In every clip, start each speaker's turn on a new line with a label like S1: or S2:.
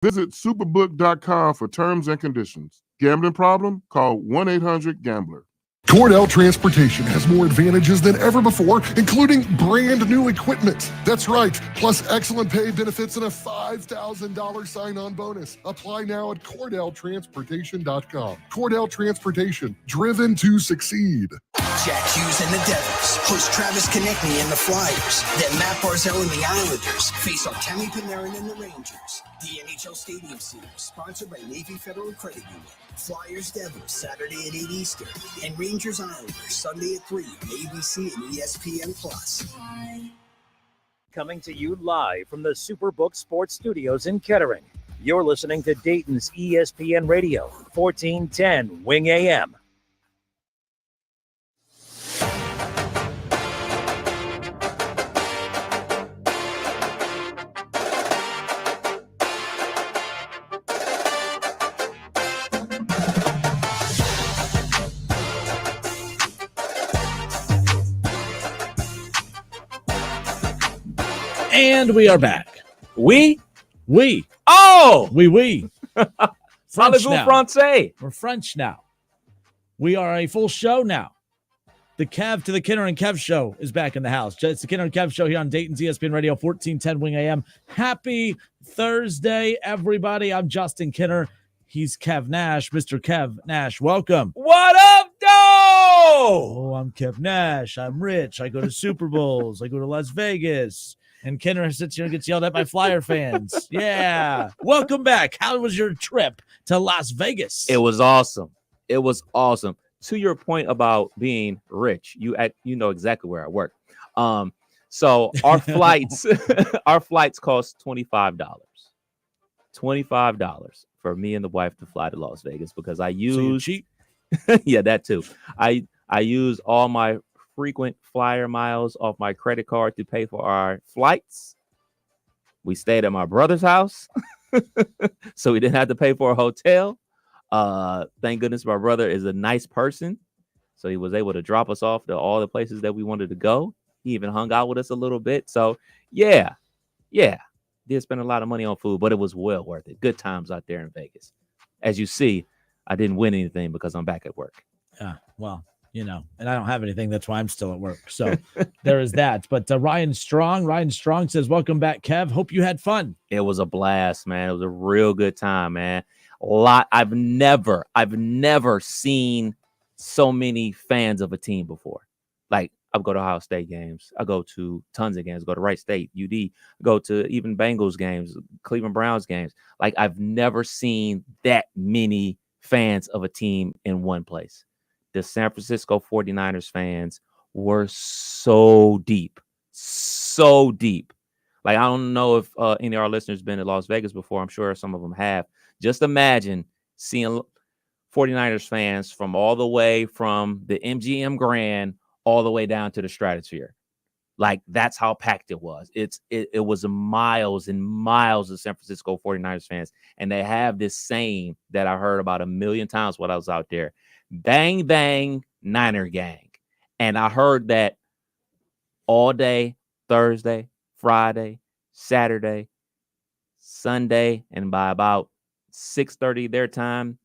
S1: Visit superbook.com for terms and conditions. Gambling problem? Call 1-800-GAMBLER.
S2: Cordell Transportation has more advantages than ever before, including brand new equipment. That's right, plus excellent pay, benefits, and a $5,000 sign-on bonus. Apply now at CordellTransportation.com. Cordell Transportation, driven to succeed.
S3: Jack Hughes and the Devils host Travis Konechny and the Flyers. Then Matt Barzell and the Islanders face Artemi Panarin and the Rangers. The NHL Stadium Series, sponsored by Navy Federal Credit Union. Flyers Devils, Saturday at 8 Eastern. And Rangers Islanders, Sunday at 3 on ABC and ESPN+.
S4: Coming to you live from the Superbook Sports Studios in Kettering. You're listening to Dayton's ESPN Radio, 1410 Wing AM.
S5: And we are back.
S4: We.
S5: Oh! We. French
S4: Parlez-vous
S5: now.
S4: français?
S5: We're French now. We are a full show now. The Kev to the Kinner and Kev show is back in the house. It's the Kinner and Kev show here on Dayton's ESPN Radio, 1410 Wing AM. Happy Thursday, everybody. I'm Justin Kinner. He's Kev Nash. Mr. Kev Nash, welcome.
S4: What up, though?
S5: Oh, I'm Kev Nash. I'm rich. I go to Super Bowls. I go to Las Vegas. And Kinner sits here and gets yelled at by Flyer fans. Yeah. Welcome back. How was your trip to Las Vegas?
S6: It was awesome. It was awesome. To your point about being rich, you know exactly where I work. So our flights, cost $25. $25 for me and the wife to fly to Las Vegas because I use
S5: cheap.
S6: Yeah, that too. I use all my frequent flyer miles off my credit card to pay for our flights. We stayed at my brother's house, so we didn't have to pay for a hotel. Thank goodness my brother is a nice person, so he was able to drop us off to all the places that we wanted to go. He even hung out with us a little bit. So yeah, did spend a lot of money on food, but it was well worth it. Good times out there in Vegas. As you see, I didn't win anything because I'm back at work.
S5: Yeah, well, you know, and I don't have anything. That's why I'm still at work. So there is that. But Ryan Strong says, welcome back, Kev. Hope you had fun.
S6: It was a blast, man. It was a real good time, man. A lot. I've never seen so many fans of a team before. Like, I go to Ohio State games. I go to tons of games. I go to Wright State, UD. I go to even Bengals games, Cleveland Browns games. Like, I've never seen that many fans of a team in one place. The San Francisco 49ers fans were so deep. Like, I don't know if any of our listeners been to Las Vegas before. I'm sure some of them have. Just imagine seeing 49ers fans from all the way from the MGM Grand all the way down to the Stratosphere. Like, that's how packed it was. It was miles and miles of San Francisco 49ers fans. And they have this saying that I heard about 1 million times while I was out there. Bang, bang, Niner gang. And I heard that all day, Thursday, Friday, Saturday, Sunday, and by about 6:30 their time,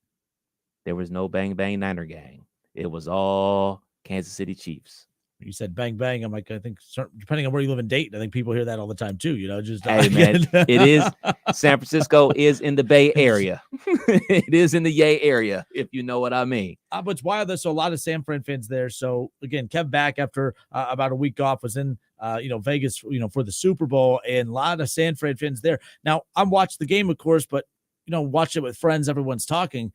S6: there was no bang, bang, Niner gang. It was all Kansas City Chiefs.
S5: You said bang, bang. I'm like, I think depending on where you live in Dayton, I think people hear that all the time too. You know, just
S6: hey, man, it is. San Francisco is in the Bay Area. It is in the Yay area, if you know what I mean.
S5: But it's wild. There's a lot of San Fran fans there. So again, Kev back after about a week off, was in Vegas, for the Super Bowl, and a lot of San Fran fans there. Now I'm watching the game, of course, but watch it with friends. Everyone's talking.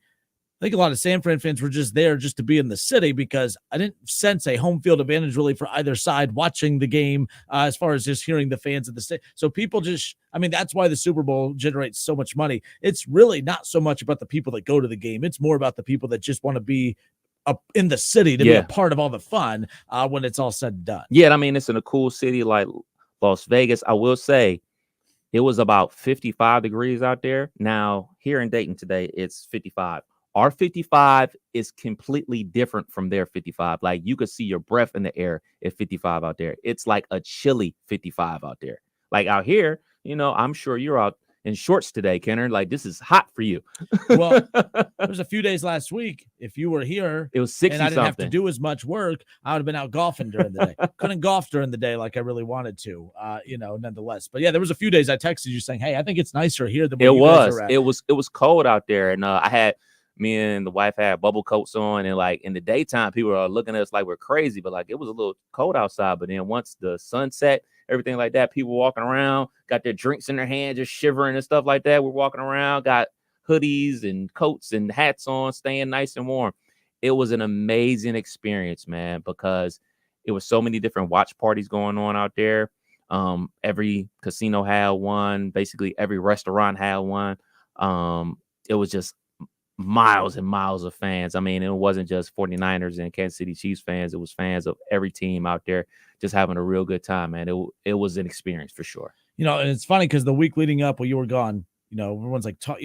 S5: I think a lot of San Fran fans were just there just to be in the city because I didn't sense a home field advantage really for either side watching the game as far as just hearing the fans of the state. So people that's why the Super Bowl generates so much money. It's really not so much about the people that go to the game. It's more about the people that just want to be up in the city to be a part of all the fun when it's all said and done.
S6: Yeah, I mean, it's in a cool city like Las Vegas. I will say it was about 55 degrees out there. Now, here in Dayton today, it's 55. Our 55 is completely different from their 55. Like, you could see your breath in the air at 55 out there. It's like a chilly 55 out there. Like, out here, I'm sure you're out in shorts today, Kenner. Like, this is hot for you.
S5: Well, there was a few days last week. If you were here,
S6: it was 60
S5: and I didn't have to
S6: something.
S5: do as much work, I would have been out golfing during the day. Couldn't golf during the day like I really wanted to, nonetheless. But yeah, there was a few days I texted you saying, hey, I think it's nicer here than where you guys are at.
S6: It was cold out there. And me and the wife had bubble coats on, and like in the daytime, people are looking at us like we're crazy, but like it was a little cold outside. But then once the sun set, everything like that, people walking around, got their drinks in their hand, just shivering and stuff like that. We're walking around, got hoodies and coats and hats on, staying nice and warm. It was an amazing experience, man, because it was so many different watch parties going on out there. Every casino had one, basically every restaurant had one. It was just miles and miles of fans. I mean, it wasn't just 49ers and Kansas City Chiefs fans. It was fans of every team out there just having a real good time, man. It was an experience for sure.
S5: And it's funny because the week leading up while you were gone, everyone's like, I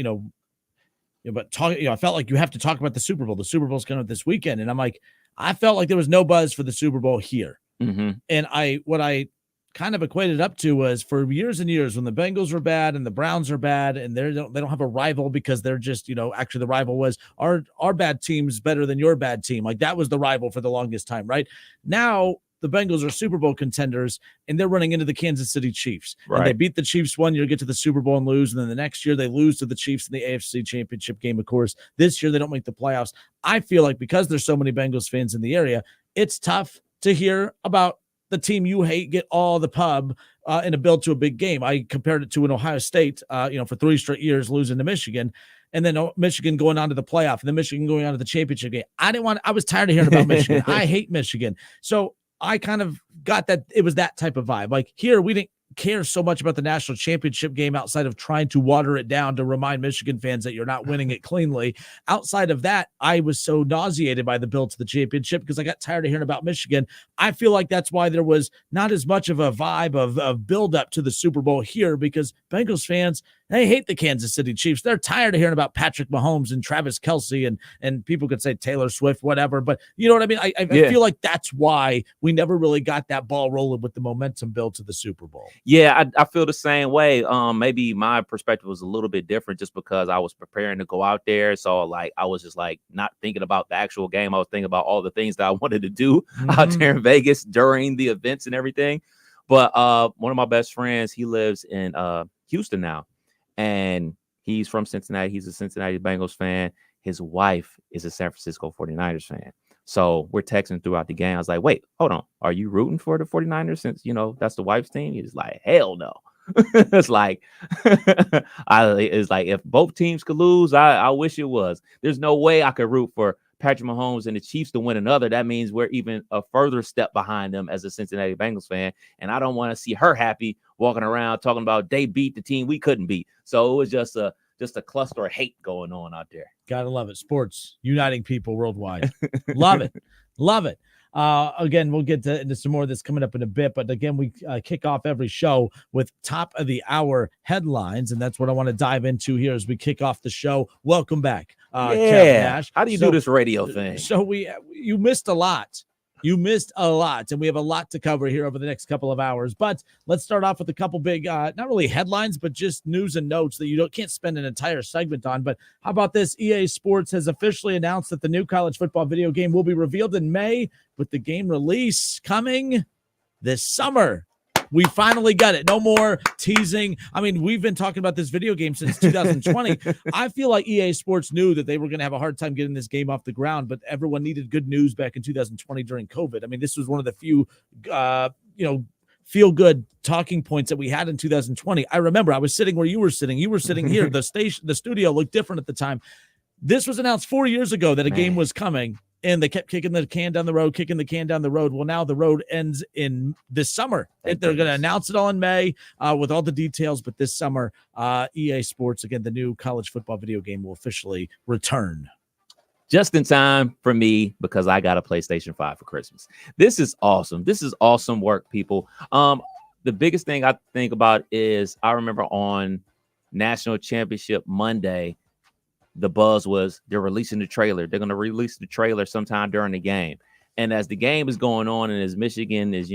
S5: felt like you have to talk about the Super Bowl. The Super Bowl's coming up this weekend. And I'm like, I felt like there was no buzz for the Super Bowl here.
S6: Mm-hmm.
S5: And what I kind of equated up to was for years and years when the Bengals were bad and the Browns are bad and they don't have a rival because they're just, actually the rival was our bad team's better than your bad team. Like that was the rival for the longest time, right? Now the Bengals are Super Bowl contenders and they're running into the Kansas City Chiefs.
S6: Right.
S5: And they beat the Chiefs one year, get to the Super Bowl and lose. And then the next year they lose to the Chiefs in the AFC Championship game, of course. This year they don't make the playoffs. I feel like because there's so many Bengals fans in the area, it's tough to hear about the team you hate get all the pub in a build to a big game. I compared it to an Ohio State, for 3 straight years losing to Michigan, and then Michigan going on to the playoff, and then Michigan going on to the championship game. I was tired of hearing about Michigan. I hate Michigan. So I kind of got that it was that type of vibe. Like here, we didn't care so much about the national championship game outside of trying to water it down to remind Michigan fans that you're not winning it cleanly. Outside of that, I was so nauseated by the build to the championship because I got tired of hearing about Michigan. I feel like that's why there was not as much of a vibe of build up to the Super Bowl here because Bengals fans, they hate the Kansas City Chiefs. They're tired of hearing about Patrick Mahomes and Travis Kelce and people could say Taylor Swift, whatever. But you know what I mean? I feel like that's why we never really got that ball rolling with the momentum build to the Super Bowl.
S6: Yeah, I feel the same way. Maybe my perspective was a little bit different just because I was preparing to go out there. So like I was just like not thinking about the actual game. I was thinking about all the things that I wanted to do out there in Vegas during the events and everything. But one of my best friends, he lives in Houston now. And he's from Cincinnati. He's a Cincinnati Bengals fan. His wife is a San Francisco 49ers fan. So we're texting throughout the game. I was like, wait, hold on. Are you rooting for the 49ers since, that's the wife's team? He's like, hell no. It's like, if both teams could lose, I wish it was. There's no way I could root for Patrick Mahomes and the Chiefs to win another. That means we're even a further step behind them as a Cincinnati Bengals fan. And I don't want to see her happy walking around talking about they beat the team we couldn't beat. So it was just a cluster of hate going on out there.
S5: Gotta love it. Sports uniting people worldwide. Love it. Love it. Again, we'll get into some more of this coming up in a bit. But again, we kick off every show with top of the hour headlines. And that's what I want to dive into here as we kick off the show. Welcome back. Kev Nash.
S6: How do you do this radio thing?
S5: So you missed a lot. You missed a lot, and we have a lot to cover here over the next couple of hours. But let's start off with a couple big, not really headlines, but just news and notes that you can't spend an entire segment on. But how about this? EA Sports has officially announced that the new college football video game will be revealed in May, with the game release coming this summer. We finally got it. No more teasing. I mean, we've been talking about this video game since 2020. I feel like EA Sports knew that they were going to have a hard time getting this game off the ground, but everyone needed good news back in 2020 during COVID. I mean, this was one of the few, feel-good talking points that we had in 2020. I remember I was sitting where you were sitting. You were sitting here. The studio looked different at the time. This was announced 4 years ago that a game was coming. And they kept kicking the can down the road, Well, now the road ends in this summer. They're going to announce it all in May with all the details. But this summer, EA Sports, again, the new college football video game will officially return.
S6: Just in time for me because I got a PlayStation 5 for Christmas. This is awesome. This is awesome work, people. The biggest thing I think about is I remember on National Championship Monday, the buzz was they're releasing the trailer. They're going to release the trailer sometime during the game. And as the game is going on and as Michigan is,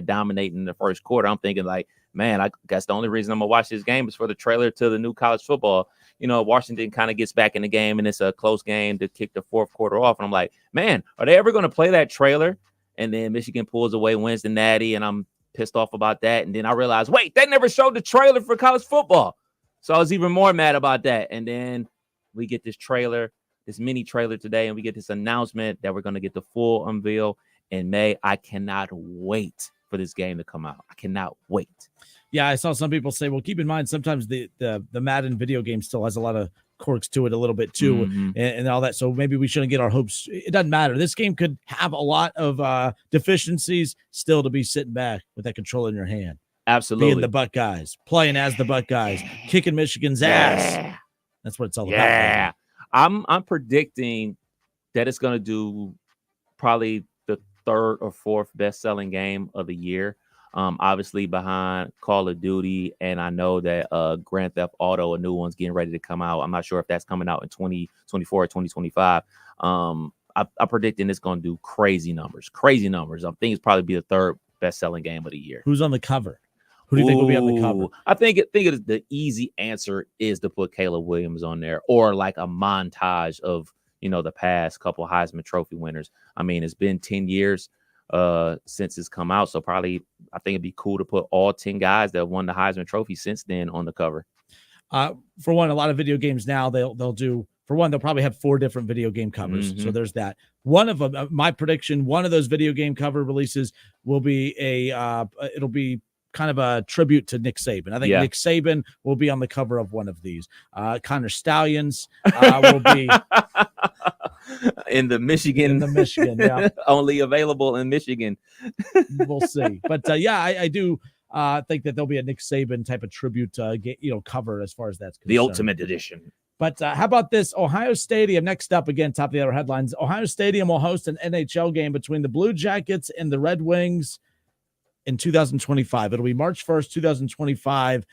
S6: dominating the first quarter, I'm thinking like man, I guess the only reason I'm gonna watch this game is for the trailer to the new college football. Washington kind of gets back in the game, and it's a close game to kick the fourth quarter off. And I'm like, man, are they ever going to play that trailer? And then Michigan pulls away, wins the Natty, and I'm pissed off about that. And then I realized, wait, they never showed the trailer for college football. So I was even more mad about that. And then we get this trailer, this mini trailer today, and we get this announcement that we're going to get the full unveil in May. I cannot wait for this game to come out. I cannot wait.
S5: Yeah, I saw some people say, well, keep in mind, sometimes the Madden video game still has a lot of quirks to it a little bit too, and all that. So maybe we shouldn't get our hopes. It doesn't matter. This game could have a lot of deficiencies still to be sitting back with that controller in your hand.
S6: Absolutely.
S5: Being the Buckeyes, playing as the Buckeyes, kicking Michigan's ass. That's what it's all about.
S6: Yeah. I'm predicting that it's going to do probably the third or fourth best-selling game of the year. Obviously behind Call of Duty, and I know that Grand Theft Auto, a new one's getting ready to come out. I'm not sure if that's coming out in 2024 or 2025. I'm predicting it's going to do crazy numbers. I think it's probably be the third best-selling game of the year.
S5: Who's on the cover? Who do you think will be on the cover?
S6: I think the easy answer is to put Caleb Williams on there, or like a montage of the past couple Heisman Trophy winners. I mean, it's been 10 years since it's come out, so probably I think it'd be cool to put all 10 guys that won the Heisman Trophy since then on the cover.
S5: For one, a lot of video games now they'll do. For one, they'll probably have 4 different video game covers. So there's that. One of them, my prediction, one of those video game cover releases will be it'll be kind of a tribute to Nick Saban. I think Nick Saban will be on the cover of one of these. Connor Stallions will be
S6: in the Michigan,
S5: yeah.
S6: Only available in Michigan.
S5: We'll see. But I do think that there'll be a Nick Saban type of tribute cover as far as that's concerned.
S6: The Ultimate Edition.
S5: But how about this? Ohio Stadium, next up, again, top of the hour headlines. Ohio Stadium will host an NHL game between the Blue Jackets and the Red Wings in 2025. It'll be March 1st, 2025.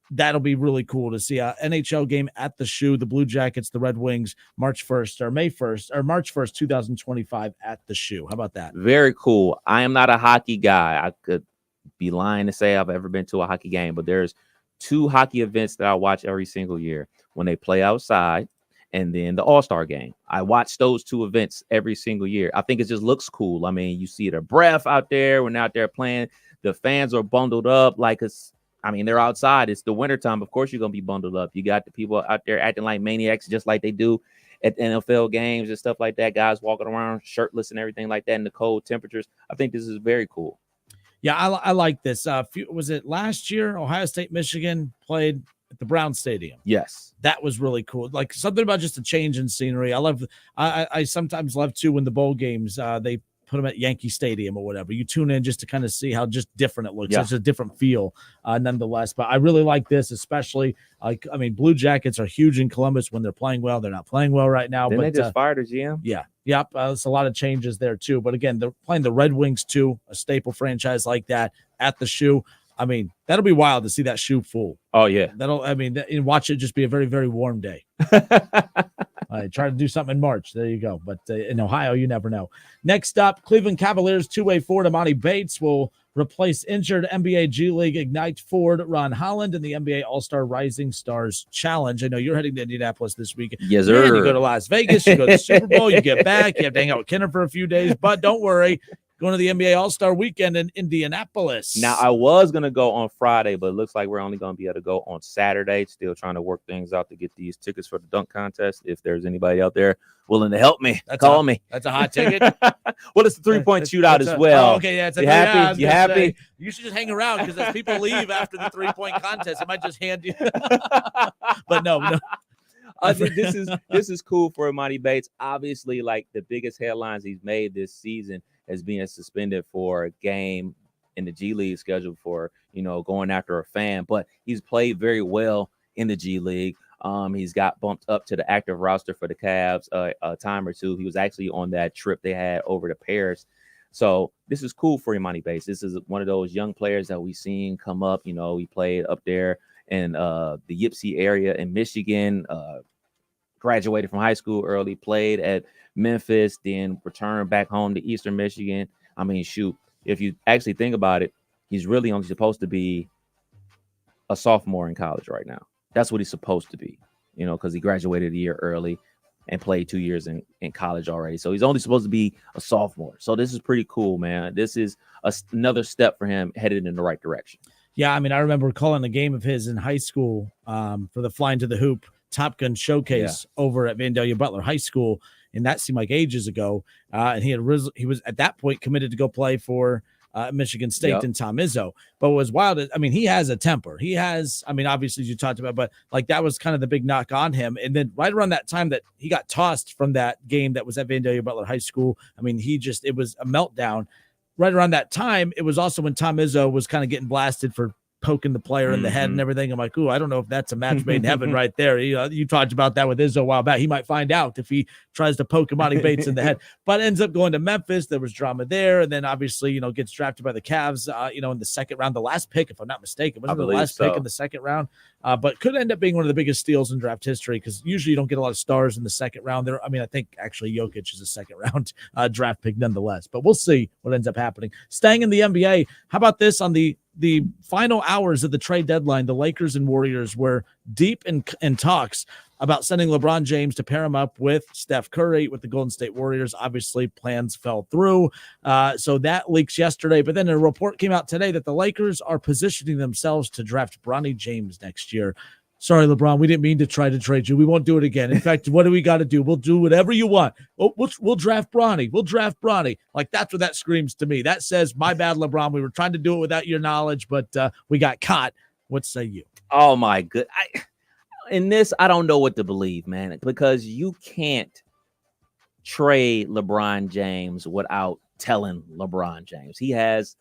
S5: That'll be really cool to see an NHL game at the Shoe, the Blue Jackets, the Red Wings, March 1st or May 1st or March 1st, 2025 at the Shoe. How about that?
S6: Very cool. I am not a hockey guy. I could be lying to say I've ever been to a hockey game, but there's 2 hockey events that I watch every single year when they play outside, and then the All-Star game. I watch those 2 events every single year. I think it just looks cool. I mean, you see their breath out there when they're out there playing. The fans are bundled up like they're outside. It's the wintertime. Of course, you're going to be bundled up. You got the people out there acting like maniacs, just like they do at the NFL games and stuff like that. Guys walking around shirtless and everything like that in the cold temperatures. I think this is very cool.
S5: Yeah, I like this. Was it last year? Ohio State, Michigan played at the Brown Stadium.
S6: Yes.
S5: That was really cool. Like something about just a change in scenery. I sometimes love too when the bowl games, they put them at Yankee Stadium or whatever. You tune in just to kind of see how just different it looks.
S6: Yeah.
S5: It's a different feel nonetheless. But I really like this, especially Blue Jackets are huge in Columbus when they're playing well. They're not playing well right now.
S6: Then they just fired a GM.
S5: Yeah. Yep. It's a lot of changes there too. But again, they're playing the Red Wings too, a staple franchise like that at the Shoe. I mean, that'll be wild to see that Shoe full.
S6: Oh, yeah.
S5: And watch it just be a very, very warm day. Try to do something in March. There you go. But in Ohio, you never know. Next up, Cleveland Cavaliers two-way forward Amani Bates will replace injured NBA G League Ignite forward Ron Holland in the NBA All-Star Rising Stars Challenge. I know you're heading to Indianapolis this week.
S6: Yes, sir.
S5: You go to Las Vegas. You go to the Super Bowl. You get back. You have to hang out with Kenner for a few days. But don't worry. Going to the NBA All-Star Weekend in Indianapolis.
S6: Now, I was going to go on Friday, but it looks like we're only going to be able to go on Saturday. Still trying to work things out to get these tickets for the dunk contest. If there's anybody out there willing to help me, call me.
S5: That's a hot ticket.
S6: Well, it's a 3-point shootout as well.
S5: Okay, yeah.
S6: You happy? You happy?
S5: You should just hang around because as people leave after the 3-point contest, it might just hand you. But no.
S6: I think this is cool for Amani Bates. Obviously, like the biggest headlines he's made this season as being suspended for a game in the G League schedule for, going after a fan. But he's played very well in the G League. He's got bumped up to the active roster for the Cavs a time or two. He was actually on that trip they had over to Paris. So this is cool for Amani Bates. This is one of those young players that we've seen come up. He played up there in the Ypsi area in Michigan, graduated from high school early, played at Memphis, then returned back home to Eastern Michigan. I mean, shoot, if you actually think about it, he's really only supposed to be a sophomore in college right now. That's what he's supposed to be, because he graduated a year early and played 2 years in college already. So he's only supposed to be a sophomore. So this is pretty cool, man. This is another step for him headed in the right direction.
S5: Yeah, I mean, I remember calling a game of his in high school for the Flying to the Hoop Top Gun Showcase over at Vandalia Butler High School, and that seemed like ages ago. And he was at that point committed to go play for Michigan State and Tom Izzo. But what was wild, I mean, he has a temper. He has, I mean, obviously you talked about, but like that was kind of the big knock on him. And then right around that time that he got tossed from that game that was at Vandalia Butler High School, I mean, it was a meltdown. Right around that time, it was also when Tom Izzo was kind of getting blasted for poking the player in the head and everything. I'm like, ooh, I don't know if that's a match made in heaven right there. You talked about that with Izzo a while back. He might find out if he tries to poke Imani Bates in the head, but ends up going to Memphis. There was drama there. And then obviously, gets drafted by the Cavs, in the second round, the last pick, if I'm not mistaken, wasn't it the last pick in the second round? But could end up being one of the biggest steals in draft history because usually you don't get a lot of stars in the second round there. I mean, I think actually Jokic is a second round draft pick nonetheless, but we'll see what ends up happening. Staying in the NBA, how about this on the final hours of the trade deadline? The Lakers and Warriors were deep in talks about sending LeBron James to pair him up with Steph Curry with the Golden State Warriors. Obviously, plans fell through. So that leaks yesterday. But then a report came out today that the Lakers are positioning themselves to draft Bronny James next year. Sorry, LeBron, we didn't mean to try to trade you. We won't do it again. In fact, what do we got to do? We'll do whatever you want. We'll draft Bronny. We'll draft Bronny. Like, that's what that screams to me. That says, my bad, LeBron. We were trying to do it without your knowledge, but we got caught. What say you?
S6: Oh, my good. In this, I don't know what to believe, man, because you can't trade LeBron James without telling LeBron James. He has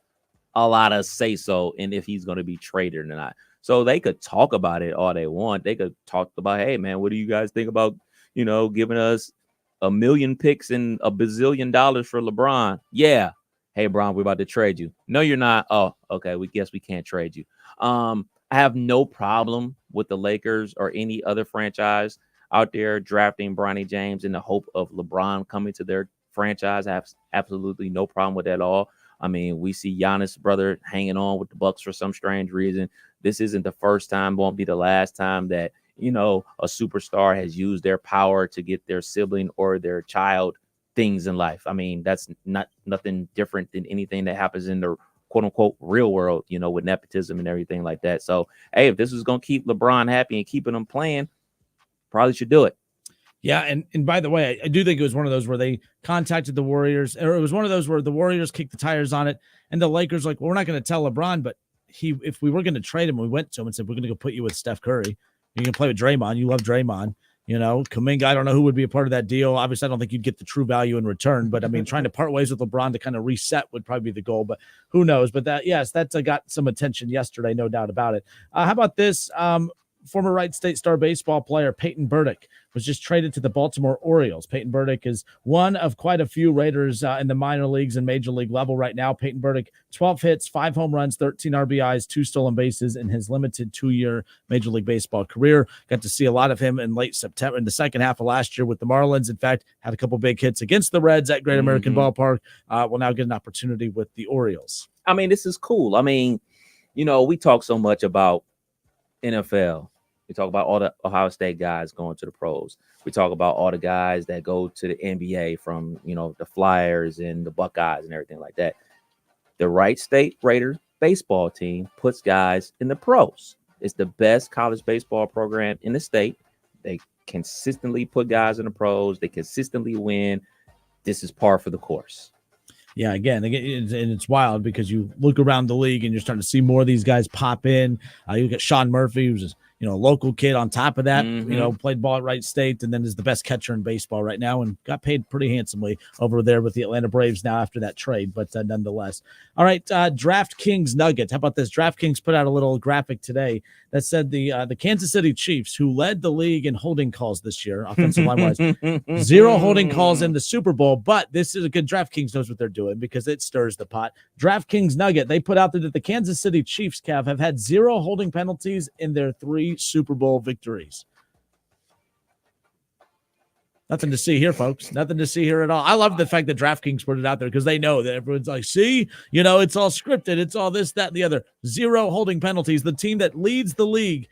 S6: a lot of say-so in if he's going to be traded or not. So they could talk about it all they want. They could talk about, hey, man, what do you guys think about, giving us 1 million picks and $1 bazillion for LeBron? Yeah. Hey, Bron, we're about to trade you. No, you're not. Oh, okay. We guess we can't trade you. I have no problem with the Lakers or any other franchise out there drafting Bronny James in the hope of LeBron coming to their franchise. I have absolutely no problem with that at all. I mean, we see Giannis' brother hanging on with the Bucks for some strange reason. This isn't the first time, won't be the last time that, a superstar has used their power to get their sibling or their child things in life. I mean, that's nothing different than anything that happens in the quote unquote real world, with nepotism and everything like that. So, hey, if this is going to keep LeBron happy and keeping him playing, probably should do it.
S5: Yeah, and by the way, I do think it was one of those where they contacted the Warriors, or it was one of those where the Warriors kicked the tires on it, and the Lakers like, well, we're not going to tell LeBron, but if we were going to trade him, we went to him and said, we're going to go put you with Steph Curry. You can play with Draymond. You love Draymond. Kuminga, I don't know who would be a part of that deal. Obviously, I don't think you'd get the true value in return, but I mean, trying to part ways with LeBron to kind of reset would probably be the goal, but who knows? But that's got some attention yesterday, no doubt about it. How about this? Former Wright State star baseball player Peyton Burdick was just traded to the Baltimore Orioles. Peyton Burdick is one of quite a few Raiders in the minor leagues and major league level right now. Peyton Burdick, 12 hits, 5 home runs, 13 RBIs, 2 stolen bases in his limited 2-year Major League Baseball career. Got to see a lot of him in late September, in the second half of last year with the Marlins. In fact, had a couple big hits against the Reds at Great American Ballpark. Will now get an opportunity with the Orioles.
S6: I mean, this is cool. I mean, we talk so much about NFL. We talk about all the Ohio State guys going to the pros. We talk about all the guys that go to the NBA from, the Flyers and the Buckeyes and everything like that. The Wright State Raiders baseball team puts guys in the pros. It's the best college baseball program in the state. They consistently put guys in the pros. They consistently win. This is par for the course.
S5: Yeah, again, and it's wild because you look around the league and you're starting to see more of these guys pop in. You get Sean Murphy, who's a local kid on top of that, played ball at Wright State and then is the best catcher in baseball right now and got paid pretty handsomely over there with the Atlanta Braves now after that trade, but nonetheless. All right, DraftKings Nuggets. How about this? DraftKings put out a little graphic today that said the Kansas City Chiefs, who led the league in holding calls this year, offensive line-wise, 0 holding calls in the Super Bowl, but this is a good DraftKings knows what they're doing because it stirs the pot. DraftKings Nugget, they put out that the Kansas City Chiefs, Kev, have had 0 holding penalties in their 3 Super Bowl victories. Nothing to see here, folks. Nothing to see here at all. I love the fact that DraftKings put it out there because they know that everyone's like, see, it's all scripted. It's all this, that, and the other. 0 holding penalties. The team that leads the league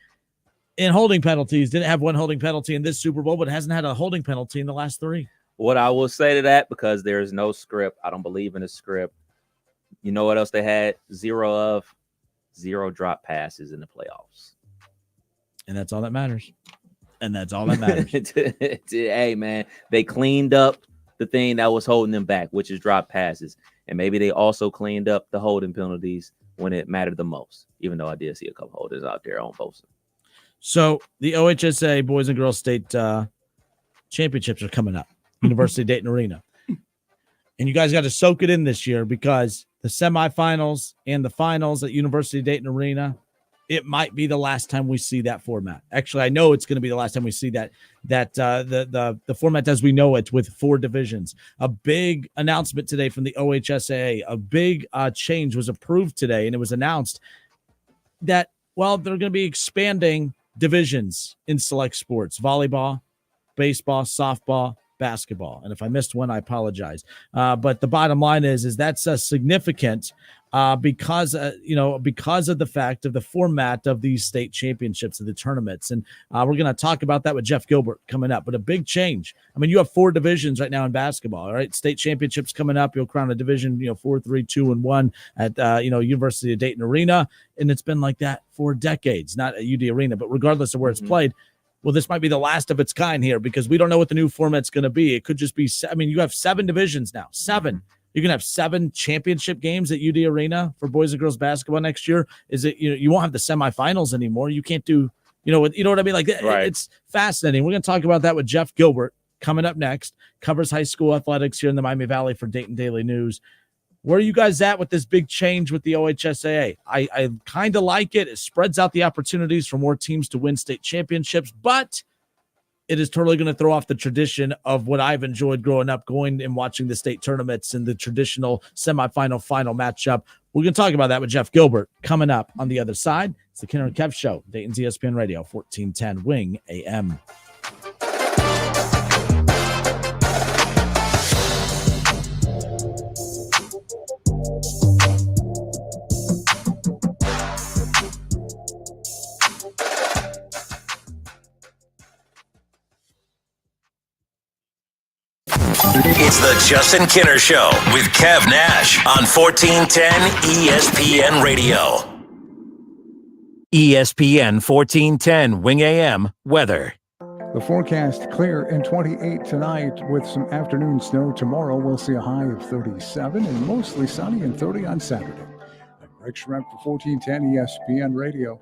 S5: in holding penalties didn't have 1 holding penalty in this Super Bowl, but hasn't had a holding penalty in the last 3.
S6: What I will say to that, because there is no script, I don't believe in a script. You know what else they had? 0 drop passes in the playoffs.
S5: And that's all that matters.
S6: Hey, man, they cleaned up the thing that was holding them back, which is drop passes. And maybe they also cleaned up the holding penalties when it mattered the most, even though I did see a couple holders out there on both.
S5: So the OHSAA Boys and Girls State Championships are coming up. University of Dayton Arena. And you guys got to soak it in this year because the semifinals and the finals at University of Dayton Arena, it might be the last time we see that format. Actually, I know it's going to be the last time we see that the format as we know it with 4 divisions. A big announcement today from the OHSAA. A big change was approved today, and it was announced that, they're going to be expanding divisions in select sports: volleyball, baseball, softball, basketball. And if I missed one, I apologize. But the bottom line is that's significant because of the fact of the format of these state championships and the tournaments. And we're going to talk about that with Jeff Gilbert coming up. But a big change. I mean, you have 4 divisions right now in basketball. All right, state championships coming up. You'll crown a division, 4, 3, 2, and 1 at University of Dayton Arena, and it's been like that for decades. Not at UD Arena, but regardless of where it's played. Well, this might be the last of its kind here because we don't know what the new format's going to be. It could just be, you have 7 divisions now. 7. You're going to have 7 championship games at UD Arena for boys and girls basketball next year. Is it, you won't have the semifinals anymore. You can't do, you know what I mean? Like,
S6: right.
S5: It's fascinating. We're going to talk about that with Jeff Gilbert coming up next. Covers high school athletics here in the Miami Valley for Dayton Daily News. Where are you guys at with this big change with the OHSAA? I kind of like it. It spreads out the opportunities for more teams to win state championships, but it is totally going to throw off the tradition of what I've enjoyed growing up, going and watching the state tournaments and the traditional semifinal final matchup. We're going to talk about that with Jeff Gilbert coming up on the other side. It's the Kenner and Kev Show, Dayton's ESPN Radio, 1410 Wing AM.
S7: It's the Justin Kinner Show with Kev Nash on 1410 ESPN Radio.
S4: ESPN 1410 Wing AM weather.
S8: The forecast clear and 28 tonight with some afternoon snow. Tomorrow we'll see a high of 37 and mostly sunny and 30 on Saturday. I'm Greg Schreck for 1410 ESPN Radio.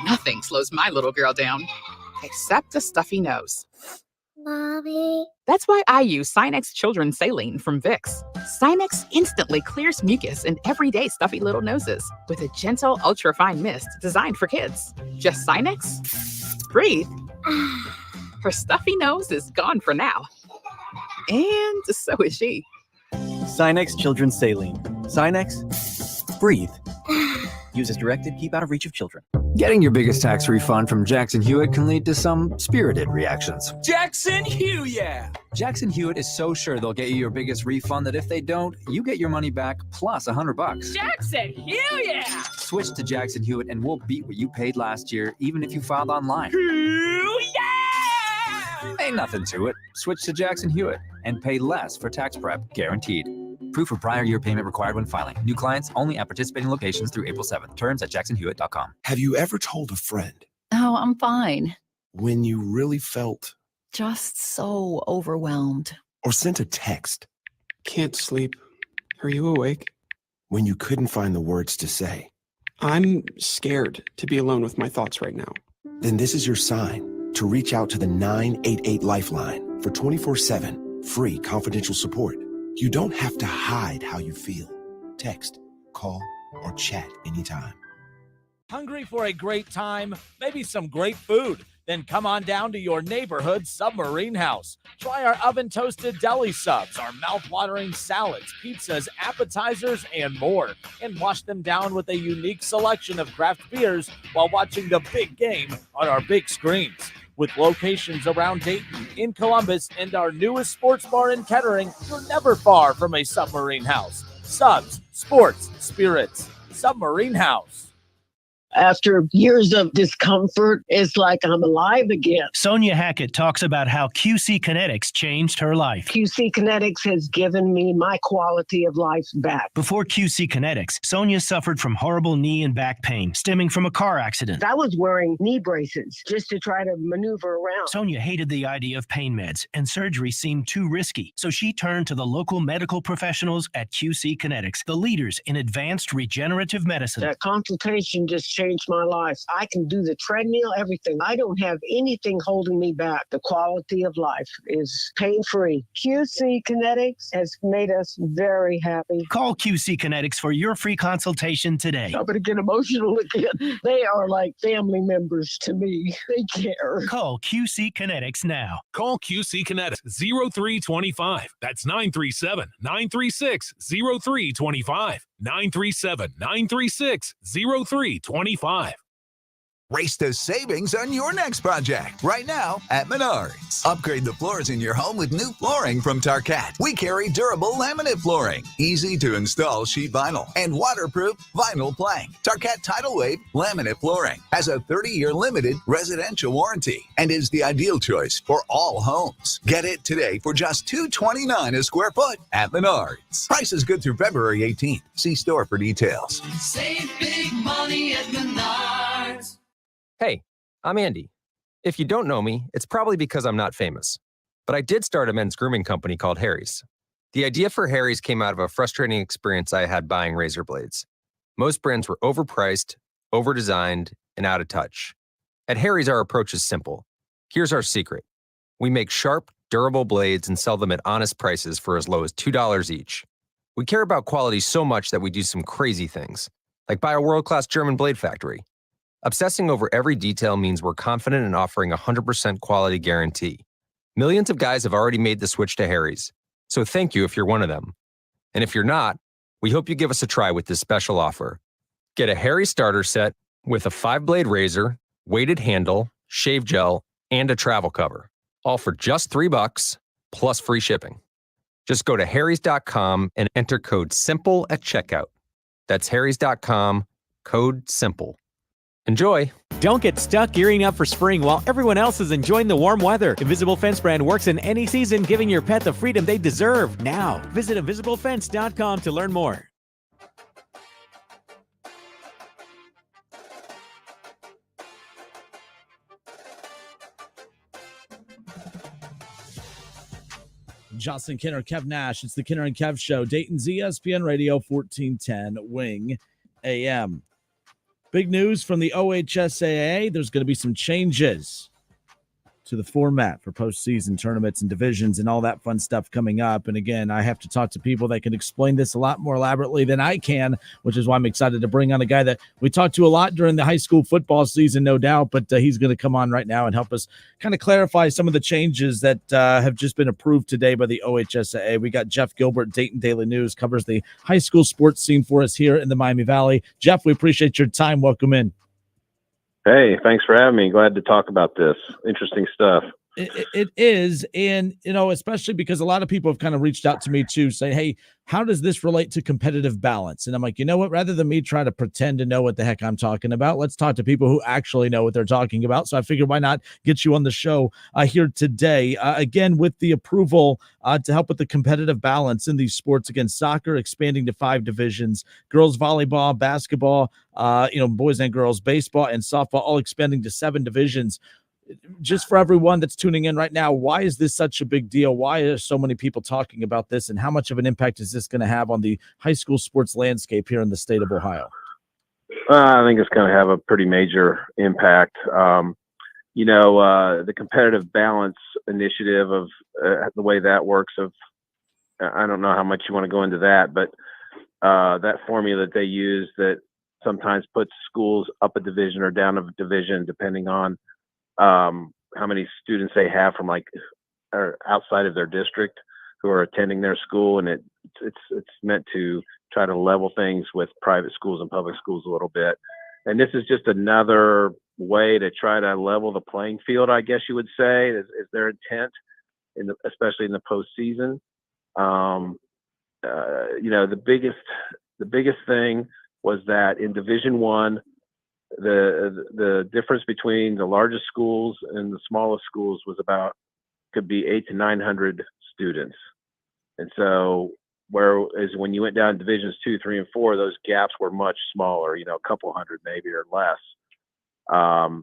S9: Nothing slows my little girl down except a stuffy nose.
S10: Mommy.
S9: That's why I use Sinex Children's Saline from Vicks. Sinex instantly clears mucus in everyday stuffy little noses with a gentle, ultra-fine mist designed for kids. Just Sinex? Breathe. Her stuffy nose is gone for now. And so is she.
S11: Sinex Children's Saline. Sinex, breathe. Use as directed, keep out of reach of children.
S12: Getting your biggest tax refund from Jackson Hewitt can lead to some spirited reactions.
S13: Jackson Hewitt!
S12: Jackson Hewitt is so sure they'll get you your biggest refund that if they don't, you get your money back plus $100.
S13: Jackson Hewitt!
S12: Switch to Jackson Hewitt and we'll beat what you paid last year, even if you filed online. Ain't nothing to it. Switch to Jackson Hewitt and pay less for tax prep, guaranteed. Proof of prior year payment required when filing. New clients only at participating locations through April 7th. Terms at jacksonhewitt.com.
S14: Have you ever told a friend?
S15: Oh, I'm fine.
S14: When you really felt?
S15: Just so overwhelmed.
S14: Or sent a text?
S16: Can't sleep. Are you awake?
S14: When you couldn't find the words to say?
S16: I'm scared to be alone with my thoughts right now.
S14: Then this is your sign to reach out to the 988 Lifeline for 24/7 free confidential support. You don't have to hide how you feel. Text, call, or chat anytime.
S5: Hungry for a great time? Maybe some great food? Then come on down to your neighborhood Submarine House. Try our oven-toasted deli subs, our mouth-watering salads, pizzas, appetizers, and more. And wash them down with a unique selection of craft beers while watching the big game on our big screens. With locations around Dayton, in Columbus, and our newest sports bar in Kettering, you're never far from a Submarine House. Subs, sports, spirits, Submarine House.
S17: After years of discomfort, it's like I'm alive again.
S18: Sonia Hackett talks about how QC Kinetics changed her life.
S17: QC Kinetics has given me my quality of life back.
S18: Before QC Kinetics, Sonia suffered from horrible knee and back pain stemming from a car accident.
S17: I was wearing knee braces just to try to maneuver around.
S18: Sonia hated the idea of pain meds, and surgery seemed too risky. So she turned to the local medical professionals at QC Kinetics, the leaders in advanced regenerative medicine.
S17: That consultation just changed my life. I can do the treadmill, everything. I don't have anything holding me back. The quality of life is pain-free. QC Kinetics has made us very happy.
S18: Call QC Kinetics for your free consultation today.
S17: I'm going to get emotional again. They are like family members to me. They care.
S18: Call QC Kinetics now.
S19: Call QC Kinetics 0325. That's 937-936-0325. 937-936-0325.
S20: Race to savings on your next project right now at Menards. Upgrade the floors in your home with new flooring from Tarkat. We carry durable laminate flooring, easy to install sheet vinyl, and waterproof vinyl plank. Tarkat Tidal Wave laminate flooring has a 30-year limited residential warranty and is the ideal choice for all homes. Get it today for just $229 a square foot at Menards. Price is good through February 18th. See store for details.
S21: Save big money at Menards.
S22: Hey, I'm Andy. If you don't know me, it's probably because I'm not famous. But I did start a men's grooming company called Harry's. The idea for Harry's came out of a frustrating experience I had buying razor blades. Most brands were overpriced, overdesigned, and out of touch. At Harry's, our approach is simple. Here's our secret. We make sharp, durable blades and sell them at honest prices for as low as $2 each. We care about quality so much that we do some crazy things, like buy a world-class German blade factory. Obsessing over every detail means we're confident in offering a 100% quality guarantee. Millions of guys have already made the switch to Harry's, so thank you if you're one of them. And if you're not, we hope you give us a try with this special offer. Get a Harry's starter set with a 5-blade razor, weighted handle, shave gel, and a travel cover, all for just $3 plus free shipping. Just go to harrys.com and enter code SIMPLE at checkout. That's harrys.com, code SIMPLE. Enjoy.
S23: Don't get stuck gearing up for spring while everyone else is enjoying the warm weather. Invisible Fence brand works in any season, giving your pet the freedom they deserve. Now, visit invisiblefence.com to learn more.
S5: Jocelyn Kinner, Kev Nash. It's the Kinner and Kev Show. Dayton's ESPN Radio 1410 Wing AM. Big news from the OHSAA. There's going to be some changes to the format for postseason tournaments and divisions and all that fun stuff coming up. And again, I have to talk to people that can explain this a lot more elaborately than I can, which is why I'm excited to bring on a guy that we talked to a lot during the high school football season, no doubt, but he's going to come on right now and help us kind of clarify some of the changes that have just been approved today by the OHSAA. We got Jeff Gilbert, Dayton Daily News, covers the high school sports scene for us here in the Miami Valley. Jeff, we appreciate your time. Welcome in.
S24: Hey, thanks for having me. Glad to talk about this. Interesting stuff.
S5: It is. And, you know, especially because a lot of people have kind of reached out to me too, say, hey, how does this relate to competitive balance? And I'm like, you know what, rather than me try to pretend to know what the heck I'm talking about, let's talk to people who actually know what they're talking about. So I figured why not get you on the show here today, again, with the approval to help with the competitive balance in these sports. Again, soccer expanding to 5 divisions, girls volleyball, basketball, boys and girls baseball and softball all expanding to 7 divisions. Just for everyone that's tuning in right now, why is this such a big deal? Why are so many people talking about this, and how much of an impact is this going to have on the high school sports landscape here in the state of Ohio?
S24: I think it's going to have a pretty major impact. The competitive balance initiative of the way that works, I don't know how much you want to go into that, but that formula that they use that sometimes puts schools up a division or down a division depending on how many students they have from or outside of their district who are attending their school, and it's meant to try to level things with private schools and public schools a little bit. And this is just another way to try to level the playing field, I guess you would say, is their intent, especially in the postseason. The biggest thing was that in Division I, the difference between the largest schools and the smallest schools could be 800 to 900 students. And so whereas when you went down Divisions 2, 3, and 4, those gaps were much smaller, a couple hundred maybe or less,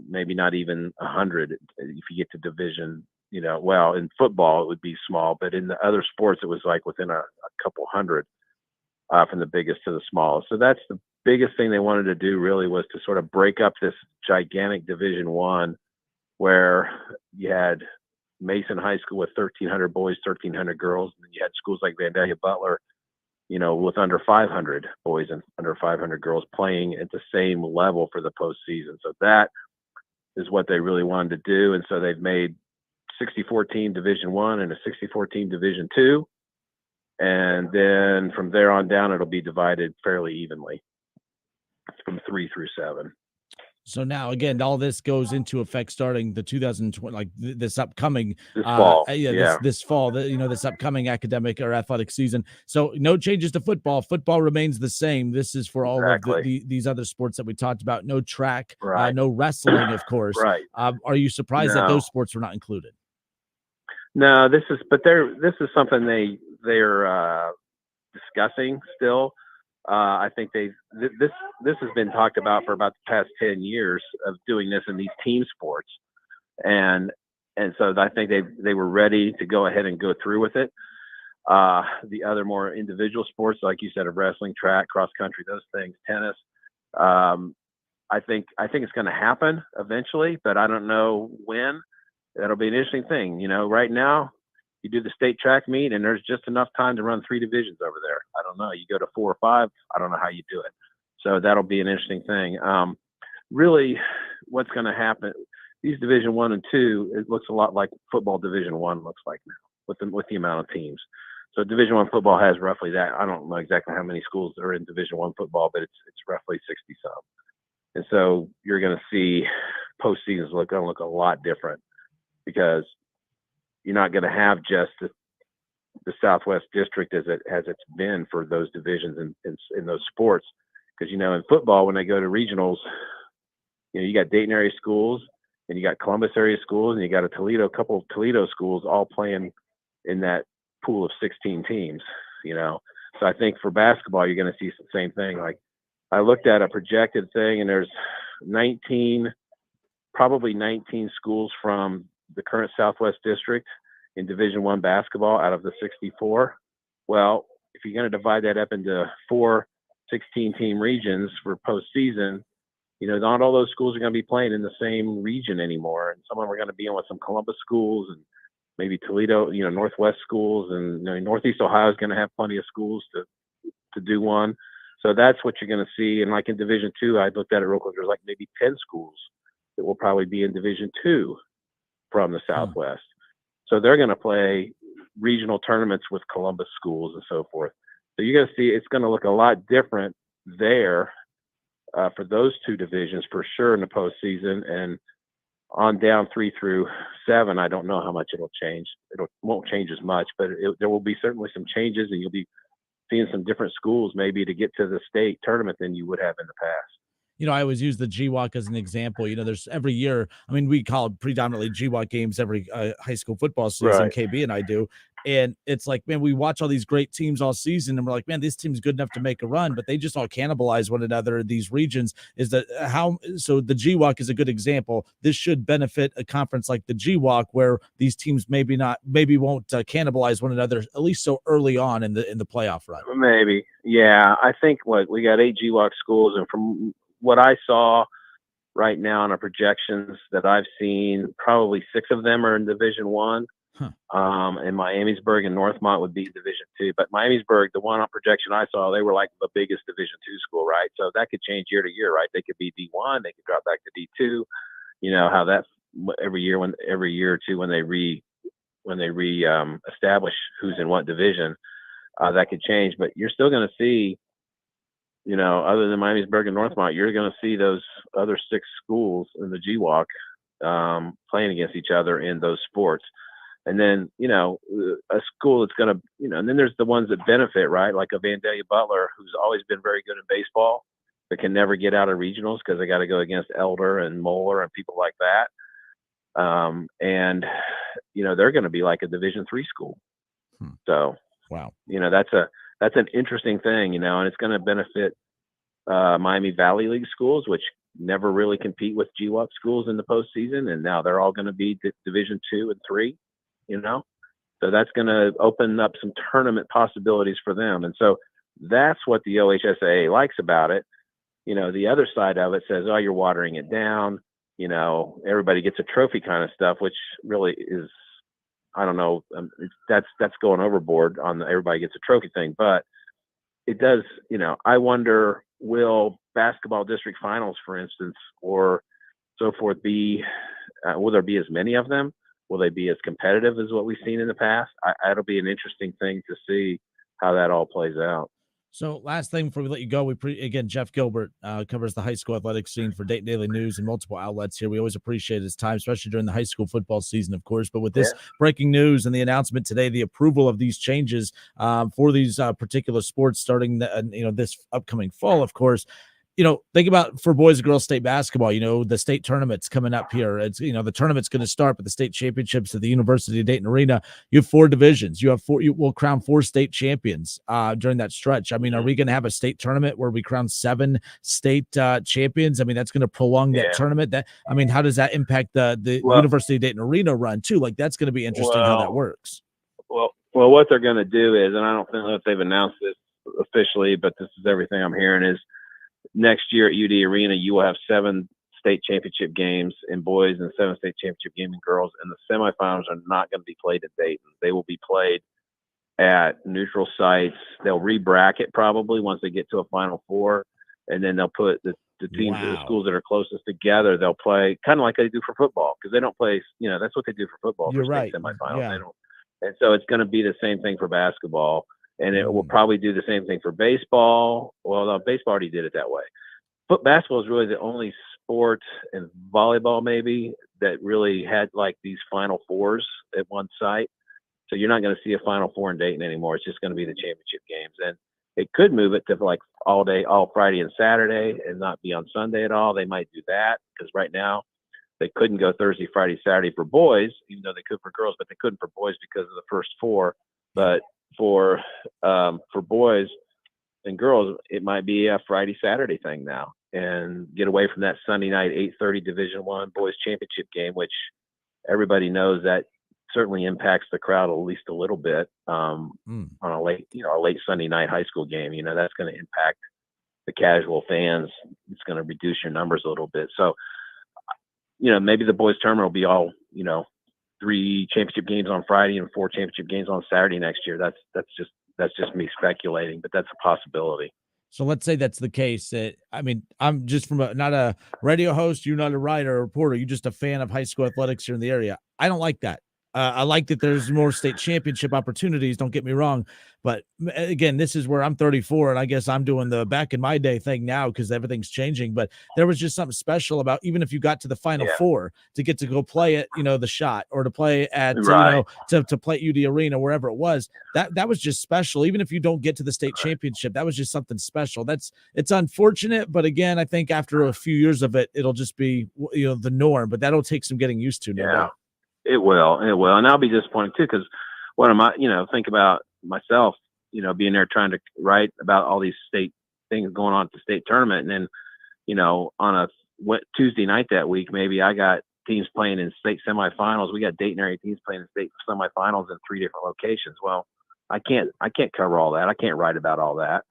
S24: maybe not even 100 if you get to division. Well, in football it would be small, but in the other sports it was like within a couple hundred from the biggest to the smallest. So that's the biggest thing they wanted to do, really, was to sort of break up this gigantic Division I, where you had Mason High School with 1,300 boys, 1,300 girls, and then you had schools like Vandalia Butler, with under 500 boys and under 500 girls playing at the same level for the postseason. So that is what they really wanted to do, and so they've made 64-team Division I and a 64-team Division II, and then from there on down it'll be divided fairly evenly from 3 through 7.
S5: So now, again, all this goes into effect starting the 2020, like this upcoming
S24: fall.
S5: This fall, this upcoming academic or athletic season. So no changes to football. Football remains the same. This is for all of these other sports that we talked about. No track, no wrestling, of course.
S24: Right.
S5: Are you surprised that those sports were not included?
S24: No, this is something they're discussing still. I think this has been talked about for about the past 10 years of doing this in these team sports, and so I think they were ready to go ahead and go through with it. The other more individual sports, like you said, of wrestling, track, cross country, those things, tennis. I think it's going to happen eventually, but I don't know when. That'll be an interesting thing. Right now, you do the state track meet and there's just enough time to run 3 divisions over there. I don't know. You go to 4 or 5. I don't know how you do it. So that'll be an interesting thing. Really, what's going to happen? These Division 1 and 2, it looks a lot like football Division 1 looks like now with the amount of teams. So Division 1 football has roughly that. I don't know exactly how many schools are in Division 1 football, but it's roughly 60 some. And so you're going to see postseasons going to look a lot different, because you're not going to have just the Southwest District as it's been for those divisions in those sports. Because, in football, when they go to regionals, you got Dayton area schools and you got Columbus area schools and you got a couple of Toledo schools all playing in that pool of 16 teams, So I think for basketball, you're going to see the same thing. Like, I looked at a projected thing, and there's probably 19 schools from the current Southwest District in Division I basketball out of the 64. Well, if you're going to divide that up into 4 16-team regions for postseason, not all those schools are going to be playing in the same region anymore. And some of them are going to be in with some Columbus schools and maybe Toledo, Northwest schools, and Northeast Ohio is going to have plenty of schools to do one. So that's what you're going to see. And like in Division II, I looked at it real quick. There's like maybe 10 schools that will probably be in Division II from the Southwest. So they're going to play regional tournaments with Columbus schools and so forth. So you're going to see it's going to look a lot different there for those 2 divisions for sure in the postseason. And on down 3 through 7, I don't know how much it'll change. Won't change as much, but there will be certainly some changes, and you'll be seeing some different schools maybe to get to the state tournament than you would have in the past.
S5: I always use the GWAC as an example. There's every year, we call it predominantly GWAC games every high school football season,
S24: right.
S5: KB and I do. And it's like, man, we watch all these great teams all season and we're like, man, this team's good enough to make a run, but they just all cannibalize one another in these regions. So the GWAC is a good example. This should benefit a conference like the GWAC, where these teams maybe won't cannibalize one another, at least so early on in the playoff run.
S24: Maybe. Yeah. I think we got 8 GWAC schools, and from what I saw right now in our projections that I've seen, probably 6 of them are in Division I. And Miamisburg and Northmont would be Division II. But Miamisburg, the one on projection I saw, they were like the biggest Division II school, right? So that could change year to year, right? They could be D1, they could drop back to D2. How that's every year or two when they establish who's in what division, that could change. But you're still going to see, other than Miamisburg and Northmont, you're going to see those other 6 schools in the GWalk playing against each other in those sports. And then, a school that's going to, and then there's the ones that benefit, right? Like a Vandalia Butler, who's always been very good in baseball, but can never get out of regionals because they got to go against Elder and Moeller and people like that. And, they're going to be like a Division III school. So,
S5: wow,
S24: that's an interesting thing, and it's going to benefit Miami Valley League schools, which never really compete with GWAC schools in the postseason, and now they're all going to be Division II and III. So that's going to open up some tournament possibilities for them. And so that's what the OHSAA likes about it. The other side of it says, oh, you're watering it down. Everybody gets a trophy kind of stuff, which really is, I don't know, that's going overboard on the everybody gets a trophy thing. But it does, I wonder, will basketball district finals, for instance, or so forth will there be as many of them? Will they be as competitive as what we've seen in the past? It'll be an interesting thing to see how that all plays out.
S5: So last thing before we let you go, again, Jeff Gilbert covers the high school athletics scene for Dayton Daily News and multiple outlets here. We always appreciate his time, especially during the high school football season, of course. But with this breaking news and the announcement today, the approval of these changes for these particular sports starting this upcoming fall, of course. Think about for boys and girls state basketball, the state tournament's coming up here. It's, the tournament's going to start, but the state championships at the University of Dayton Arena, you have 4 divisions. You will crown 4 state champions during that stretch. I mean, are we going to have a state tournament where we crown 7 state champions? I mean, that's going to prolong that tournament. How does that impact the University of Dayton Arena run too? Like, that's going to be interesting how that works.
S24: Well, what they're going to do is, and I don't know if they've announced this officially, but this is everything I'm hearing is, next year at UD Arena, you will have 7 state championship games in boys and 7 state championship games in girls. And the semifinals are not going to be played at Dayton. They will be played at neutral sites. They'll re-bracket probably once they get to a Final Four. And then they'll put the teams, the schools that are closest together, they'll play kind of like they do for football. Because they don't play, that's what they do for football.
S5: You're
S24: for
S5: right.
S24: state semifinals.
S5: Yeah.
S24: They don't. And so it's going to be the same thing for basketball. And it will probably do the same thing for baseball. Well, no, baseball already did it that way. But basketball is really the only sport, and volleyball maybe, that really had like these Final Fours at one site. So you're not going to see a Final Four in Dayton anymore. It's just going to be the championship games. And it could move it to like all day, all Friday and Saturday, and not be on Sunday at all. They might do that because right now they couldn't go Thursday, Friday, Saturday for boys, even though they could for girls, but they couldn't for boys because of the first 4. But for boys and girls, it might be a Friday, Saturday thing now, and get away from that Sunday night 8:30 Division I boys championship game, which everybody knows that certainly impacts the crowd at least a little bit on a late Sunday night high school game. That's going to impact the casual fans. It's going to reduce your numbers a little bit. So, maybe the boys tournament will be all, 3 championship games on Friday and 4 championship games on Saturday next year. That's just me speculating, but that's a possibility.
S5: So let's say that's the case. I'm just from not a radio host, you're not a writer or reporter, you're just a fan of high school athletics here in the area. I don't like that. I like that there's more state championship opportunities. Don't get me wrong. But again, this is where I'm 34, and I guess I'm doing the back in my day thing now because everything's changing. But there was just something special about even if you got to the Final Four to get to go play at, the Shot, or to play at, to play at UD Arena, wherever it was. That was just special. Even if you don't get to the state championship, that was just something special. It's unfortunate, but again, I think after a few years of it, it'll just be, the norm. But that'll take some getting used to, no doubt.
S24: It will. And I'll be disappointed too, because what am I, think about myself, being there trying to write about all these state things going on at the state tournament. And then, on a Tuesday night that week, maybe I got teams playing in state semifinals. We got Dayton area teams playing in state semifinals in 3 different locations. Well, I can't cover all that. I can't write about all that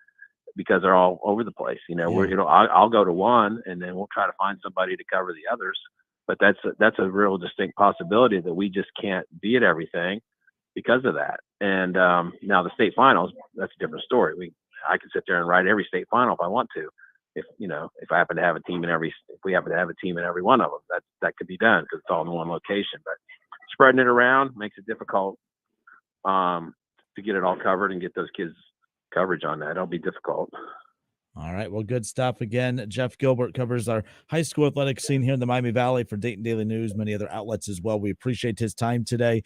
S24: because they're all over the place. I'll go to one and then we'll try to find somebody to cover the others. But that's a real distinct possibility that we just can't be at everything because of that. And now the state finals, that's a different story. I can sit there and write every state final if I want to. If I happen to have a team if we happen to have a team in every one of them, that could be done because it's all in one location. But spreading it around makes it difficult to get it all covered and get those kids coverage on that. It'll be difficult.
S5: All right. Well, good stuff. Again, Jeff Gilbert covers our high school athletics scene here in the Miami Valley for Dayton Daily News, many other outlets as well. We appreciate his time today.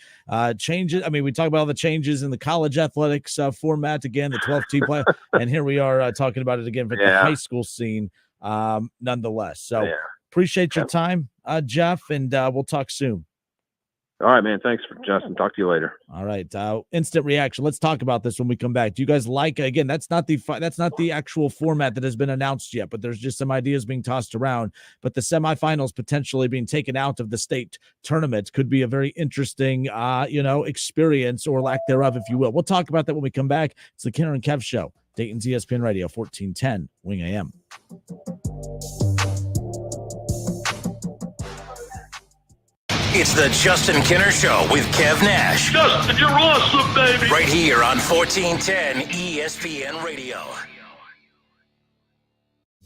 S5: Changes. I mean, we talk about all the changes in the college athletics format again, the 12T play, and here we are talking about it again for the high school scene nonetheless. So appreciate your time, Jeff, and we'll talk soon.
S24: All right, man. Thanks, Justin. Talk to you later.
S5: All right. Instant reaction. Let's talk about this when we come back. Do you guys like, again, that's not the actual format that has been announced yet, but there's just some ideas being tossed around. But the semifinals potentially being taken out of the state tournament could be a very interesting, experience or lack thereof, if you will. We'll talk about that when we come back. It's the Kenner and Kev Show, Dayton's ESPN Radio, 1410 Wing AM.
S7: It's the Justin Kenner Show with Kev Nash.
S21: Justin, you're awesome, baby.
S7: Right here on 1410 ESPN Radio.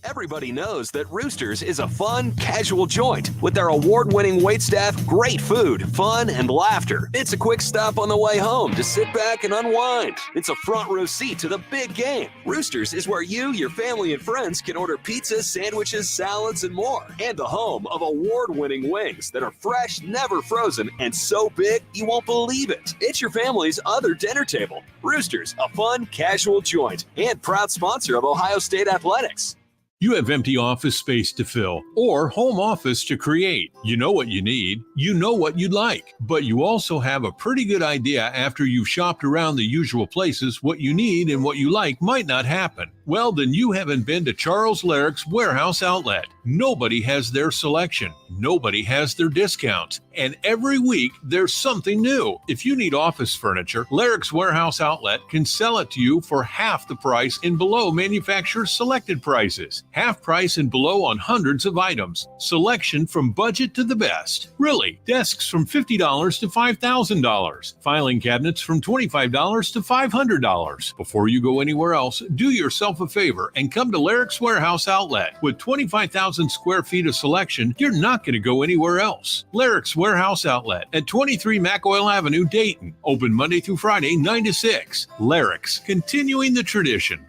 S1: Everybody knows that Roosters is a fun, casual joint with their award-winning waitstaff, great food, fun, and laughter. It's a quick stop on the way home to sit back and unwind. It's a front row seat to the big game. Roosters is where you, your family, and friends can order pizza, sandwiches, salads, and more. And the home of award-winning wings that are fresh, never frozen, and so big you won't believe it. It's your family's other dinner table. Roosters, a fun, casual joint, and proud sponsor of Ohio State Athletics.
S19: You have empty office space to fill or home office to create. You know what you need. You know what you'd like. But you also have a pretty good idea after you've shopped around the usual places what you need and what you like might not happen. Well, then you haven't been to Charles Larrick's Warehouse Outlet. Nobody has their selection. Nobody has their discounts. And every week, there's something new. If you need office furniture, Larrick's Warehouse Outlet can sell it to you for half the price and below manufacturer's selected prices. Half price and below on hundreds of items. Selection from budget to the best. Really, desks from $50 to $5,000. Filing cabinets from $25 to $500. Before you go anywhere else, do yourself a favor and come to Larrick's Warehouse Outlet. With 25,000 square feet of selection, you're not going to go anywhere else. Larrick's Warehouse Outlet at 23 McOil Avenue, Dayton. Open Monday through Friday, 9 to 6. Larrick's, continuing the tradition.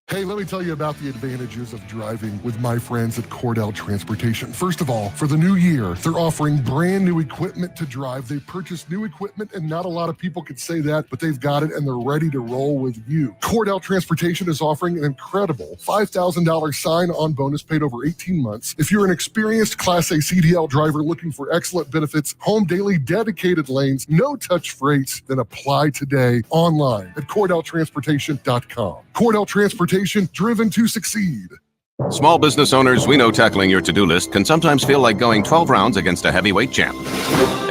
S2: Hey, let me tell you about the advantages of driving with my friends at Cordell Transportation. First of all, for the new year, they're offering brand new equipment to drive. They purchased new equipment, and not a lot of people could say that, but they've got it, and they're ready to roll with you. Cordell Transportation is offering an incredible $5,000 sign-on bonus paid over 18 months. If you're an experienced Class A CDL driver looking for excellent benefits, home daily dedicated lanes, no-touch freights, then apply today online at CordellTransportation.com. Cordell Transportation, driven to succeed.
S3: Small business owners, we know tackling your to-do list can sometimes feel like going 12 rounds against a heavyweight champ.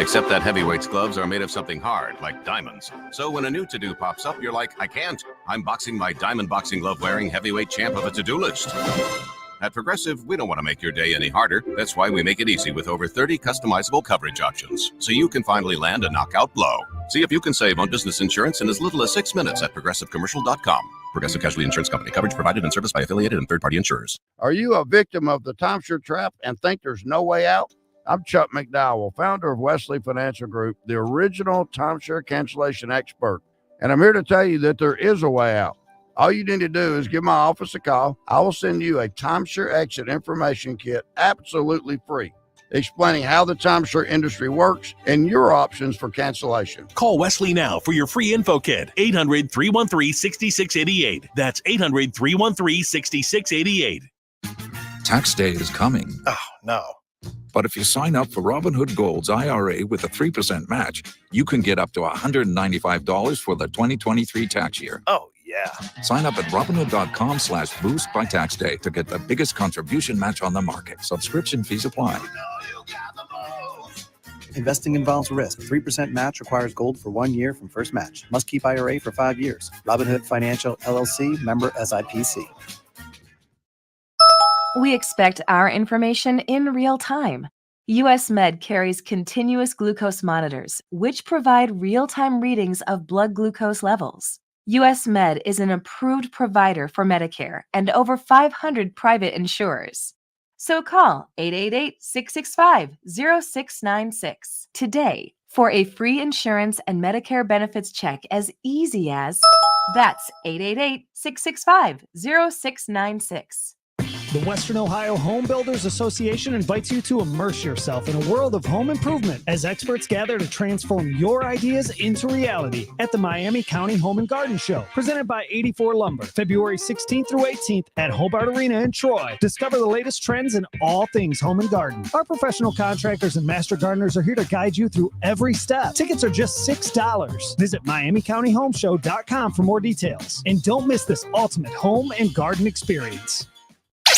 S3: Except that heavyweight's gloves are made of something hard, like diamonds. So when a new to-do pops up, you're like, I can't. I'm boxing my diamond boxing glove-wearing heavyweight champ of a to-do list. At Progressive, we don't want to make your day any harder. That's why we make it easy with over 30 customizable coverage options, so you can finally land a knockout blow. See if you can save on business insurance in as little as 6 minutes at ProgressiveCommercial.com. Progressive Casualty Insurance Company. Coverage provided and serviced by affiliated and third-party insurers.
S6: Are you a victim of the timeshare trap and think there's no way out? I'm Chuck McDowell, founder of Wesley Financial Group, the original timeshare cancellation expert. And I'm here to tell you that there is a way out. All you need to do is give my office a call. I will send you a timeshare exit information kit absolutely free, explaining how the timeshare industry works and your options for cancellation.
S18: Call Wesley now for your free info kit. 800-313-6688. That's 800-313-6688.
S25: Tax day is coming.
S26: Oh, no.
S25: But if you sign up for Robinhood Gold's IRA with a 3% match, you can get up to $195 for the 2023 tax year.
S26: Oh, yeah.
S25: Sign up at Robinhood.com/boost by tax day to get the biggest contribution match on the market. Subscription fees apply.
S11: Investing involves risk. 3% match requires gold for 1 year from first match. Must keep IRA for 5 years. Robinhood Financial, LLC, member SIPC.
S27: We expect our information in real time. US Med carries continuous glucose monitors, which provide real-time readings of blood glucose levels. US Med is an approved provider for Medicare and over 500 private insurers. So call 888-665-0696 today for a free insurance and Medicare benefits check as easy as That's 888-665-0696.
S4: The Western Ohio Home Builders Association invites you to immerse yourself in a world of home improvement as experts gather to transform your ideas into reality at the Miami County Home and Garden Show, presented by 84 Lumber, February 16th through 18th at Hobart Arena in Troy. Discover the latest trends in all things home and garden. Our professional contractors and master gardeners are here to guide you through every step. Tickets are just $6. Visit MiamiCountyHomeshow.com for more details. And don't miss this ultimate home and garden experience.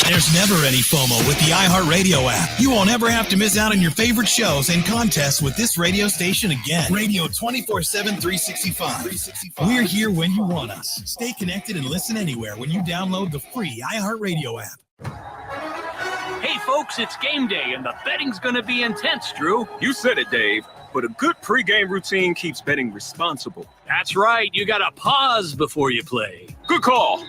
S8: There's never any FOMO with the iHeartRadio app. You won't ever have to miss out on your favorite shows and contests with this radio station again. Radio 24/7, 365. We're here when you want us. Stay connected and listen anywhere when you download the free iHeartRadio app.
S9: Hey, folks, it's game day, and the betting's going to be intense, Drew.
S10: You said it, Dave. But a good pregame routine keeps betting responsible.
S9: That's right. You got to pause before you play.
S10: Good call.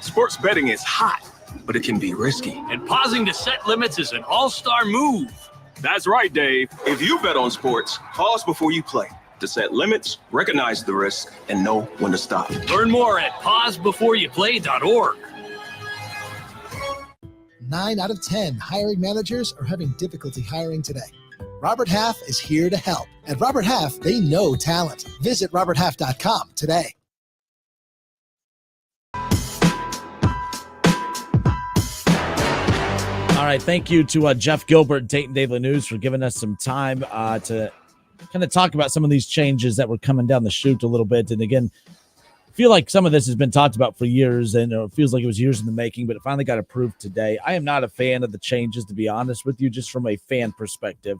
S10: Sports betting is hot, but it can be risky.
S9: And pausing to set limits is an all-star move.
S10: That's right, Dave. If you bet on sports, pause before you play to set limits, recognize the risk, and know when to stop.
S9: Learn more at pausebeforeyouplay.org.
S12: 9 out of 10 hiring managers are having difficulty hiring today. Robert Half is here to help. At Robert Half, they know talent. Visit roberthalf.com today.
S5: All right, thank you to Jeff Gilbert and Dayton Daily News for giving us some time to kind of talk about some of these changes that were coming down the chute a little bit. And again, I feel like some of this has been talked about for years, and it feels like it was years in the making, but it finally got approved today. I am not a fan of the changes, to be honest with you, just from a fan perspective.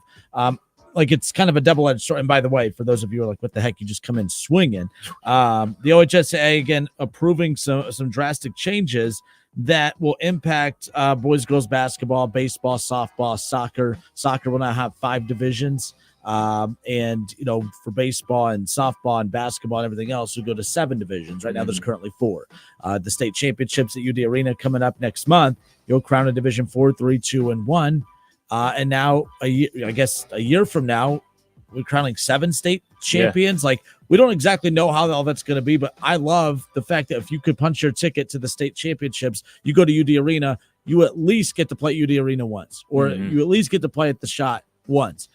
S5: Like, it's kind of a double-edged sword. And by the way, for those of you who are like, what the heck, you just come in swinging. The OHSAA, again, approving some drastic changes that will impact boys, girls basketball, baseball, softball, soccer. Soccer will now have 5 divisions. And, you know, for baseball and softball and basketball and everything else, we go to 7 divisions. Right now, there's currently 4. The state championships at UD Arena coming up next month. You'll crown a Division 4, 3, 2, and 1. And now, a year from now, we're crowning 7 state champions. Yeah. Like, we don't exactly know how all that's going to be, but I love the fact that if you could punch your ticket to the state championships, you go to UD Arena, you at least get to play at UD Arena once, or you at least get to play at the Shot once.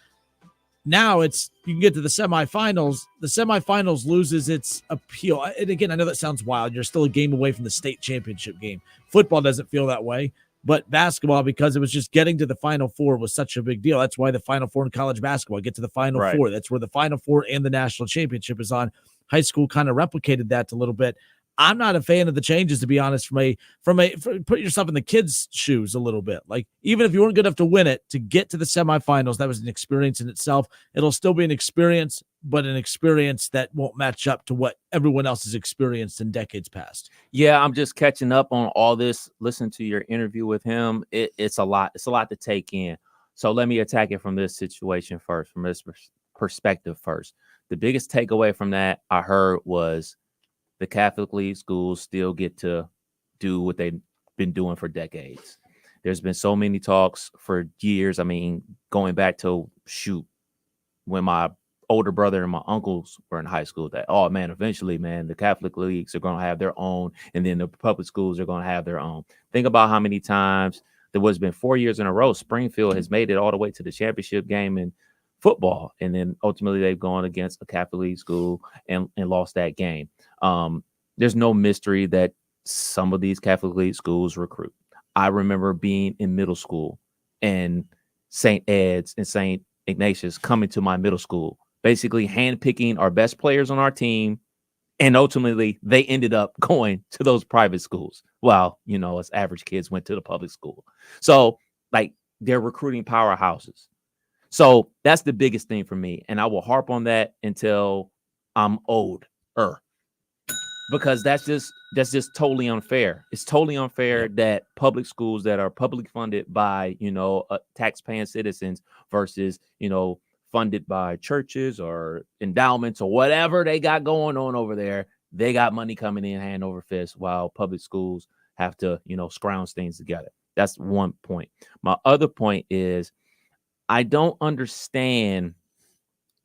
S5: Now you can get to the semifinals. The semifinals loses its appeal. And again, I know that sounds wild. You're still a game away from the state championship game. Football doesn't feel that way. But basketball, because it was just getting to the Final Four, was such a big deal. That's why the Final Four in college basketball, get to the Final Four. That's where the Final Four and the national championship is on. High school kind of replicated that a little bit. I'm not a fan of the changes, to be honest, put yourself in the kids' shoes a little bit. Like, even if you weren't good enough to win it, to get to the semifinals, that was an experience in itself. It'll still be an experience, but an experience that won't match up to what everyone else has experienced in decades past.
S13: Yeah, I'm just catching up on all this. Listen to your interview with him. It's a lot. It's a lot to take in. So let me attack it from this situation first, from this perspective first. The biggest takeaway from that I heard was the Catholic League schools still get to do what they've been doing for decades. There's been so many talks for years. I mean, going back to when my older brother and my uncles were in high school, that, oh man, eventually, man, the Catholic leagues are going to have their own, and then the public schools are going to have their own. Think about how many times there was been 4 years in a row. Springfield has made it all the way to the championship game in football, and then ultimately they've gone against a Catholic League school and lost that game. There's no mystery that some of these Catholic League schools recruit. I remember being in middle school and St. Ed's and St. Ignatius coming to my middle school, basically handpicking our best players on our team, and ultimately they ended up going to those private schools while, you know, us average kids went to the public school. So, like, they're recruiting powerhouses. So that's the biggest thing for me. And I will harp on that until I'm older, because that's just totally unfair. It's totally unfair that public schools that are publicly funded by, you know, tax-paying citizens versus, you know, funded by churches or endowments or whatever they got going on over there. They got money coming in hand over fist, while public schools have to, you know, scrounge things together. That's one point. My other point is, I don't understand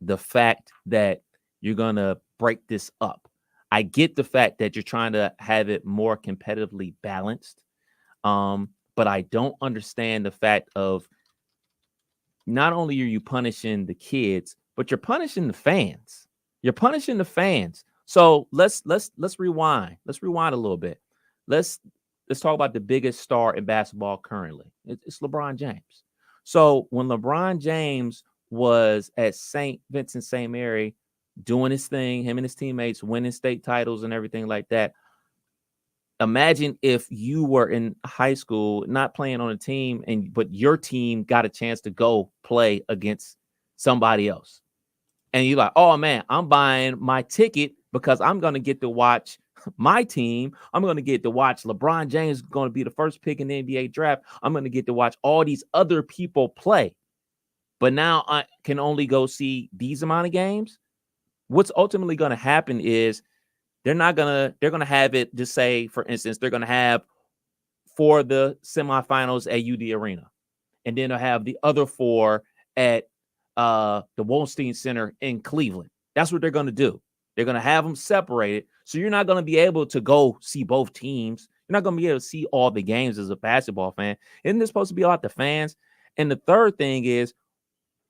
S13: the fact that you're going to break this up. I get the fact that you're trying to have it more competitively balanced. But I don't understand the fact of not only are you punishing the kids, but you're punishing the fans. You're punishing the fans. So let's rewind. Let's rewind a little bit. Let's talk about the biggest star in basketball currently. It's LeBron James. So when LeBron James was at St. Vincent St. Mary doing his thing, him and his teammates winning state titles and everything like that, imagine if you were in high school, not playing on a team, but your team got a chance to go play against somebody else. And you're like, oh man, I'm buying my ticket because I'm going to get to watch my team. I'm going to get to watch LeBron James going to be the first pick in the NBA draft. I'm going to get to watch all these other people play. But now I can only go see these amount of games. What's ultimately going to happen is they're going to have it, just say, for instance, they're going to have for the semifinals at UD Arena. And then they'll have the other 4 at the Wolstein Center in Cleveland. That's what they're going to do. They're going to have them separated. So you're not going to be able to go see both teams. You're not going to be able to see all the games as a basketball fan. Isn't this supposed to be about the fans? And the third thing is,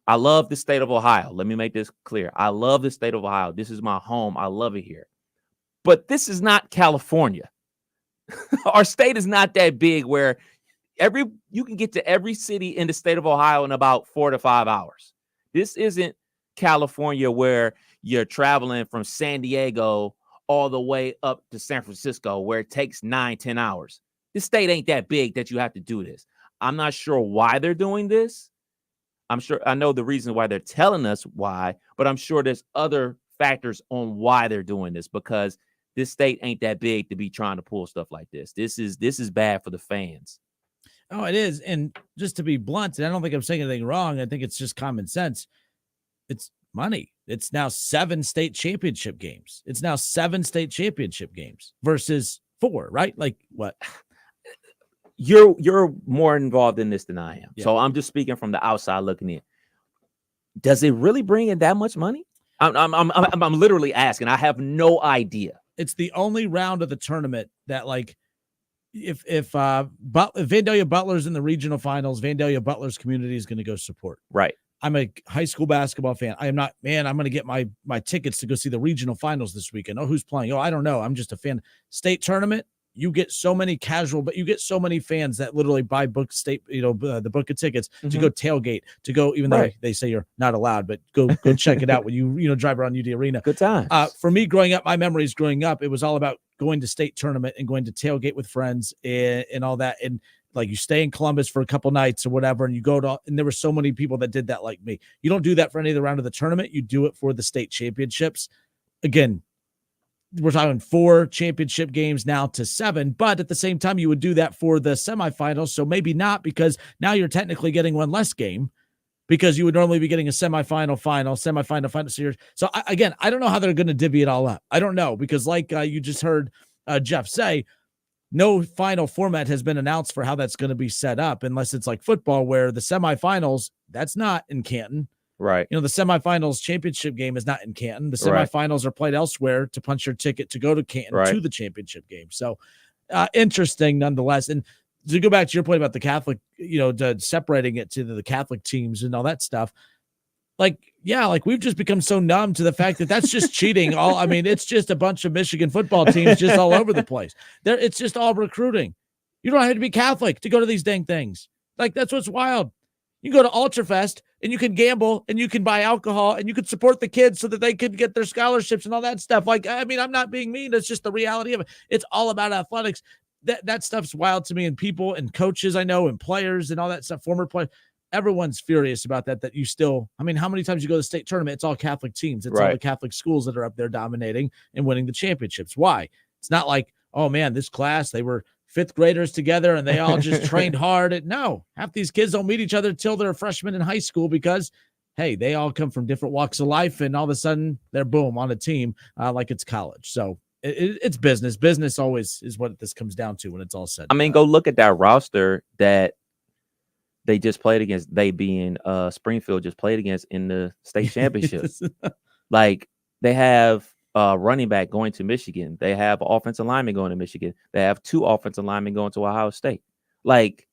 S13: I love the state of Ohio. Let me make this clear. I love the state of Ohio. This is my home. I love it here. But this is not California. Our state is not that big where you can get to every city in the state of Ohio in about 4 to 5 hours. This isn't California where you're traveling from San Diego all the way up to San Francisco where it takes 9-10 hours. This state ain't that big that you have to do this. I'm not sure why they're doing this. I know the reason why they're telling us why, but I'm sure there's other factors on why they're doing this, because this state ain't that big to be trying to pull stuff like this. This is bad for the fans.
S5: Oh, it is. And just to be blunt, and I don't think I'm saying anything wrong, I think it's just common sense. It's money. It's now 7 state championship games. It's now 7 state championship games versus 4, right? Like what?
S13: You're more involved in this than I am.
S5: Yeah.
S13: So I'm just speaking from the outside looking in. Does it really bring in that much money? I'm literally asking. I have no idea.
S5: It's the only round of the tournament that, like, if Vandalia Butler's in the regional finals, Vandalia Butler's community is going to go support.
S13: Right.
S5: I'm a high school basketball fan. I am not, man, I'm going to get my tickets to go see the regional finals this weekend. Oh, who's playing? Oh, I don't know. I'm just a fan. State tournament, you get so many but you get so many fans that literally buy the book of tickets to go tailgate, to go, even though they say you're not allowed, but go check it out when you drive around UD Arena.
S13: Good times.
S5: For me growing up, my memories growing up, it was all about going to state tournament and going to tailgate with friends and all that. And like, you stay in Columbus for a couple nights or whatever, and you go to, and there were so many people that did that like me. You don't do that for any of the round of the tournament. You do it for the state championships. Again, we're talking 4 championship games now to 7, but at the same time, you would do that for the semifinals. So maybe not, because now you're technically getting one less game, because you would normally be getting a semifinal, final. So again, I don't know how they're going to divvy it all up. I don't know, because like you just heard Jeff say, no final format has been announced for how that's going to be set up, unless it's like football, where the semifinals, that's not in Canton.
S13: Right.
S5: The semifinals championship game is not in Canton. The semifinals are played elsewhere to punch your ticket to go to Canton to the championship game. So interesting nonetheless. And to go back to your point about the Catholic, separating it to the Catholic teams and all that stuff. Like we've just become so numb to the fact that that's just cheating. It's just a bunch of Michigan football teams just all over the place. It's just all recruiting. You don't have to be Catholic to go to these dang things. Like, that's what's wild. You go to Ultrafest and you can gamble and you can buy alcohol and you can support the kids so that they could get their scholarships and all that stuff. Like, I'm not being mean. It's just the reality of it. It's all about athletics. That stuff's wild to me, and people and coaches I know and players and all that stuff, former players, everyone's furious about that you still, how many times you go to the state tournament, it's all Catholic teams. It's all the Catholic schools that are up there dominating and winning the championships. Why? It's not like, oh man, this class, they were 5th graders together and they all just trained hard. No, half these kids don't meet each other till they're freshmen in high school, because, hey, they all come from different walks of life, and all of a sudden they're boom on a team like it's college. So it's business. Business always is what this comes down to when it's all said.
S13: Go look at that roster that they just played against. They being Springfield just played against in the state championships. Like, they have running back going to Michigan. They have offensive lineman going to Michigan. They have 2 offensive linemen going to Ohio State. Like,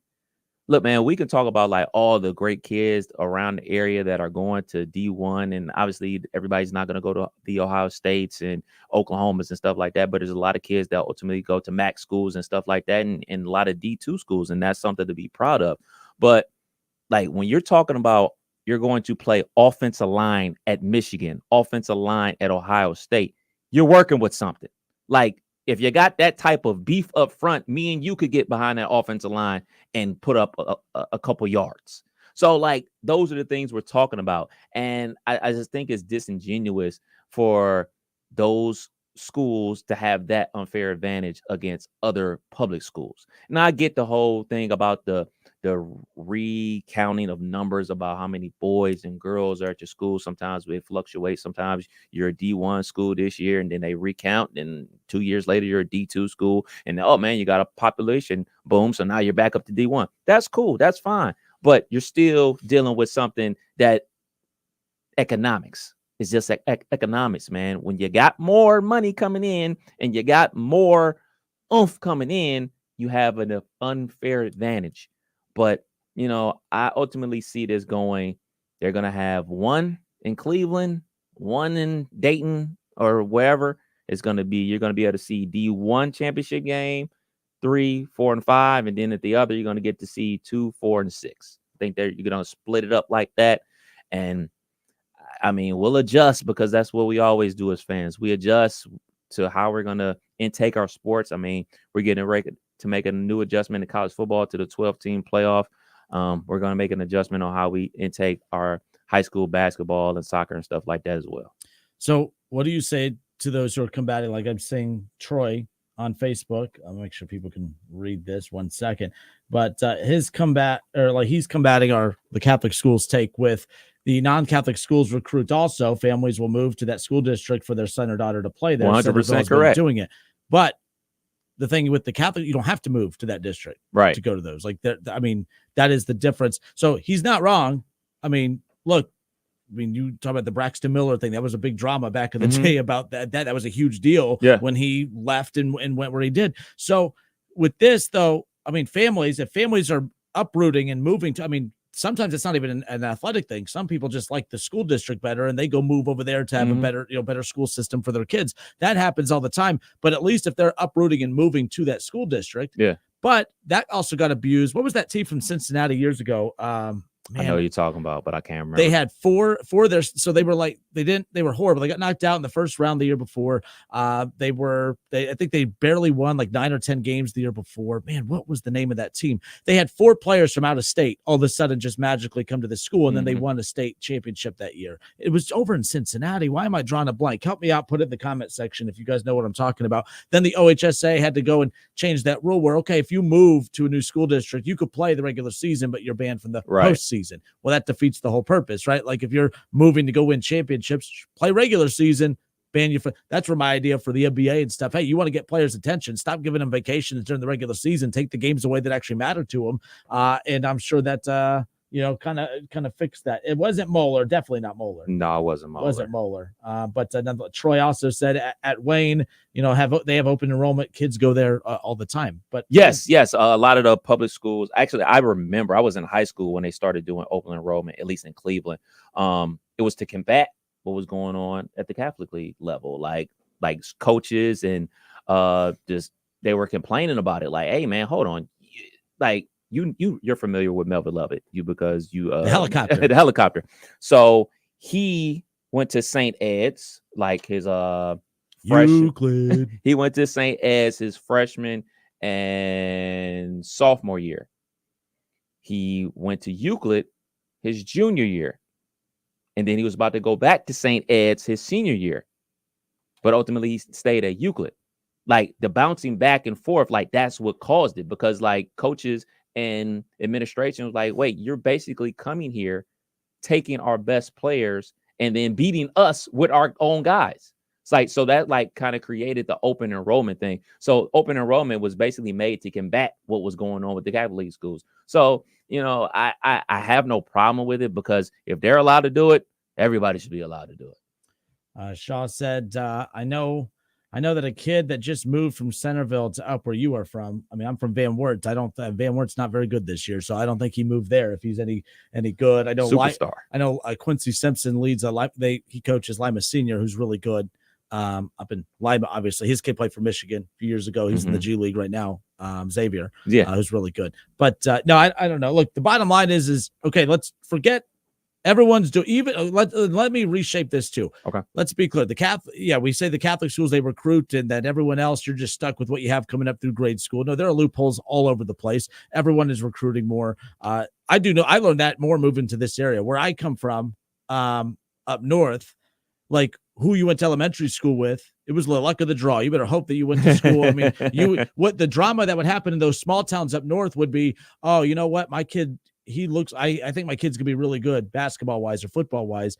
S13: look, man, we can talk about like all the great kids around the area that are going to D1, and obviously everybody's not going to go to the Ohio States and Oklahomas and stuff like that. But there's a lot of kids that ultimately go to MAC schools and stuff like that, and a lot of D2 schools, and that's something to be proud of. But like when you're talking about you're going to play offensive line at Michigan, offensive line at Ohio State, you're working with something. Like if you got that type of beef up front, me and you could get behind that offensive line and put up a couple yards. So like those are the things we're talking about. And I just think it's disingenuous for those schools to have that unfair advantage against other public schools. Now I get the whole thing about the recounting of numbers about how many boys and girls are at your school. Sometimes it fluctuates. Sometimes you're a D1 school this year and then they recount, and 2 years later you're a D2 school, and oh man, you got a population boom, so now you're back up to D1. That's cool, that's fine, but you're still dealing with something that economics. It's just like economics, man. When you got more money coming in and you got more oomph coming in, you have an unfair advantage. But, you know, I ultimately see this going, they're going to have 1 in Cleveland, 1 in Dayton or wherever. It's going to be, you're going to be able to see D1 championship game, 3, 4, and 5. And then at the other, you're going to get to see 2, 4, and 6. I think you're going to split it up like that. And I mean, we'll adjust because that's what we always do as fans. We adjust to how we're going to intake our sports. I mean, we're getting ready to make a new adjustment in college football to the 12-team playoff. We're going to make an adjustment on how we intake our high school basketball and soccer and stuff like that as well.
S5: So what do you say to those who are combating? Like I'm saying, Troy on Facebook, I'll make sure people can read this 1 second, but he's combating the Catholic schools take with the non-Catholic schools recruit. Also, families will move to that school district for their son or daughter to play there.
S13: 100% correct.
S5: Doing it. But the thing with the Catholic, you don't have to move to that district to go to those. Like, I mean, that is the difference. So he's not wrong. I mean, look, you talk about the Braxton Miller thing. That was a big drama back in the day about that. That was a huge deal when he left and went where he did. So with this, though, I mean, if families are uprooting and moving to, I mean, sometimes it's not even an athletic thing. Some people just like the school district better and they go move over there to have a better school system for their kids. That happens all the time. But at least if they're uprooting and moving to that school district, but that also got abused. What was that team from Cincinnati years ago?
S13: Man, I know what you're talking about, but I can't remember.
S5: They had four there, so they were like they were horrible. They got knocked out in the first round the year before. I think they barely won like 9 or 10 games the year before. Man, what was the name of that team? They had 4 players from out of state all of a sudden just magically come to the school, and then they won a state championship that year. It was over in Cincinnati. Why am I drawing a blank? Help me out. Put it in the comment section if you guys know what I'm talking about. Then the OHSAA had to go and change that rule where, okay, if you move to a new school district, you could play the regular season, but you're banned from the postseason. Well, that defeats the whole purpose, right? Like if you're moving to go win championships, play regular season, ban you for that's where my idea for the NBA and stuff. Hey, you want to get players' attention, stop giving them vacations during the regular season, take the games away that actually matter to them. And I'm sure that kind of fixed that. It wasn't Moeller, definitely not Moeller.
S13: No, it wasn't Moeller.
S5: Wasn't Moeller. But Troy also said at Wayne, they have open enrollment. Kids go there all the time. But
S13: yes, a lot of the public schools. Actually, I remember I was in high school when they started doing open enrollment, at least in Cleveland. It was to combat what was going on at the Catholic League level, like coaches and just they were complaining about it. Like, hey man, hold on, like. You're familiar with Melvin Lovett, because you
S5: the helicopter.
S13: The helicopter. So he went to St. Ed's, like his
S5: Euclid.
S13: He went to St. Ed's his freshman and sophomore year. He went to Euclid his junior year. And then he was about to go back to St. Ed's his senior year. But ultimately he stayed at Euclid. Like the bouncing back and forth, like that's what caused it, because like coaches and administration was like, wait, you're basically coming here, taking our best players and then beating us with our own guys. It's like, so that like kind of created the open enrollment thing. So open enrollment was basically made to combat what was going on with the Catholic League schools. So, I have no problem with it, because if they're allowed to do it, everybody should be allowed to do it.
S5: Shaw said, I know that a kid that just moved from Centerville to up where you are from. I mean, I'm from Van Wert. Van Wert's not very good this year, so I don't think he moved there if he's any good. I know
S13: Superstar.
S5: Quincy Simpson leads he coaches Lima Senior, who's really good. Up in Lima, obviously his kid played for Michigan a few years ago. He's in the G League right now. Xavier, who's really good. But no, I don't know. Look, the bottom line is okay. Let's forget. Everyone's doing even. Let me reshape this too.
S13: Okay.
S5: Let's be clear. We say the Catholic schools, they recruit, and that everyone else, you're just stuck with what you have coming up through grade school. No, there are loopholes all over the place. Everyone is recruiting more. I learned that more moving to this area where I come from, up north. Like who you went to elementary school with, it was the luck of the draw. You better hope that you went to school. I mean, what the drama that would happen in those small towns up north would be, oh, you know what, my kid. I think my kid's gonna be really good basketball wise or football wise.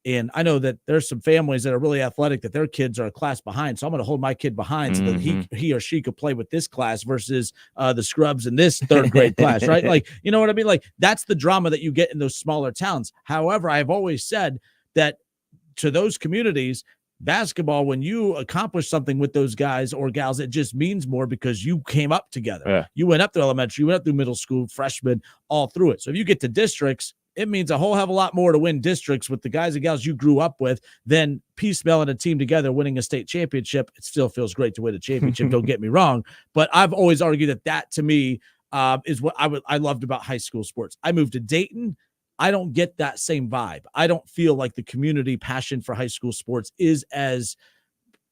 S5: And I know that there's some families that are really athletic that their kids are a class behind. So I'm going to hold my kid behind so that he or she could play with this class versus the scrubs in this third grade class, right? Like, you know what I mean? Like that's the drama that you get in those smaller towns. However, I've always said that to those communities, basketball, when you accomplish something with those guys or gals, it just means more because you came up together.
S13: Yeah.
S5: You went up through elementary, you went up through middle school, freshman, all through it. So if you get to districts, it means a whole hell of a lot more to win districts with the guys and gals you grew up with than piecemealing a team together, winning a state championship. It still feels great to win a championship. Don't get me wrong. But I've always argued that to me is what I loved about high school sports. I moved to Dayton. I don't get that same vibe. I don't feel like the community passion for high school sports is as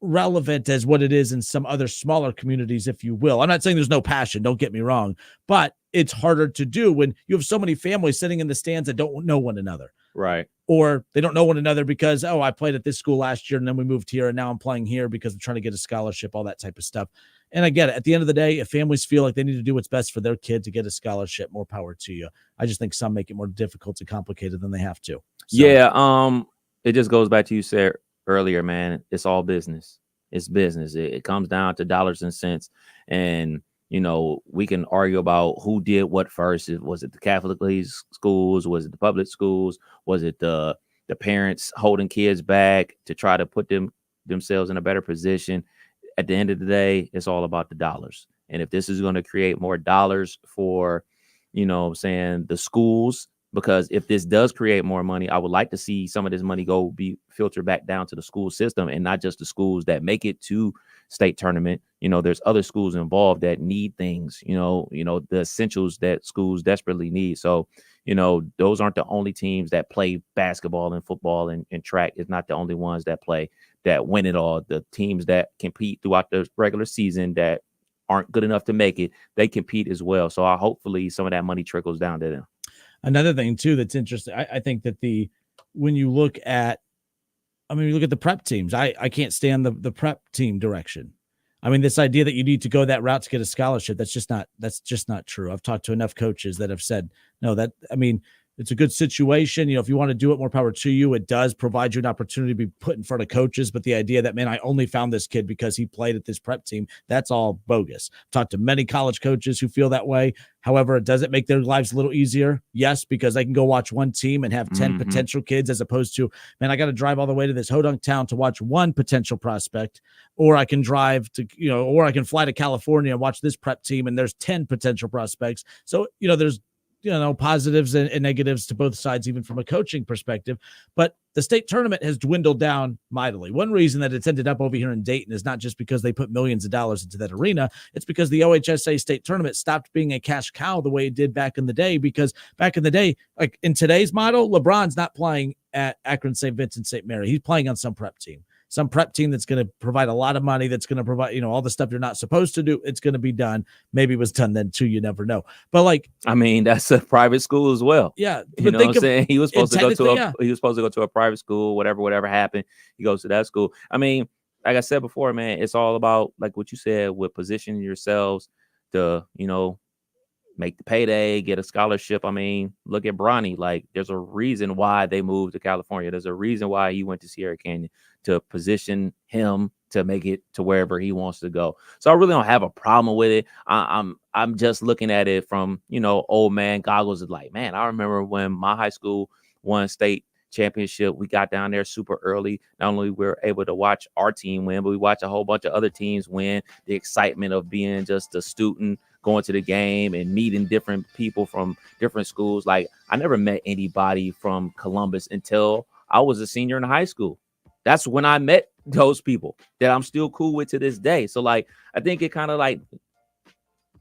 S5: relevant as what it is in some other smaller communities, if you will. I'm not saying there's no passion, don't get me wrong, but it's harder to do when you have so many families sitting in the stands that don't know one another.
S13: Right.
S5: Or they don't know one another because, I played at this school last year and then we moved here and now I'm playing here because I'm trying to get a scholarship, all that type of stuff. And I get it. At the end of the day, if families feel like they need to do what's best for their kid to get a scholarship, more power to you. I just think some make it more difficult and complicated than they have to. So.
S13: Yeah. It just goes back to you said earlier, man. It's all business. It's business. It comes down to dollars and cents. And, we can argue about who did what first. Was it the Catholic schools? Was it the public schools? Was it the parents holding kids back to try to put themselves in a better position? At the end of the day, it's all about the dollars. And if this is going to create more dollars for, the schools, because if this does create more money, I would like to see some of this money be filtered back down to the school system and not just the schools that make it to state tournament. There's other schools involved that need things, the essentials that schools desperately need. So, those aren't the only teams that play basketball and football and track. It's not the only ones that win it all. The teams that compete throughout the regular season that aren't good enough to make it, they compete as well. So hopefully some of that money trickles down to them.
S5: Another thing too that's interesting, I think that when you look at the prep teams, I can't stand the prep team direction. I mean, this idea that you need to go that route to get a scholarship, that's just not true. I've talked to enough coaches that have said, no, it's a good situation. If you want to do it, more power to you. It does provide you an opportunity to be put in front of coaches. But the idea that, man, I only found this kid because he played at this prep team, that's all bogus. I've talked to many college coaches who feel that way. However, does it make their lives a little easier? Yes, because they can go watch one team and have 10 potential kids as opposed to, man, I got to drive all the way to this hodunk town to watch one potential prospect, or I can drive to, or I can fly to California and watch this prep team and there's 10 potential prospects. So, there's, positives and negatives to both sides, even from a coaching perspective. But the state tournament has dwindled down mightily. One reason that it's ended up over here in Dayton is not just because they put millions of dollars into that arena. It's because the OHSAA state tournament stopped being a cash cow the way it did back in the day. Because back in the day, like in today's model, LeBron's not playing at Akron St. Vincent St. Mary. He's playing on some prep team. Some prep team that's going to provide a lot of money, that's going to provide, all the stuff you're not supposed to do. It's going to be done. Maybe it was done then too. You never know. But
S13: that's a private school as well.
S5: Yeah.
S13: You know what I'm saying? He was supposed to go to a private school, whatever happened. He goes to that school. Like I said before, man, it's all about like what you said with positioning yourselves to, make the payday, get a scholarship. Look at Bronny. Like there's a reason why they moved to California. There's a reason why he went to Sierra Canyon, to position him to make it to wherever he wants to go. So I really don't have a problem with it. I'm just looking at it from, old man goggles. Like, man, I remember when my high school won state championship. We got down there super early. Not only we were able to watch our team win, but we watched a whole bunch of other teams win. The excitement of being just a student going to the game and meeting different people from different schools. Like, I never met anybody from Columbus until I was a senior in high school. That's when I met those people that I'm still cool with to this day. So, like, I think it kind of like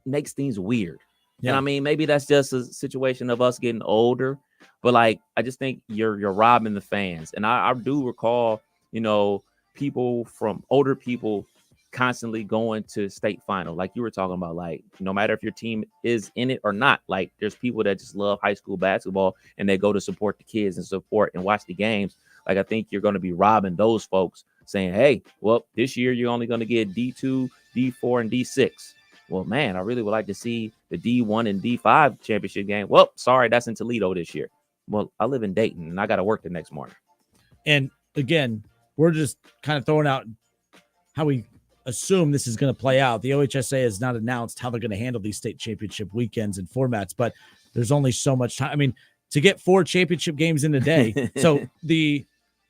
S13: makes things weird. Yeah. And I mean, maybe that's just a situation of us getting older, but like, I just think you're robbing the fans. And I do recall, people from older people constantly going to state final. Like you were talking about, like, no matter if your team is in it or not, like there's people that just love high school basketball and they go to support the kids and support and watch the games. Like, I think you're going to be robbing those folks saying, hey, well, this year you're only going to get D2, D4, and D6. Well, man, I really would like to see the D1 and D5 championship game. Well, sorry, that's in Toledo this year. Well, I live in Dayton and I got to work the next morning.
S5: And again, we're just kind of throwing out how we assume this is going to play out. The OHSAA has not announced how they're going to handle these state championship weekends and formats, but there's only so much time. I mean, to get 4 championship games in a day. So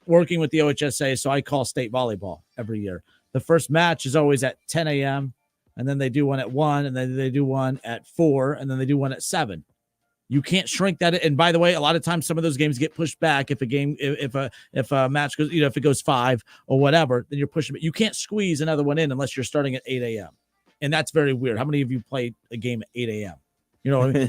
S5: working with the OHSAA, so I call state volleyball every year. The first match is always at 10 a.m. and then they do one at 1, and then they do one at 4, and then they do one at 7. You can't shrink that. And by the way, a lot of times some of those games get pushed back. If a match goes, if it goes 5 or whatever, then you're pushing it. You can't squeeze another one in unless you're starting at 8 a.m. And that's very weird. How many of you played a game at 8 a.m.?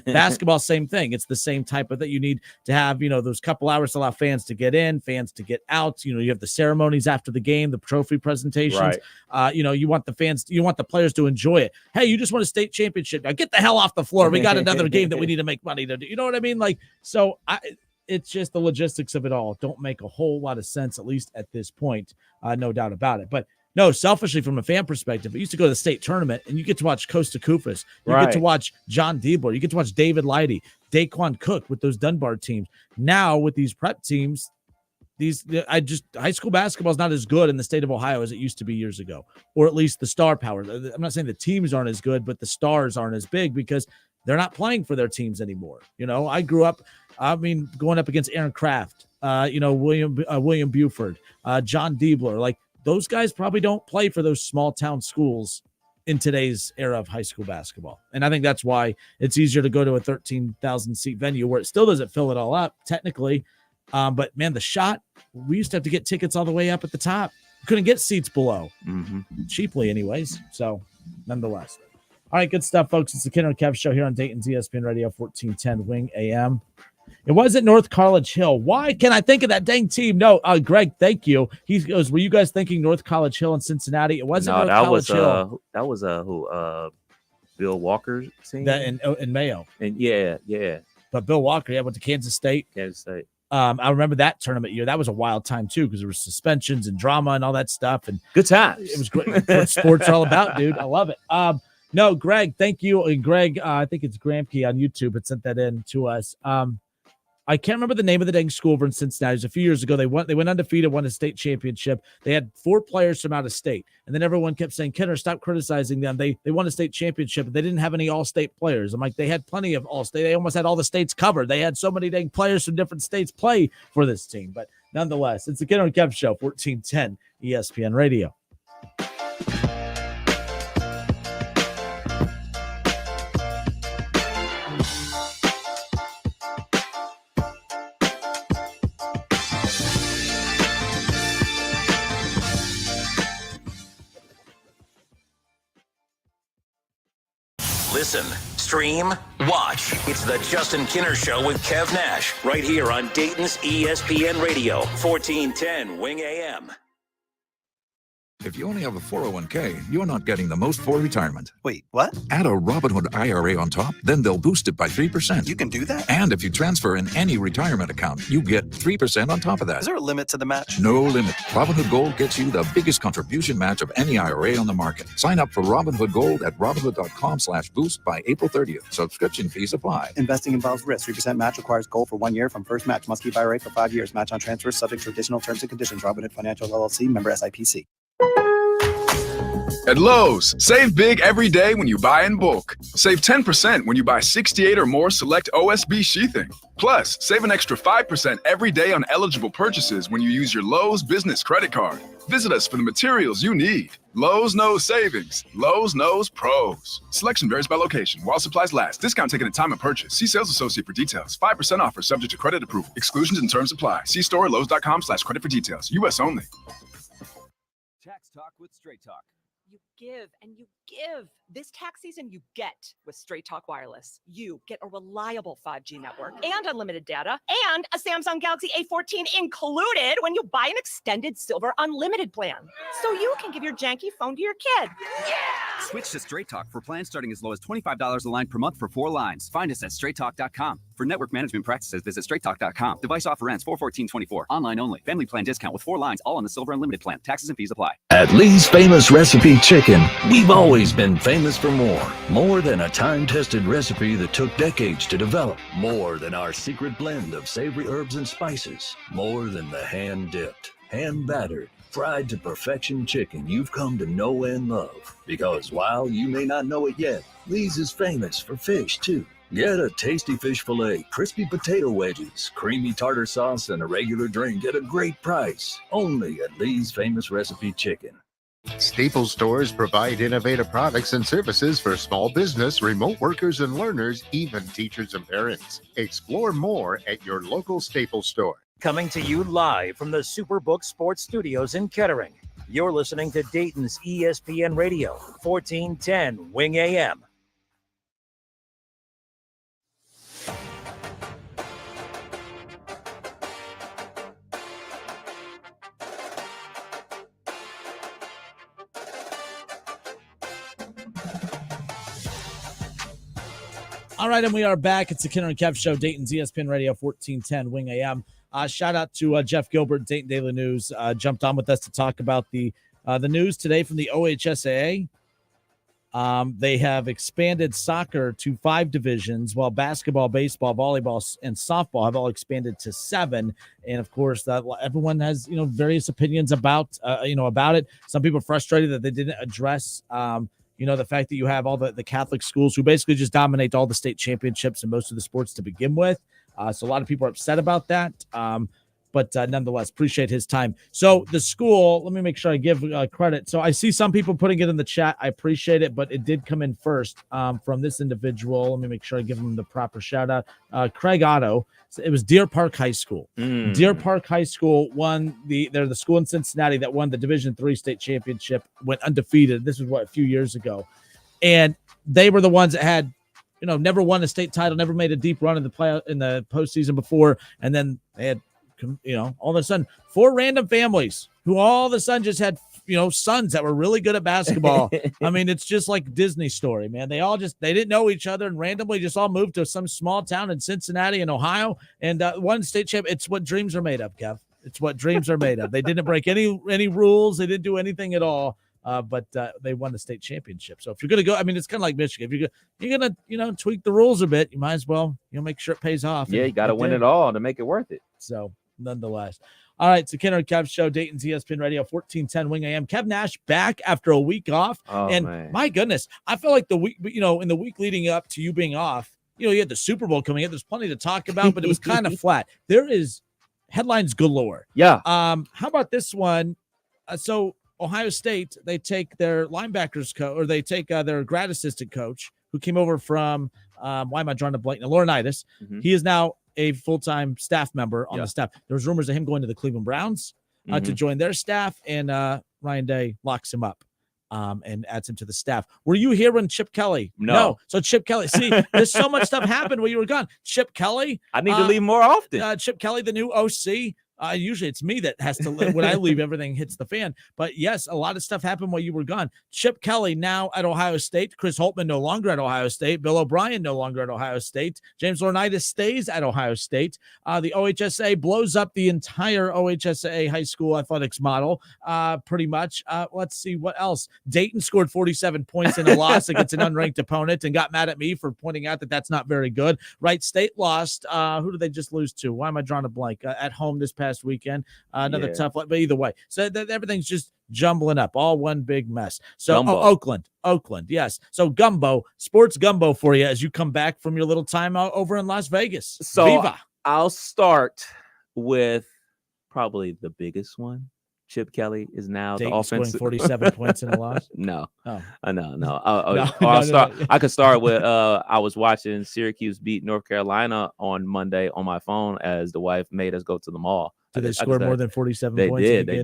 S5: Basketball, same thing. It's the same type of that. You need to have, those couple hours to allow fans to get in, fans to get out. You have the ceremonies after the game, the trophy presentations. Right. You want the fans, you want the players to enjoy it. Hey, you just won a state championship. Now get the hell off the floor. We got another game that we need to make money to do. You know what I mean? Like, so it's just the logistics of it all don't make a whole lot of sense, at least at this point. No doubt about it. But no, selfishly, from a fan perspective, I used to go to the state tournament, and you get to watch Costa Kufas. You get to watch John Diebler. You get to watch David Leidy, Daquan Cook with those Dunbar teams. Now, with these prep teams, high school basketball is not as good in the state of Ohio as it used to be years ago, or at least the star power. I'm not saying the teams aren't as good, but the stars aren't as big because they're not playing for their teams anymore. I grew up, going up against Aaron Kraft, William Buford, John Diebler, like, those guys probably don't play for those small town schools in today's era of high school basketball. And I think that's why it's easier to go to a 13,000 seat venue where it still doesn't fill it all up technically. But man, the shot, we used to have to get tickets all the way up at the top. We couldn't get seats below cheaply anyways. So nonetheless. All right, good stuff, folks. It's the Kenner and Kev show here on Dayton's ESPN Radio 1410 Wing AM. It wasn't North College Hill. Why can't I think of that dang team? No, Greg, thank you. He goes, were you guys thinking North College Hill in Cincinnati? It wasn't North College Hill.
S13: That was Bill Walker's team?
S5: In Mayo.
S13: And yeah.
S5: But Bill Walker, went to Kansas State. I remember that tournament year. That was a wild time, too, because there were suspensions and drama and all that stuff. And
S13: good times.
S5: It was great. What sports are all about, dude. I love it. No, Greg, thank you. And Greg, I think it's Gramke on YouTube had sent that in to us. I can't remember the name of the dang school over in Cincinnati. It was a few years ago. They went undefeated, won a state championship. They had 4 players from out of state. And then everyone kept saying, Kenner, stop criticizing them. They won a state championship, but they didn't have any all-state players. I'm like, they had plenty of all-state. They almost had all the states covered. They had so many dang players from different states play for this team. But nonetheless, it's the Kenner and Kev show, 1410 ESPN Radio.
S7: Listen, stream, watch. It's the Justin Kinner Show with Kev Nash, right here on Dayton's ESPN Radio, 1410 Wing AM.
S25: If you only have a 401k, you're not getting the most for retirement.
S11: Wait, what?
S25: Add a Robinhood IRA on top, then they'll boost it by 3%.
S11: You can do that?
S25: And if you transfer in any retirement account, you get 3% on top of that.
S11: Is there a limit to the match?
S25: No limit. Robinhood Gold gets you the biggest contribution match of any IRA on the market. Sign up for Robinhood Gold at Robinhood.com/boost by April 30th. Subscription fees apply.
S11: Investing involves risk. 3% match requires gold for 1 year from first match. Must keep IRA for 5 years. Match on transfers subject to additional terms and conditions. Robinhood Financial LLC, member SIPC.
S14: At Lowe's, save big every day when you buy in bulk. Save 10% when you buy 68 or more select OSB sheathing. Plus, save an extra 5% every day on eligible purchases when you use your Lowe's business credit card. Visit us for the materials you need. Lowe's knows savings. Lowe's knows pros. Selection varies by location. While supplies last. Discount taken at time of purchase. See sales associate for details. 5% offer subject to credit approval. Exclusions and terms apply. See store at lowes.com/credit for details. U.S. only.
S15: Tax Talk with Straight Talk. You give and you give. This tax season, you get with Straight Talk Wireless. You get a reliable 5G network and unlimited data and a Samsung Galaxy A14 included when you buy an extended silver unlimited plan. So you can give your janky phone to your kid. Yeah!
S16: Switch to Straight Talk for plans starting as low as $25 a line per month for 4 lines. Find us at straighttalk.com. For network management practices, visit straighttalk.com. Device offer ends 4/14/24. Online only. Family plan discount with 4 lines, all on the silver unlimited plan. Taxes and fees apply.
S17: At Lee's Famous Recipe Chicken, we've always been famous for more. More than a time-tested recipe that took decades to develop. More than our secret blend of savory herbs and spices. More than the hand-dipped, hand-battered, fried to perfection chicken you've come to know and love. Because while you may not know it yet, Lee's is famous for fish, too. Get a tasty fish fillet, crispy potato wedges, creamy tartar sauce, and a regular drink at a great price. Only at Lee's Famous Recipe Chicken.
S20: Staples stores provide innovative products and services for small business, remote workers and learners, even teachers and parents. Explore more at your local Staples store.
S22: Coming to you live from the Superbook Sports Studios in Kettering. You're listening to Dayton's ESPN Radio, 1410 Wing AM.
S5: All right, and we are back. It's the Kenner and Kev Show, Dayton's ESPN Radio, 1410 Wing AM. Shout out to Jeff Gilbert, Dayton Daily News, jumped on with us to talk about the news today from the OHSAA. They have expanded soccer to 5 divisions, while basketball, baseball, volleyball, and softball have all expanded to 7. And of course, everyone has various opinions about it. Some people are frustrated that they didn't address the fact that you have all the Catholic schools who basically just dominate all the state championships and most of the sports to begin with. So a lot of people are upset about that. But nonetheless, appreciate his time. So the school, let me make sure I give credit. So I see some people putting it in the chat. I appreciate it, but it did come in first from this individual. Let me make sure I give him the proper shout out. Craig Otto. It was Deer Park High School. Deer Park High School won they're the school in Cincinnati that won the Division III state championship, went undefeated. This was a few years ago. And they were the ones that had, never won a state title, never made a deep run in the postseason before. And then they had, all of a sudden 4 random families who all of a sudden just had, sons that were really good at basketball. I mean, it's just like Disney story, man. They didn't know each other and randomly just all moved to some small town in Cincinnati in Ohio and won state champ. It's what dreams are made of, Kev. It's what dreams are made of. They didn't break any rules. They didn't do anything at all. But they won the state championship. So if you're going to go, I mean, it's kind of like Michigan. If you're going to, tweak the rules a bit, you might as well, make sure it pays off.
S13: Yeah, you got to win it all to make it worth it.
S5: So nonetheless. All right, so Kenner and Kev Show, Dayton's ESPN Radio, 1410 Wing AM. Kev Nash back after a week off.
S13: Oh,
S5: and
S13: man.
S5: My goodness, I feel like the week, in the week leading up to you being off, you had the Super Bowl coming in. There's plenty to talk about, but it was kind of flat. There is headlines galore.
S13: Yeah.
S5: How about this one? So Ohio State, they take their linebackers coach, or they take their grad assistant coach who came over from, why am I drawing a blank? Laurinaitis.
S13: Mm-hmm.
S5: He is now a full-time staff member on the staff. There's rumors of him going to the Cleveland Browns to join their staff, and Ryan Day locks him up and adds him to the staff. Were you here when Chip Kelly?
S13: No.
S5: So Chip Kelly, see, there's so much stuff happened while you were gone. Chip Kelly.
S13: I need to leave more often.
S5: Chip Kelly, the new OC. Usually it's me that has to live. When I leave, everything hits the fan. But yes, a lot of stuff happened while you were gone. Chip Kelly now at Ohio State. Chris Holtmann no longer at Ohio State. Bill O'Brien no longer at Ohio State. James Laurinaitis stays at Ohio State. The OHSAA blows up the entire OHSAA high school athletics model, pretty much. Let's see what else. Dayton scored 47 points in a loss against an unranked opponent and got mad at me for pointing out that that's not very good. Wright State lost. Who did they just lose to? Why am I drawing a blank? At home this past weekend. Another tough one, but either way. So everything's just jumbling up, all one big mess. So
S13: Gumbo.
S5: Oakland, yes. So gumbo, sports gumbo for you as you come back from your little time out over in Las Vegas.
S13: So
S5: Viva.
S13: I'll start with probably the biggest one. Chip Kelly is now
S5: Dayton
S13: the offensive.
S5: scoring 47 points in a loss.
S13: No,
S5: Oh.
S13: No.
S5: No.
S13: I could start with I was watching Syracuse beat North Carolina on Monday on my phone as the wife made us go to the mall.
S5: Did they score more than 47
S13: they
S5: points?
S13: Did. They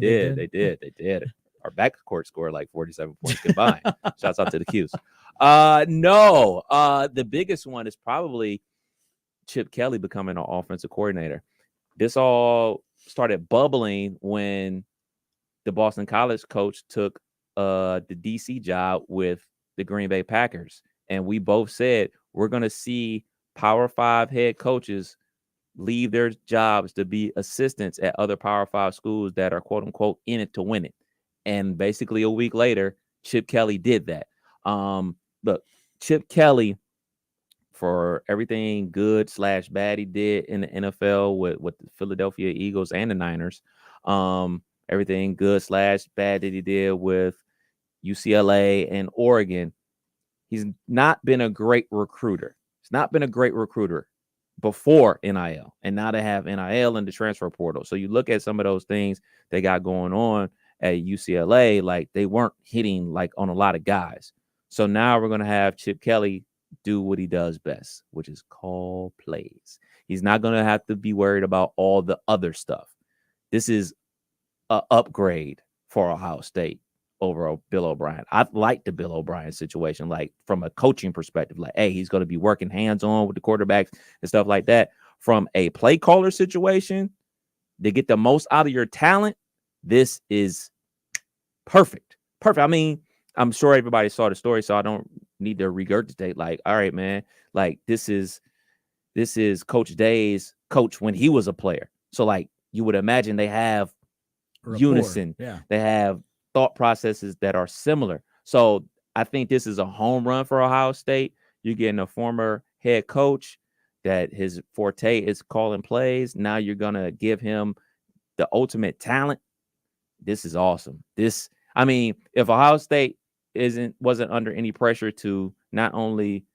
S13: did. Our backcourt scored like 47 points combined. Shouts out to the Qs. The biggest one is probably Chip Kelly becoming an offensive coordinator. This all started bubbling when the Boston College coach took the DC job with the Green Bay Packers. And we both said we're going to see Power 5 head coaches leave their jobs to be assistants at other Power 5 schools that are, quote unquote, in it to win it. And basically a week later, Chip Kelly did that. Look, Chip Kelly, for everything good / bad he did in the NFL with the Philadelphia Eagles and the Niners, everything good / bad that he did with UCLA and Oregon, he's not been a great recruiter. He's not been a great recruiter before NIL, and now they have NIL in the transfer portal. So you look at some of those things they got going on at UCLA, like they weren't hitting like on a lot of guys. So now we're going to have Chip Kelly do what he does best, which is call plays. He's not going to have to be worried about all the other stuff. This is an upgrade for Ohio State over Bill O'Brien. I like the Bill O'Brien situation, like from a coaching perspective, like, hey, he's going to be working hands-on with the quarterbacks and stuff like that. From a play caller situation, to get the most out of your talent, this is perfect. I mean, I'm sure everybody saw the story, so I don't need to regurgitate. Like, all right, man, like this is Coach Day's coach when he was a player. So like you would imagine they have unison.
S5: Yeah.
S13: They have thought processes that are similar. So I think this is a home run for Ohio State. You're getting a former head coach that his forte is calling plays. Now you're going to give him the ultimate talent. This is awesome. If Ohio State wasn't under any pressure to not only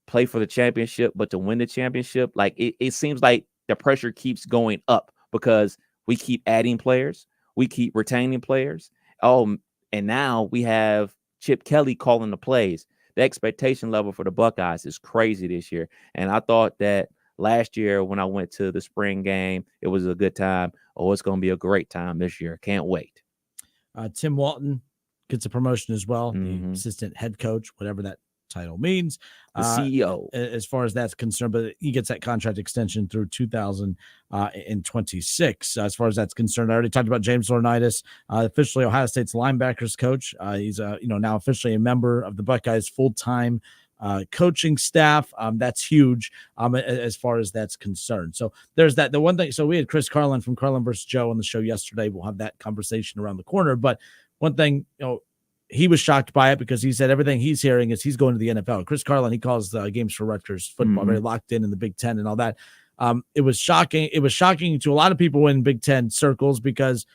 S13: play for the championship, but to win the championship, like it seems like the pressure keeps going up because we keep adding players. We keep retaining players. Oh, and now we have Chip Kelly calling the plays. The expectation level for the Buckeyes is crazy this year. And I thought that last year when I went to the spring game, it was a good time. Oh, it's going to be a great time this year. Can't wait.
S5: Tim Walton gets a promotion as well. The assistant head coach, whatever that title means.
S13: The CEO.
S5: As far as that's concerned, but he gets that contract extension through 2026. As far as that's concerned, I already talked about James Laurinaitis, officially Ohio State's linebackers coach. He's now officially a member of the Buckeyes full-time coaching staff. That's huge as far as that's concerned. So there's that. The one thing, so we had Chris Carlin from Carlin versus Joe on the show yesterday. We'll have that conversation around the corner. But one thing, he was shocked by it because he said everything he's hearing is he's going to the NFL. Chris Carlin, he calls games for Rutgers football, very locked in the Big Ten and all that. It was shocking. It was shocking to a lot of people in Big Ten circles because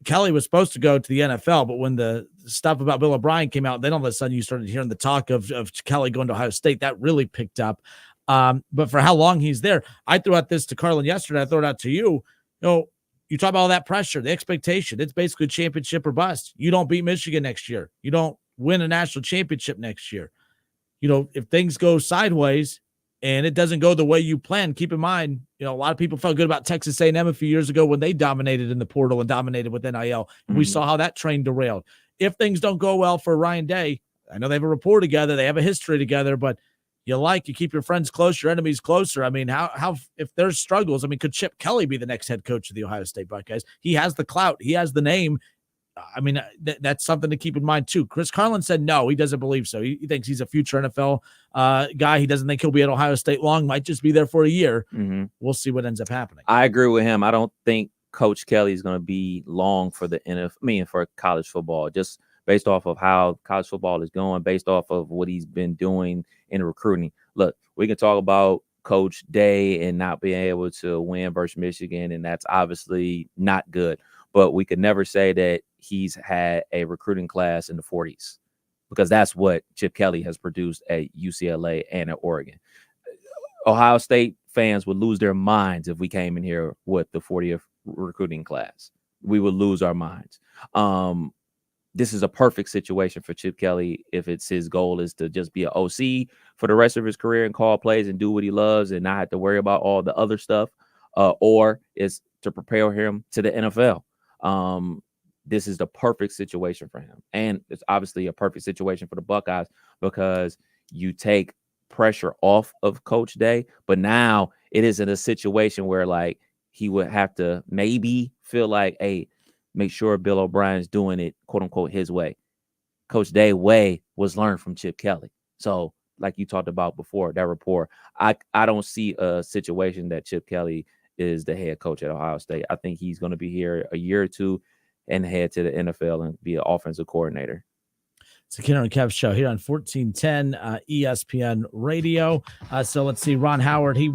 S5: Kelly was supposed to go to the NFL, but when the stuff about Bill O'Brien came out, then all of a sudden you started hearing the talk of Kelly going to Ohio State. That really picked up. But for how long he's there, I threw out this to Carlin yesterday. I threw it out to you. You talk about all that pressure, the expectation. It's basically championship or bust. You don't beat Michigan next year. You don't win a national championship next year. If things go sideways and it doesn't go the way you plan, keep in mind, a lot of people felt good about Texas A&M a few years ago when they dominated in the portal and dominated with NIL. And we saw how that train derailed. If things don't go well for Ryan Day, I know they have a rapport together. They have a history together, but you keep your friends close, your enemies closer. I mean, how if there's struggles, could Chip Kelly be the next head coach of the Ohio State Buckeyes? He has the clout. He has the name. That's something to keep in mind too. Chris Carlin said no, he doesn't believe so. He thinks he's a future NFL guy. He doesn't think he'll be at Ohio State long. Might just be there for a year. We'll see what ends up happening.
S13: I agree with him. I don't think Coach Kelly is going to be long for the NFL. For college football, just based off of how college football is going, based off of what he's been doing in recruiting. Look, we can talk about Coach Day and not being able to win versus Michigan, and that's obviously not good. but we could never say that he's had a recruiting class in the 40s, because that's what Chip Kelly has produced at UCLA and at Oregon. Ohio State fans would lose their minds if we came in here with the 40th recruiting class. We would lose our minds. This is a perfect situation for Chip Kelly if it's his goal is to just be an OC for the rest of his career and call plays and do what he loves and not have to worry about all the other stuff, or is to prepare him to the NFL. This is the perfect situation for him. And it's obviously a perfect situation for the Buckeyes because you take pressure off of Coach Day, but now it isn't a situation where like he would have to maybe feel like, hey, make sure Bill O'Brien's doing it, quote unquote, his way. Coach Day way was learned from Chip Kelly. So like you talked about before, that rapport, I don't see a situation that Chip Kelly is the head coach at Ohio State. I think he's going to be here a year or two and head to the NFL and be an offensive coordinator.
S5: It's the Kinner and Kev show here on 1410 ESPN Radio. So let's see. Ron Howard, he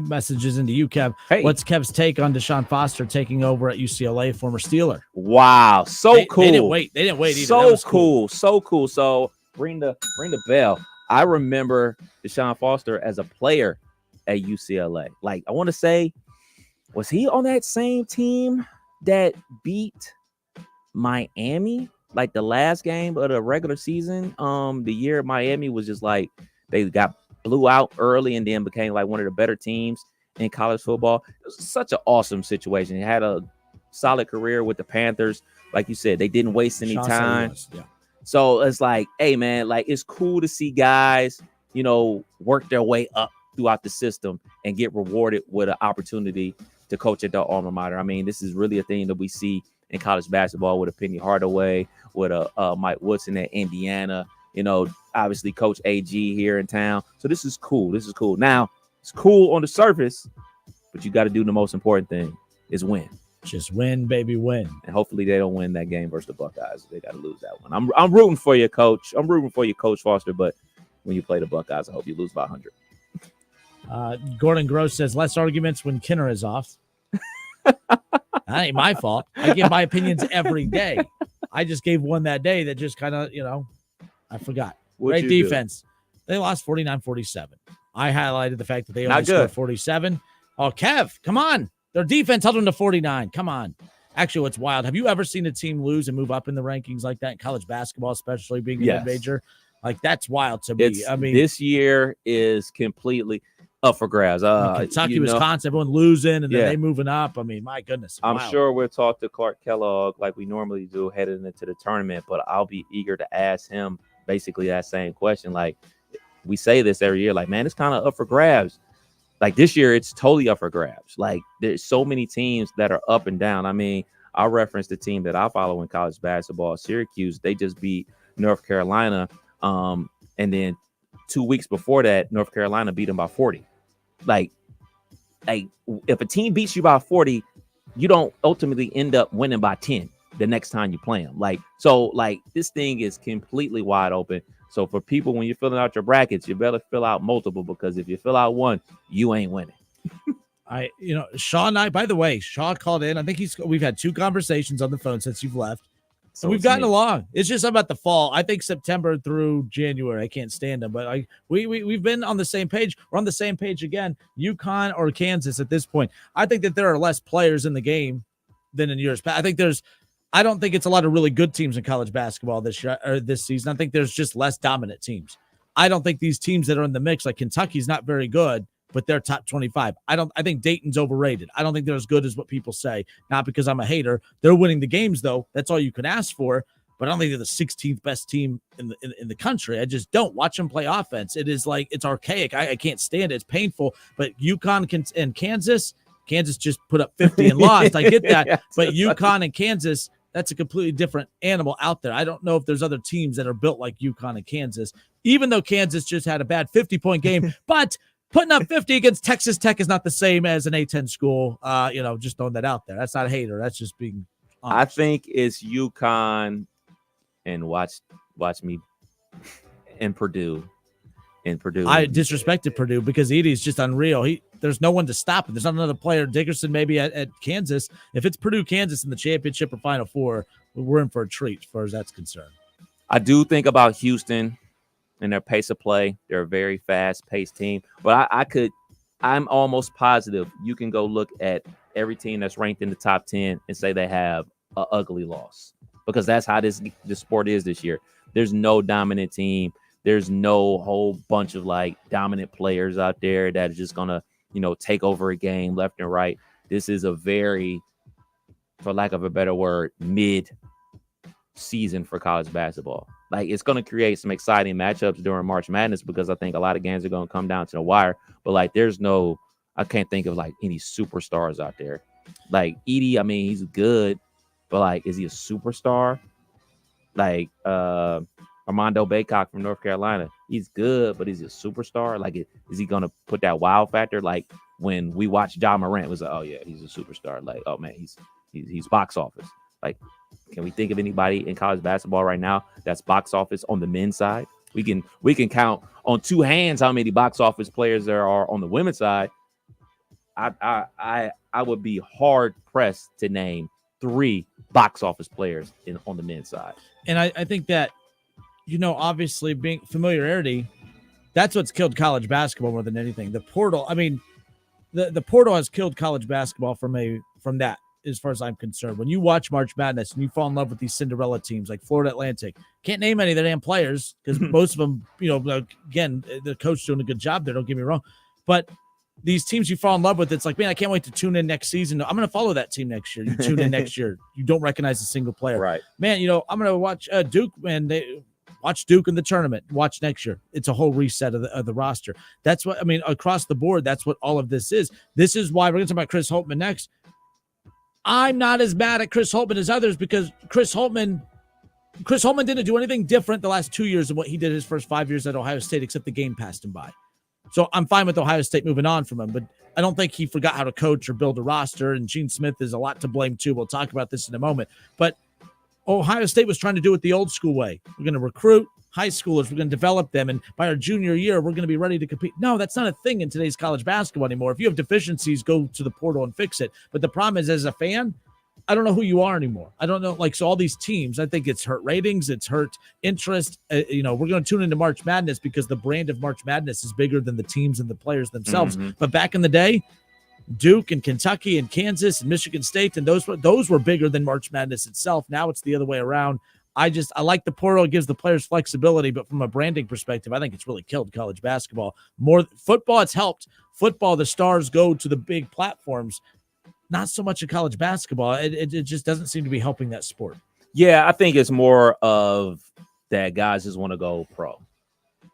S5: messages into you, Kev.
S13: Hey.
S5: What's Kev's take on Deshaun Foster taking over at UCLA, former Steeler?
S13: Wow, cool.
S5: They didn't wait. They didn't wait either.
S13: So cool. So cool. So ring the bell. I remember Deshaun Foster as a player at UCLA. Like, I want to say, was he on that same team that beat Miami? Like the last game of the regular season, the year Miami was just like they got blew out early and then became like one of the better teams in college football. It was such an awesome situation. He had a solid career with the Panthers. Like you said, they didn't waste any time.
S5: Yeah.
S13: So it's like, hey man, like it's cool to see guys, work their way up throughout the system and get rewarded with an opportunity to coach at their alma mater. I mean, this is really a thing that we see in college basketball with a Penny Hardaway, with a Mike Woodson at Indiana, obviously Coach AG here in town. So this is cool. Now, it's cool on the surface, but you got to do the most important thing is win.
S5: Just win, baby, win.
S13: And hopefully they don't win that game versus the Buckeyes. They got to lose that one. I'm rooting for you, Coach. I'm rooting for you, Coach Foster, but when you play the Buckeyes, I hope you lose by 100.
S5: Gordon Gross says, less arguments when Kinner is off. That ain't my fault. I give my opinions every day. I just gave one that day that just kind of, I forgot. Great defense. They lost 49-47. I highlighted the fact that they only scored 47. Oh, Kev, come on. Their defense held them to 49. Come on. Actually, what's wild, have you ever seen a team lose and move up in the rankings like that in college basketball, especially being a mid-major? Like, that's wild to me.
S13: This year is completely up for grabs.
S5: Kentucky, Wisconsin, everyone losing, and then they moving up. I mean, my goodness.
S13: I'm sure we'll talk to Clark Kellogg like we normally do heading into the tournament, but I'll be eager to ask him basically that same question. Like, we say this every year, like, man, it's kind of up for grabs. Like, this year, it's totally up for grabs. Like, there's so many teams that are up and down. I mean, I'll reference the team that I follow in college basketball, Syracuse. They just beat North Carolina, and then 2 weeks before that, North Carolina beat them by 40. Like if a team beats you by 40, you don't ultimately end up winning by 10 the next time you play them. So this thing is completely wide open. So for people, when you're filling out your brackets, you better fill out multiple, because if you fill out one, you ain't winning.
S5: Shaw and I, by the way, Shaw called in. I think we've had 2 conversations on the phone since you've left. So we've gotten along. It's just about the fall. I think September through January, I can't stand them. But we've been on the same page. We're on the same page again. UConn or Kansas at this point. I think that there are less players in the game than in years past. I don't think it's a lot of really good teams in college basketball this year or this season. I think there's just less dominant teams. I don't think these teams that are in the mix, like Kentucky's not very good, but they're top 25. I think Dayton's overrated. I don't think they're as good as what people say. Not because I'm a hater. They're winning the games, though. That's all you can ask for. But I don't think they're the 16th best team in the country. I just don't watch them play offense. It is like, it's archaic. I can't stand it. It's painful. But UConn and Kansas just put up 50 and lost. I get that. But UConn and Kansas, that's a completely different animal out there. I don't know if there's other teams that are built like UConn and Kansas, even though Kansas just had a bad 50-point game. But putting up 50 against Texas Tech is not the same as an A-10 school. Just throwing that out there. That's not a hater. That's just being honest.
S13: I think it's UConn and watch me and Purdue. I
S5: disrespected Purdue because Edey's just unreal. there's no one to stop it. There's not another player. Dickerson maybe at Kansas. If it's Purdue, Kansas in the championship or Final Four, we're in for a treat as far as that's concerned.
S13: I do think about Houston and their pace of play. They're a very fast-paced team. But I'm almost positive you can go look at every team that's ranked in the top 10 and say they have an ugly loss, because that's how this sport is this year. There's no dominant team. There's no whole bunch of like dominant players out there that are just gonna, take over a game left and right. This is a very, for lack of a better word, mid-season for college basketball. Like, it's gonna create some exciting matchups during March Madness, because I think a lot of games are gonna come down to the wire. But like, I can't think of like any superstars out there. Like Edey, I mean, he's good, but like, is he a superstar? Like Armando Baycock from North Carolina, he's good, but is he a superstar? Like, is he gonna put that wow factor? Like when we watched Ja Morant, it was like, oh yeah, he's a superstar. Like, oh man, he's box office. Like, can we think of anybody in college basketball right now that's box office on the men's side? We can count on two hands how many box office players there are on the women's side. I would be hard pressed to name 3 box office players on the men's side.
S5: And I think that, obviously being familiarity, that's what's killed college basketball more than anything. The portal, I mean, the portal has killed college basketball from that, as far as I'm concerned. When you watch March Madness and you fall in love with these Cinderella teams like Florida Atlantic, can't name any of the damn players because most of them, again, the coach doing a good job there, don't get me wrong. But these teams you fall in love with, it's like, man, I can't wait to tune in next season. I'm going to follow that team next year. You tune in next year. You don't recognize a single player.
S13: Right.
S5: Man, I'm going to watch Duke, man. Watch Duke in the tournament. Watch next year. It's a whole reset of the roster. That's what, I mean, across the board, that's what all of this is. This is why we're going to talk about Chris Holtmann next. I'm not as mad at Chris Holtmann as others, because Chris Holtmann didn't do anything different the last 2 years than what he did his first 5 years at Ohio State, except the game passed him by. So I'm fine with Ohio State moving on from him, but I don't think he forgot how to coach or build a roster, and Gene Smith is a lot to blame too. We'll talk about this in a moment. But Ohio State was trying to do it the old school way. We're going to recruit high schoolers. We're going to develop them, and by our junior year, we're going to be ready to compete. No, that's not a thing in today's college basketball anymore. If you have deficiencies, go to the portal and fix it. But the problem is, as a fan, I don't know who you are anymore. I don't know. So all these teams, I think it's hurt ratings. It's hurt interest. We're going to tune into March Madness because the brand of March Madness is bigger than the teams and the players themselves. Mm-hmm. But back in the day, Duke and Kentucky and Kansas and Michigan State, and those were bigger than March Madness itself. Now it's the other way around. I like the portal. It gives the players flexibility, but from a branding perspective, I think it's really killed college basketball. More football, it's helped. Football, the stars go to the big platforms. Not so much in college basketball. It just doesn't seem to be helping that sport.
S13: Yeah, I think it's more of that guys just want to go pro.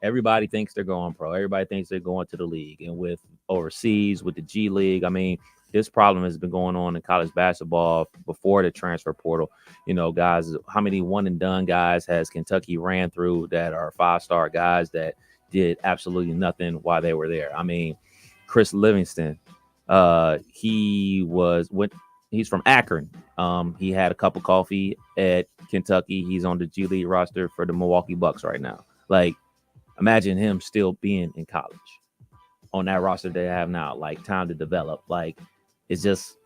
S13: Everybody thinks they're going pro. Everybody thinks they're going to the league. And with overseas, with the G League, I mean, this problem has been going on in college basketball before the transfer portal. Guys, how many one-and-done guys has Kentucky ran through that are 5-star guys that did absolutely nothing while they were there? I mean, Chris Livingston, he's from Akron. He had a cup of coffee at Kentucky. He's on the G League roster for the Milwaukee Bucks right now. Like, imagine him still being in college on that roster they have now. Like, time to develop. Like, it's just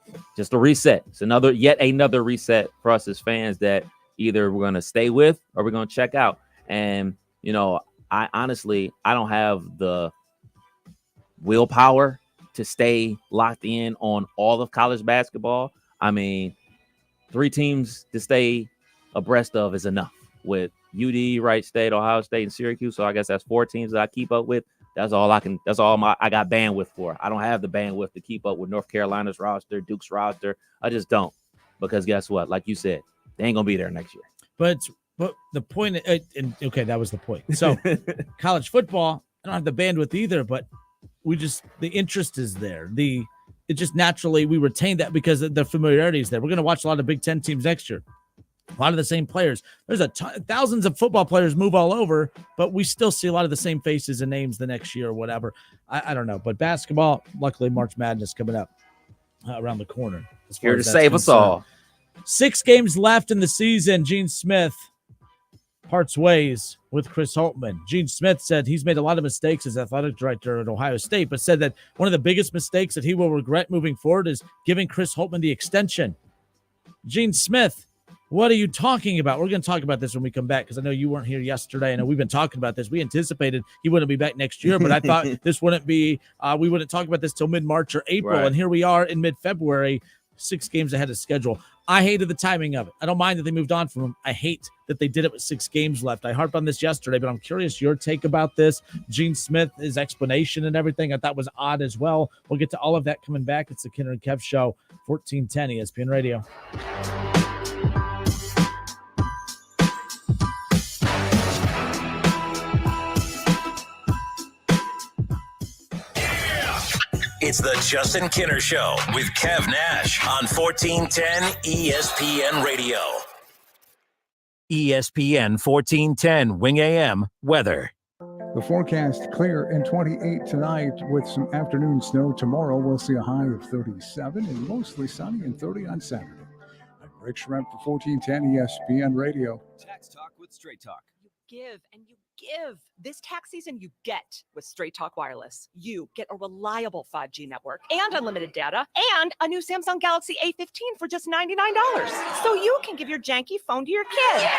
S13: a reset. It's yet another reset for us as fans that either we're going to stay with or we're going to check out. And, I honestly don't have the willpower to stay locked in on all of college basketball. I mean, 3 teams to stay abreast of is enough, with UD, Wright State, Ohio State, and Syracuse. So I guess that's 4 teams that I keep up with. That's all I got bandwidth for. I don't have the bandwidth to keep up with North Carolina's roster, Duke's roster. I just don't, because guess what? Like you said, they ain't gonna be there next year.
S5: But the point, and okay, that was the point. So college football, I don't have the bandwidth either, but the interest is there. It just naturally, we retain that because the familiarity is there. We're going to watch a lot of Big Ten teams next year. A lot of the same players. There's thousands of football players move all over, but we still see a lot of the same faces and names the next year or whatever. I don't know. But basketball, luckily, March Madness coming up around the corner.
S13: Here to save us all.
S5: 6 games left in the season. Gene Smith, parts ways with Chris Holtmann. Gene Smith said he's made a lot of mistakes as athletic director at Ohio State, but said that one of the biggest mistakes that he will regret moving forward is giving Chris Holtmann the extension. Gene Smith, what are you talking about? We're going to talk about this when we come back because I know you weren't here yesterday. I know we've been talking about this. We anticipated he wouldn't be back next year, but I thought this wouldn't be, we wouldn't talk about this till mid-March or April,
S13: Right.
S5: and here we are in mid-February, 6 games ahead of schedule. I hated the timing of it. I don't mind that they moved on from him. I hate that they did it with 6 games left. I harped on this yesterday, but I'm curious your take about this. Gene Smith, his explanation and everything, I thought was odd as well. We'll get to all of that coming back. It's the Kinner and Kev Show, 1410 ESPN Radio.
S7: It's the Justin Kinner Show with Kev Nash on 1410 ESPN Radio.
S22: ESPN 1410 Wing AM weather.
S1: The forecast clear and 28 tonight with some afternoon snow. Tomorrow we'll see a high of 37 and mostly sunny and 30 on Saturday. I'm Rick Schrempf for 1410 ESPN Radio.
S16: Tax Talk with Straight Talk.
S15: Give and you give. This tax season, you get with Straight Talk Wireless. You get a reliable 5G network and unlimited data and a new Samsung Galaxy A15 for just $99. So you can give your janky phone to your kid. Yeah!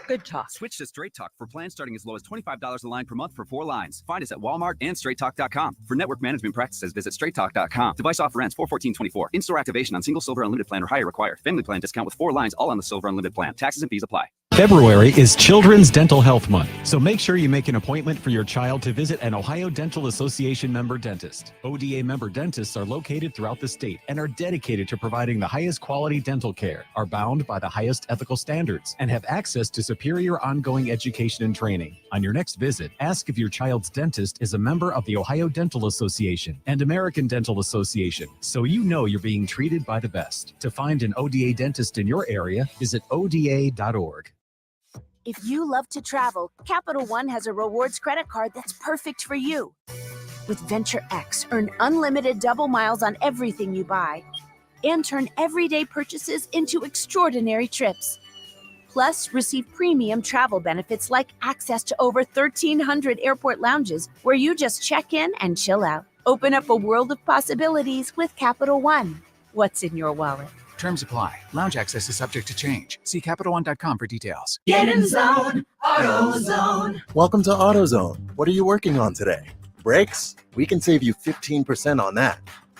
S15: Good talk.
S16: Switch to Straight Talk for plans starting as low as $25 a line per month for 4 lines. Find us at Walmart and straighttalk.com. For network management practices, visit straighttalk.com. Device offer ends 4/14/24. In-store activation on single silver unlimited plan or higher required. Family plan discount with 4 lines all on the silver unlimited plan. Taxes and fees apply.
S2: February is Children's Dental Health Month, so make sure you make an appointment for your child to visit an Ohio Dental Association member dentist. ODA member dentists are located throughout the state and are dedicated to providing the highest quality dental care, are bound by the highest ethical standards, and have access to superior ongoing education and training. On your next visit, ask if your child's dentist is a member of the Ohio Dental Association and American Dental Association, so you know you're being treated by the best. To find an ODA dentist in your area, visit oda.org.
S19: If you love to travel, Capital One has a rewards credit card that's perfect for you. With Venture X, earn unlimited double miles on everything you buy and turn everyday purchases into extraordinary trips. Plus, receive premium travel benefits like access to over 1,300 airport lounges where you just check in and chill out. Open up a world of possibilities with Capital One. What's in your wallet?
S21: Terms apply. Lounge access is subject to change. See CapitalOne.com for details.
S23: Get in zone, AutoZone.
S24: Welcome to AutoZone. What are you working on today? Brakes? We can save you 15% on that.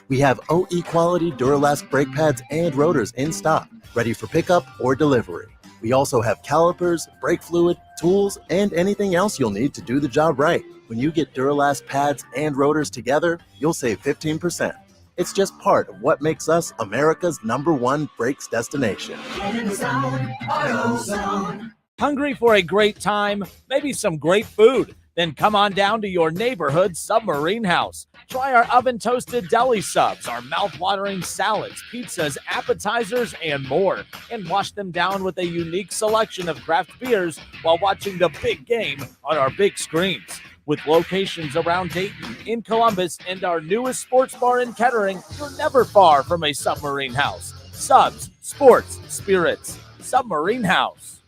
S24: We have OE quality Duralast brake pads and rotors in stock, ready for pickup or delivery. We also have calipers, brake fluid, tools, and anything else you'll need to do the job right. When you get Duralast pads and rotors together, you'll save 15%. It's just part of what makes us America's #1 brakes destination.
S23: Get in zone, AutoZone.
S5: Hungry for a great time? Maybe some great food? Then come on down to your neighborhood Submarine House. Try our oven-toasted deli subs, our mouth-watering salads, pizzas, appetizers, and more. And wash them down with a unique selection of craft beers while watching the big game on our big screens. With locations around Dayton, in Columbus, and our newest sports bar in Kettering, you're never far from a Submarine House. Subs, sports, spirits. Submarine House.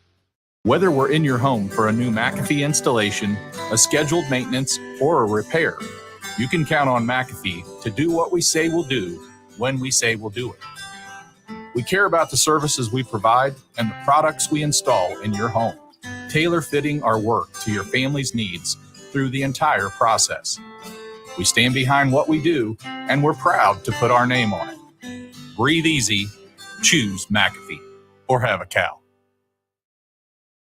S26: Whether we're in your home for a new McAfee installation, a scheduled maintenance, or a repair, you can count on McAfee to do what we say we'll do when we say we'll do it. We care about the services we provide and the products we install in your home, tailor-fitting our work to your family's needs through the entire process. We stand behind what we do, and we're proud to put our name on it. Breathe easy, choose McAfee, or have a cow.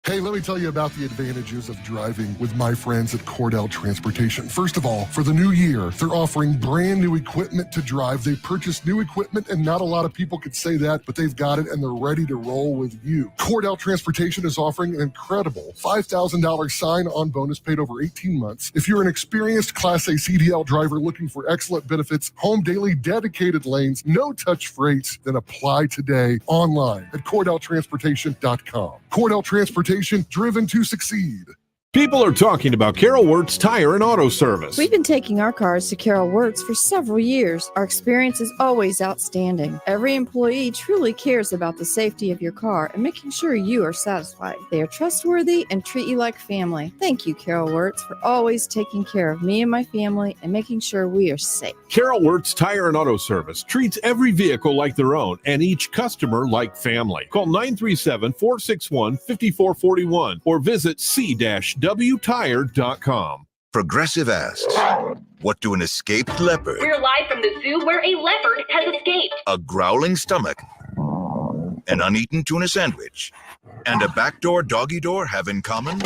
S28: Hey, let me tell you about the advantages of driving with my friends at Cordell Transportation. First of all, for the new year, they're offering brand new equipment to drive. They purchased new equipment, and not a lot of people could say that, but they've got it, and they're ready to roll with you. Cordell Transportation is offering an incredible $5,000 sign-on bonus paid over 18 months. If you're an experienced Class A CDL driver looking for excellent benefits, home daily dedicated lanes, no-touch freights, then apply today online at CordellTransportation.com. Cordell Transportation, driven to succeed.
S3: People are talking about Carol Wirtz Tire and Auto Service.
S4: We've been taking our cars to Carol Wirtz for several years. Our experience is always outstanding. Every employee truly cares about the safety of your car and making sure you are satisfied. They are trustworthy and treat you like family. Thank you, Carol Wirtz, for always taking care of me and my family and making sure we are safe.
S3: Carol Wirtz Tire and Auto Service treats every vehicle like their own and each customer like family. Call 937-461-5441 or visit c-wtire.com.
S6: Progressive asks, what do an escaped leopard,
S8: We're live from the zoo where a leopard has escaped.
S6: a growling stomach, an uneaten tuna sandwich, and a backdoor doggy door have in common?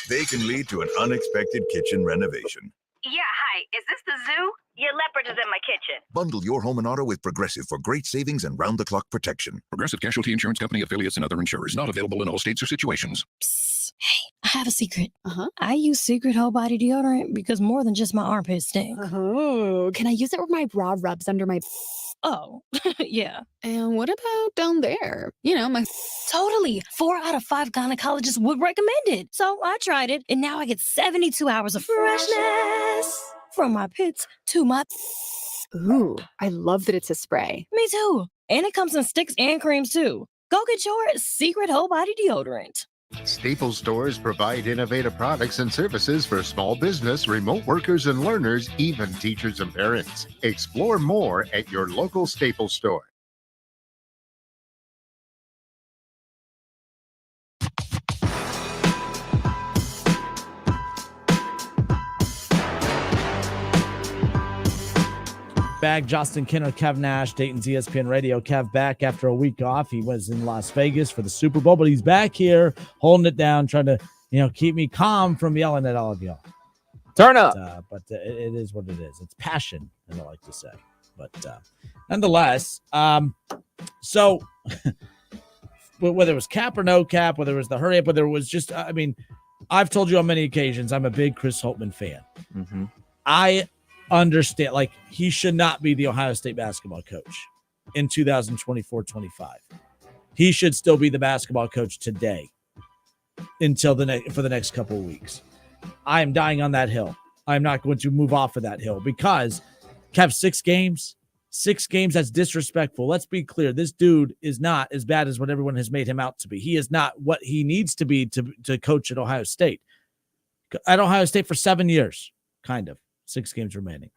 S6: They can lead to an unexpected kitchen renovation.
S8: Yeah, hi. Is this the zoo? Your leopard is in my kitchen.
S6: Bundle your home and auto with Progressive for great savings and round-the-clock protection.
S9: Progressive Casualty Insurance Company, affiliates, and other insurers. Not available in all states or situations.
S10: Psst. Hey, I have a secret. I use Secret Whole Body Deodorant because more than just my armpits stink.
S18: Oh, can I use it where my bra rubs under my...
S10: Oh, yeah.
S18: And what about down there? You know, my...
S10: Totally. 4 out of 5 gynecologists would recommend it. So I tried it, and now I get 72 hours of freshness from my pits to my...
S18: Ooh, I love that it's a spray.
S10: Me too. And it comes in sticks and creams too. Go get your Secret Whole Body Deodorant.
S20: Staples stores provide innovative products and services for small business, remote workers and learners, even teachers and parents. Explore more at your local Staples store.
S5: Back, Justin Kinner, Kev Nash, Dayton's ESPN Radio. Kev back after a week off. He was in Las Vegas for the Super Bowl, but he's back here holding it down, trying to, keep me calm from yelling at all of y'all.
S13: Turn up.
S5: But it is what it is. It's passion, as I like to say. But nonetheless, so whether it was cap or no cap, whether it was the hurry up, whether it was just, I've told you on many occasions, I'm a big Chris Holtmann fan.
S13: Mm-hmm.
S5: I understand, he should not be the Ohio State basketball coach in 2024-25. He should still be the basketball coach today until for the next couple of weeks. I am dying on that hill. I'm not going to move off of that hill because Kev, 6 games, that's disrespectful. Let's be clear. This dude is not as bad as what everyone has made him out to be. He is not what he needs to be to coach at Ohio State. At Ohio State for 7 years, kind of. 6 games remaining.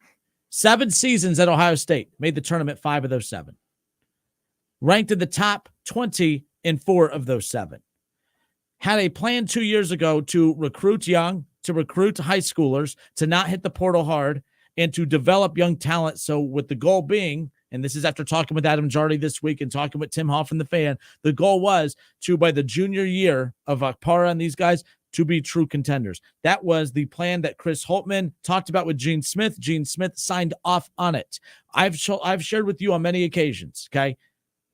S5: 7 seasons at Ohio State. Made the tournament 5 of those 7. Ranked in the top 20 in 4 of those 7. Had a plan 2 years ago to recruit young, to recruit high schoolers, to not hit the portal hard, and to develop young talent. So with the goal being, and this is after talking with Adam Jardy this week and talking with Tim Hoff and the fan, the goal was to, by the junior year of Akpara and these guys, to be true contenders. That was the plan that Chris Holtmann talked about with Gene Smith. Gene Smith signed off on it. I've shared with you on many occasions, okay?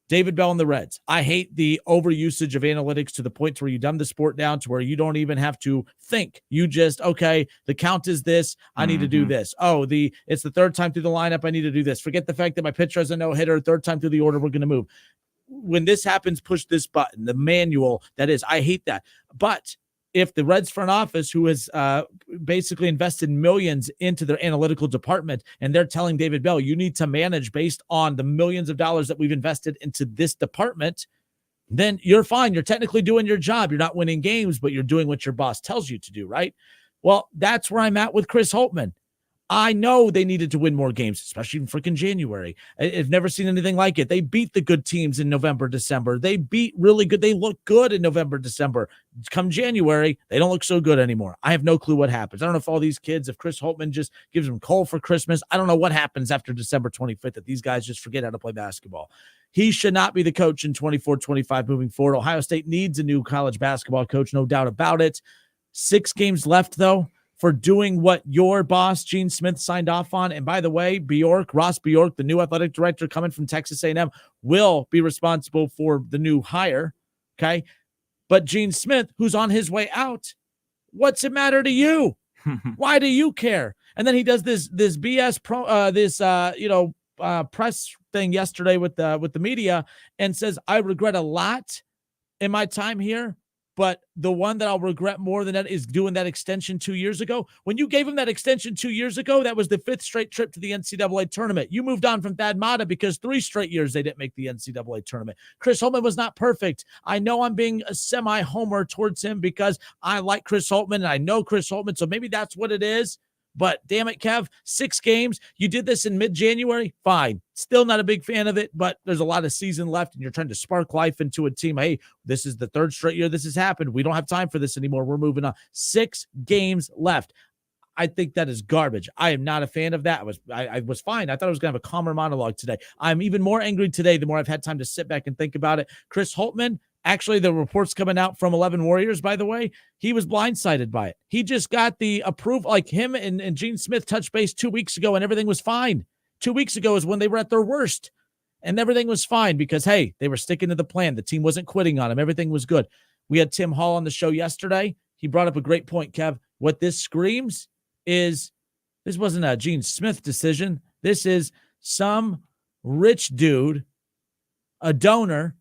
S5: David Bell and the Reds. I hate the overusage of analytics to the point to where you dumb the sport down to where you don't even have to think. You just, okay, the count is this. I need to do this. Oh, it's the 3rd time through the lineup. I need to do this. Forget the fact that my pitcher has a no-hitter. 3rd time through the order, we're going to move. When this happens, push this button. The manual, that is, I hate that. But if the Reds front office, who has basically invested millions into their analytical department, and they're telling David Bell, you need to manage based on the millions of dollars that we've invested into this department, then you're fine. You're technically doing your job. You're not winning games, but you're doing what your boss tells you to do, right? Well, that's where I'm at with Chris Holtmann. I know they needed to win more games, especially in freaking January. I've never seen anything like it. They beat the good teams in November, December. They beat really good. They look good in November, December. Come January, they don't look so good anymore. I have no clue what happens. I don't know if all these kids, if Chris Holtmann just gives them coal for Christmas, I don't know what happens after December 25th that these guys just forget how to play basketball. He should not be the coach in 24-25 moving forward. Ohio State needs a new college basketball coach, no doubt about it. 6 games left, though, for doing what your boss, Gene Smith, signed off on. And by the way, Ross Bjork, the new athletic director coming from Texas A&M, will be responsible for the new hire, okay? But Gene Smith, who's on his way out, what's it matter to you? Why do you care? And then he does this BS press thing yesterday with the media and says, I regret a lot in my time here, but the one that I'll regret more than that is doing that extension 2 years ago. When you gave him that extension 2 years ago, that was the 5th straight trip to the NCAA tournament. You moved on from Thad Matta because 3 straight years they didn't make the NCAA tournament. Chris Holtmann was not perfect. I know I'm being a semi-homer towards him because I like Chris Holtmann and I know Chris Holtmann, so maybe that's what it is. But damn it, Kev, 6 games. You did this in mid-January. Fine. Still not a big fan of it, but there's a lot of season left, and you're trying to spark life into a team. Hey, this is the 3rd straight year this has happened. We don't have time for this anymore. We're moving on. 6 games left. I think that is garbage. I am not a fan of that. I was fine. I thought I was going to have a calmer monologue today. I'm even more angry today the more I've had time to sit back and think about it. Chris Holtmann, actually, the reports coming out from 11 Warriors, by the way, he was blindsided by it. He just got the approval, like him and Gene Smith touched base 2 weeks ago, and everything was fine. 2 weeks ago is when they were at their worst, and everything was fine because, hey, they were sticking to the plan. The team wasn't quitting on him. Everything was good. We had Tim Hall on the show yesterday. He brought up a great point, Kev. What this screams is this wasn't a Gene Smith decision. This is some rich dude, a donor.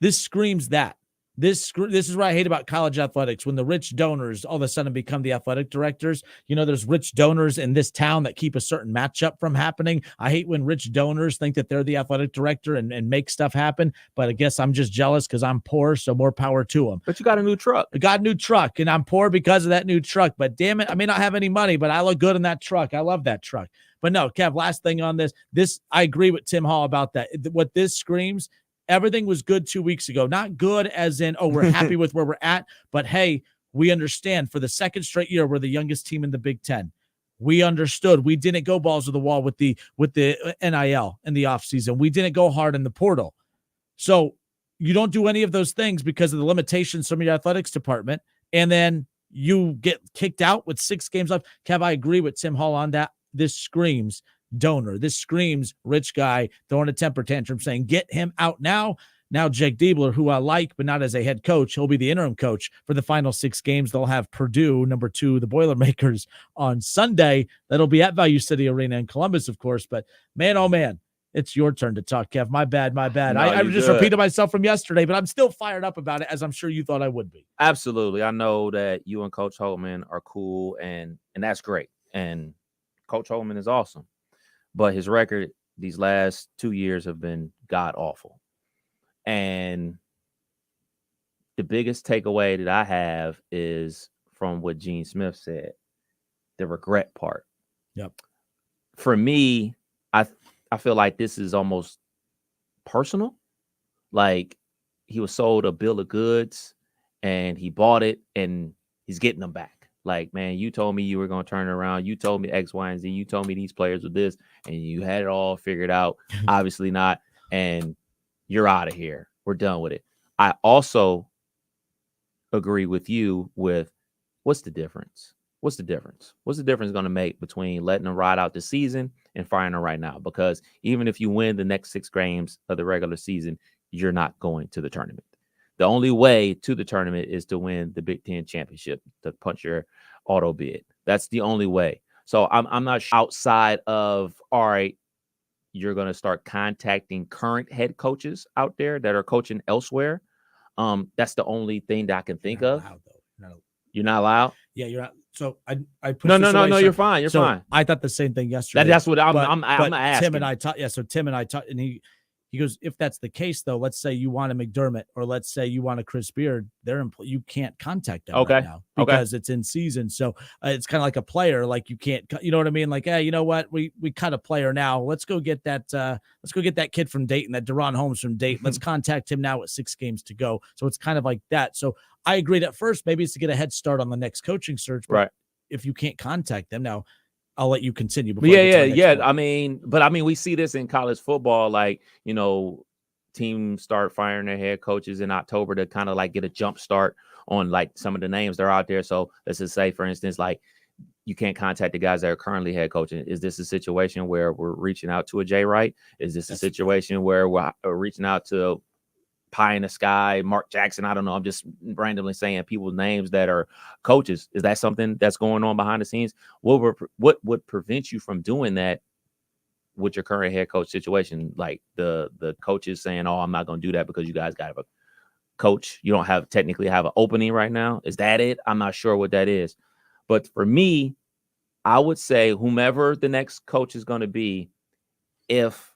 S5: This screams that. This is what I hate about college athletics. When the rich donors all of a sudden become the athletic directors, there's rich donors in this town that keep a certain matchup from happening. I hate when rich donors think that they're the athletic director and make stuff happen. But I guess I'm just jealous because I'm poor, so more power to them.
S13: But you got a new truck.
S5: I got a new truck, and I'm poor because of that new truck. But damn it, I may not have any money, but I look good in that truck. I love that truck. But no, Kev, last thing on this, I agree with Tim Hall about that. What this screams, everything was good 2 weeks ago. Not good as in, oh, we're happy with where we're at, but hey, we understand for the 2nd straight year, we're the youngest team in the Big Ten. We understood. We didn't go balls to the wall with the NIL in the offseason. We didn't go hard in the portal. So you don't do any of those things because of the limitations from your athletics department, and then you get kicked out with 6 games left. Kev, I agree with Tim Hall on that. This screams donor. This screams rich guy throwing a temper tantrum saying, get him out now. Now, Jake Diebler, who I like, but not as a head coach, he'll be the interim coach for the final 6 games. They'll have Purdue, number 2, the Boilermakers, on Sunday. That'll be at Value City Arena in Columbus, of course. But man, oh man, it's your turn to talk, Kev. My bad.
S13: No,
S5: I just repeated myself from yesterday, but I'm still fired up about it, as I'm sure you thought I would be.
S13: Absolutely. I know that you and Coach Holtmann are cool, and that's great. And Coach Holtmann is awesome. But his record these last 2 years have been god-awful. And the biggest takeaway that I have is from what Gene Smith said, the regret part.
S5: Yep.
S13: For me, I feel like this is almost personal. Like he was sold a bill of goods and he bought it and he's getting them back. Like, man, you told me you were going to turn it around. You told me X, Y, and Z. You told me these players were this, and you had it all figured out. Obviously not. And you're out of here. We're done with it. I also agree with you with what's the difference? What's the difference? What's the difference going to make between letting them ride out the season and firing them right now? Because even if you win the next 6 games of the regular season, you're not going to the tournament. The only way to the tournament is to win the Big Ten championship, to punch your auto bid. That's the only way. So I'm not outside of, all right, you're going to start contacting current head coaches out there that are coaching elsewhere. That's the only thing that I can think of. You're not allowed?
S5: Yeah, you're not. So I
S13: no, you're fine. You're fine.
S5: I thought the same thing yesterday.
S13: That's what I'm asking.
S5: Tim and I talked. Yeah, so Tim and I talked, and he goes, if that's the case, though, let's say you want a McDermott or let's say you want a Chris Beard, you can't contact them right now because it's in season. So it's kind of like a player, like you can't, you know what I mean? Like, hey, you know what? We cut a player now. Let's go get that. Let's go get that kid from Dayton, that Deron Holmes from Dayton. Let's contact him now with 6 games to go. So it's kind of like that. So I agreed at first, maybe it's to get a head start on the next coaching search. But if you can't contact them now, I'll let you continue.
S13: Yeah. I mean, we see this in college football. Like, teams start firing their head coaches in October to kind of like get a jump start on like some of the names that are out there. So let's just say, for instance, like you can't contact the guys that are currently head coaching. Is this a situation where we're reaching out to a Jay Wright? Is this a situation where we're reaching out to pie in the sky, Mark Jackson? I don't know. I'm just randomly saying people's names that are coaches. Is that something that's going on behind the scenes? What would prevent you from doing that with your current head coach situation? Like the coaches saying, "Oh, I'm not going to do that because you guys got a coach. You don't have technically have an opening right now. Is that it? I'm not sure what that is. But for me, I would say whomever the next coach is going to be, if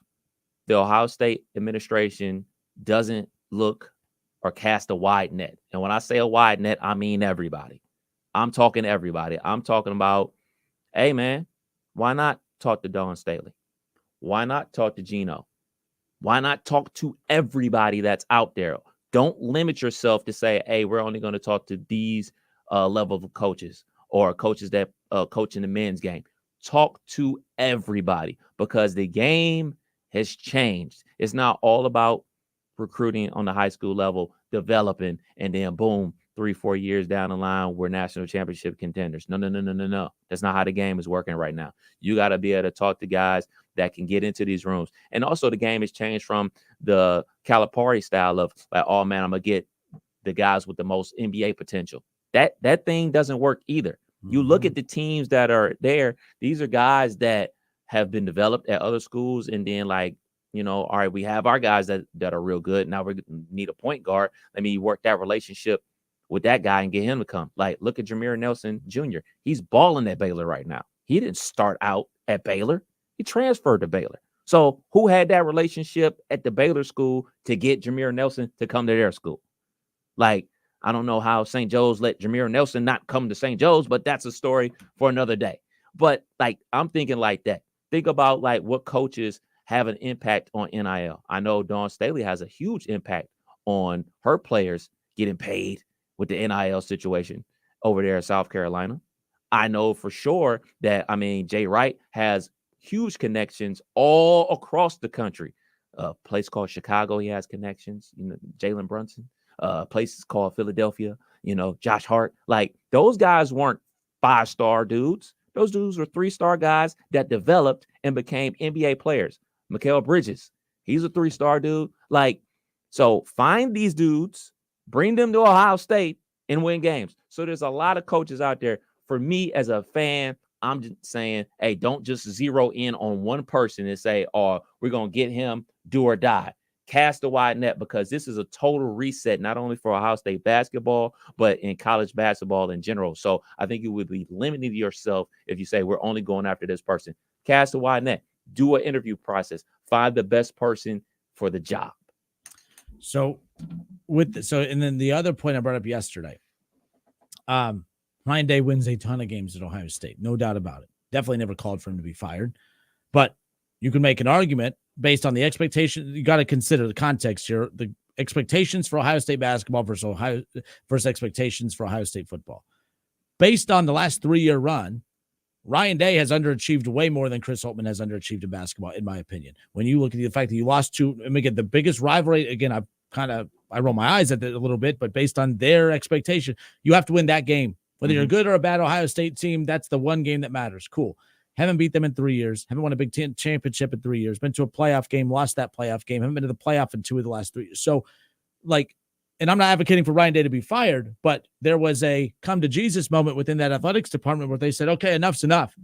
S13: the Ohio State administration doesn't look or cast a wide net. And when I say a wide net, I mean everybody. I'm talking everybody. I'm talking about, hey, man, why not talk to Dawn Staley? Why not talk to Gino? Why not talk to everybody that's out there? Don't limit yourself to say, hey, we're only going to talk to these level of coaches or coaches that coach in the men's game. Talk to everybody because the game has changed. It's not all about recruiting on the high school level, developing, and then boom, 3-4 years down the line, we're national championship contenders. No. That's not how the game is working right now. You got to be able to talk to guys that can get into these rooms. And also the game has changed from the Calipari style of like, oh man, I'm going to get the guys with the most NBA potential. That thing doesn't work either. You look at the teams that are there. These are guys that have been developed at other schools. And then like, you know, all right, we have our guys that are real good. Now we need a point guard. Let me work that relationship with that guy and get him to come. Like, look at Jameer Nelson Jr. He's balling at Baylor right now. He didn't start out at Baylor. He transferred to Baylor. So who had that relationship at the Baylor school to get Jameer Nelson to come to their school? Like, I don't know how St. Joe's let Jameer Nelson not come to St. Joe's, but that's a story for another day. But like, I'm thinking like that. Think about like what coaches have an impact on NIL. I know Dawn Staley has a huge impact on her players getting paid with the NIL situation over there in South Carolina. I know for sure that, I mean, Jay Wright has huge connections all across the country. A place called Chicago, he has connections. You know, Jalen Brunson. Places called Philadelphia. You know, Josh Hart. Like those guys weren't 5-star dudes. Those dudes were 3-star guys that developed and became NBA players. Mikal Bridges, he's a 3-star dude. Like, so find these dudes, bring them to Ohio State, and win games. So there's a lot of coaches out there. For me as a fan, I'm just saying, hey, don't just zero in on one person and say, oh, we're going to get him, do or die. Cast a wide net because this is a total reset, not only for Ohio State basketball, but in college basketball in general. So I think you would be limiting yourself if you say we're only going after this person. Cast a wide net. Do an interview process. Find the best person for the job.
S5: So and then the other point I brought up yesterday, Ryan Day wins a ton of games at Ohio State, no doubt about it. Definitely never called for him to be fired, but you can make an argument based on the expectation. You got to consider the context here, the expectations for Ohio State basketball versus expectations for Ohio State football. Based on the last 3-year run, Ryan Day has underachieved way more than Chris Holtmann has underachieved in basketball, in my opinion. When you look at the fact that you lost to, and again, the biggest rivalry, again, I roll my eyes at it a little bit, but based on their expectation, you have to win that game. Whether you're a good or a bad Ohio State team, that's the one game that matters. Cool. Haven't beat them in 3 years. Haven't won a Big Ten championship in 3 years. Been to a playoff game, lost that playoff game. Haven't been to the playoff in 2 of the last 3 years. So, like, and I'm not advocating for Ryan Day to be fired, but there was a come to Jesus moment within that athletics department where they said, okay, enough's enough.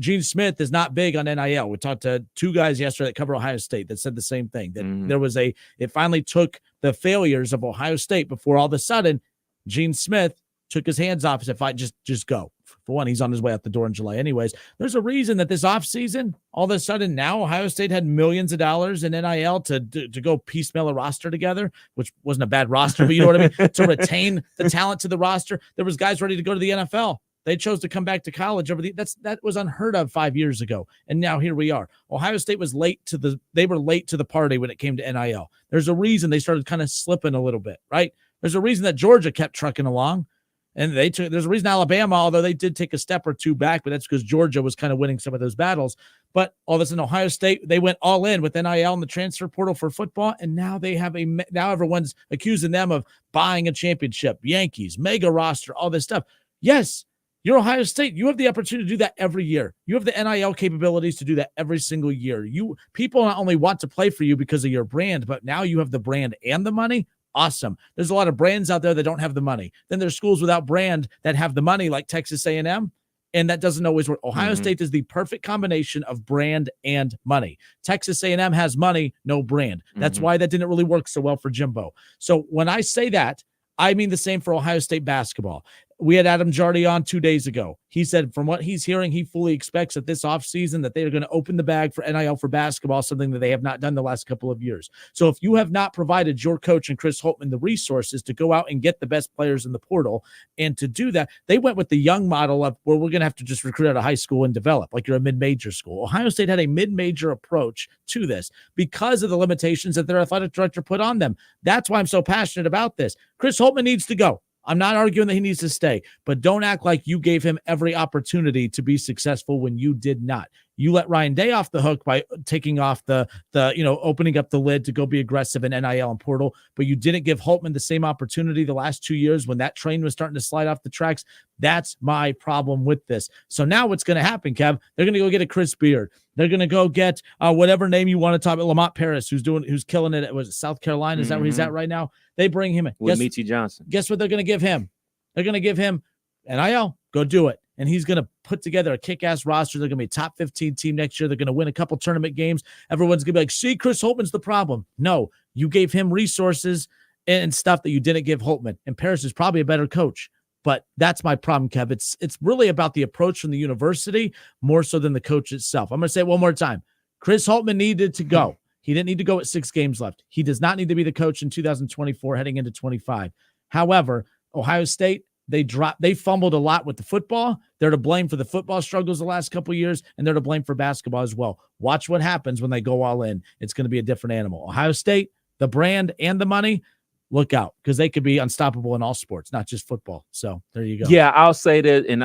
S5: Gene Smith is not big on NIL. We talked to 2 guys yesterday that cover Ohio State that said the same thing, that there was it finally took the failures of Ohio State before all of a sudden Gene Smith took his hands off and said, fine, just go. For one, he's on his way out the door in July anyways. There's a reason that this offseason, all of a sudden now Ohio State had millions of dollars in NIL to go piecemeal a roster together, which wasn't a bad roster, but you know what I mean? To retain the talent to the roster. There was guys ready to go to the NFL. They chose to come back to college that was unheard of 5 years ago. And now here we are. Ohio State was late to the party when it came to NIL. There's a reason they started kind of slipping a little bit, right? There's a reason that Georgia kept trucking along. And there's a reason Alabama, although they did take a step or 2 back, but that's because Georgia was kind of winning some of those battles. But all of a sudden, Ohio State, they went all in with NIL and the transfer portal for football, and now they have now everyone's accusing them of buying a championship, Yankees, mega roster, all this stuff. Yes, you're Ohio State. You have the opportunity to do that every year. You have the NIL capabilities to do that every single year. People not only want to play for you because of your brand, but now you have the brand and the money. Awesome. There's a lot of brands out there that don't have the money. Then there's schools without brand that have the money, like Texas A&M. and that doesn't always work. Ohio
S13: Mm-hmm.
S5: State is the perfect combination of brand and money. Texas A&M has money, no brand. That's
S13: Mm-hmm.
S5: why that didn't really work so well for Jimbo. So when I say that, I mean the same for Ohio State basketball. We had Adam Jardy on 2 days ago. He said from what he's hearing, he fully expects that this offseason that they are going to open the bag for NIL for basketball, something that they have not done the last couple of years. So if you have not provided your coach and Chris Holtmann the resources to go out and get the best players in the portal, and to do that, they went with the young model of where we're going to have to just recruit out of high school and develop like you're a mid-major school. Ohio State had a mid-major approach to this because of the limitations that their athletic director put on them. That's why I'm so passionate about this. Chris Holtmann needs to go. I'm not arguing that he needs to stay, but don't act like you gave him every opportunity to be successful when you did not. You let Ryan Day off the hook by taking off the opening up the lid to go be aggressive in NIL and portal, but you didn't give Holtmann the same opportunity the last 2 years when that train was starting to slide off the tracks. That's my problem with this. So now what's going to happen, Kev? They're going to go get a Chris Beard. They're going to go get whatever name you want to talk about, Lamont Paris, who's killing it. Was it South Carolina? Is that where he's at right now? They bring him in.
S13: With Meechie Johnson.
S5: Guess what they're going to give him? They're going to give him NIL. Go do it. And he's going to put together a kick-ass roster. They're going to be a top 15 team next year. They're going to win a couple tournament games. Everyone's going to be like, see, Chris Holtmann's the problem. No, you gave him resources and stuff that you didn't give Holtmann. And Paris is probably a better coach. But that's my problem, Kev. It's really about the approach from the university more so than the coach itself. I'm going to say it one more time. Chris Holtmann needed to go. He didn't need to go at 6 games left. He does not need to be the coach in 2024 heading into 25. However, Ohio State, they fumbled a lot with the football. They're to blame for the football struggles the last couple of years, and they're to blame for basketball as well. Watch what happens when they go all in. It's going to be a different animal. Ohio State, the brand and the money, look out, because they could be unstoppable in all sports, not just football. So there you go.
S13: Yeah, I'll say that, and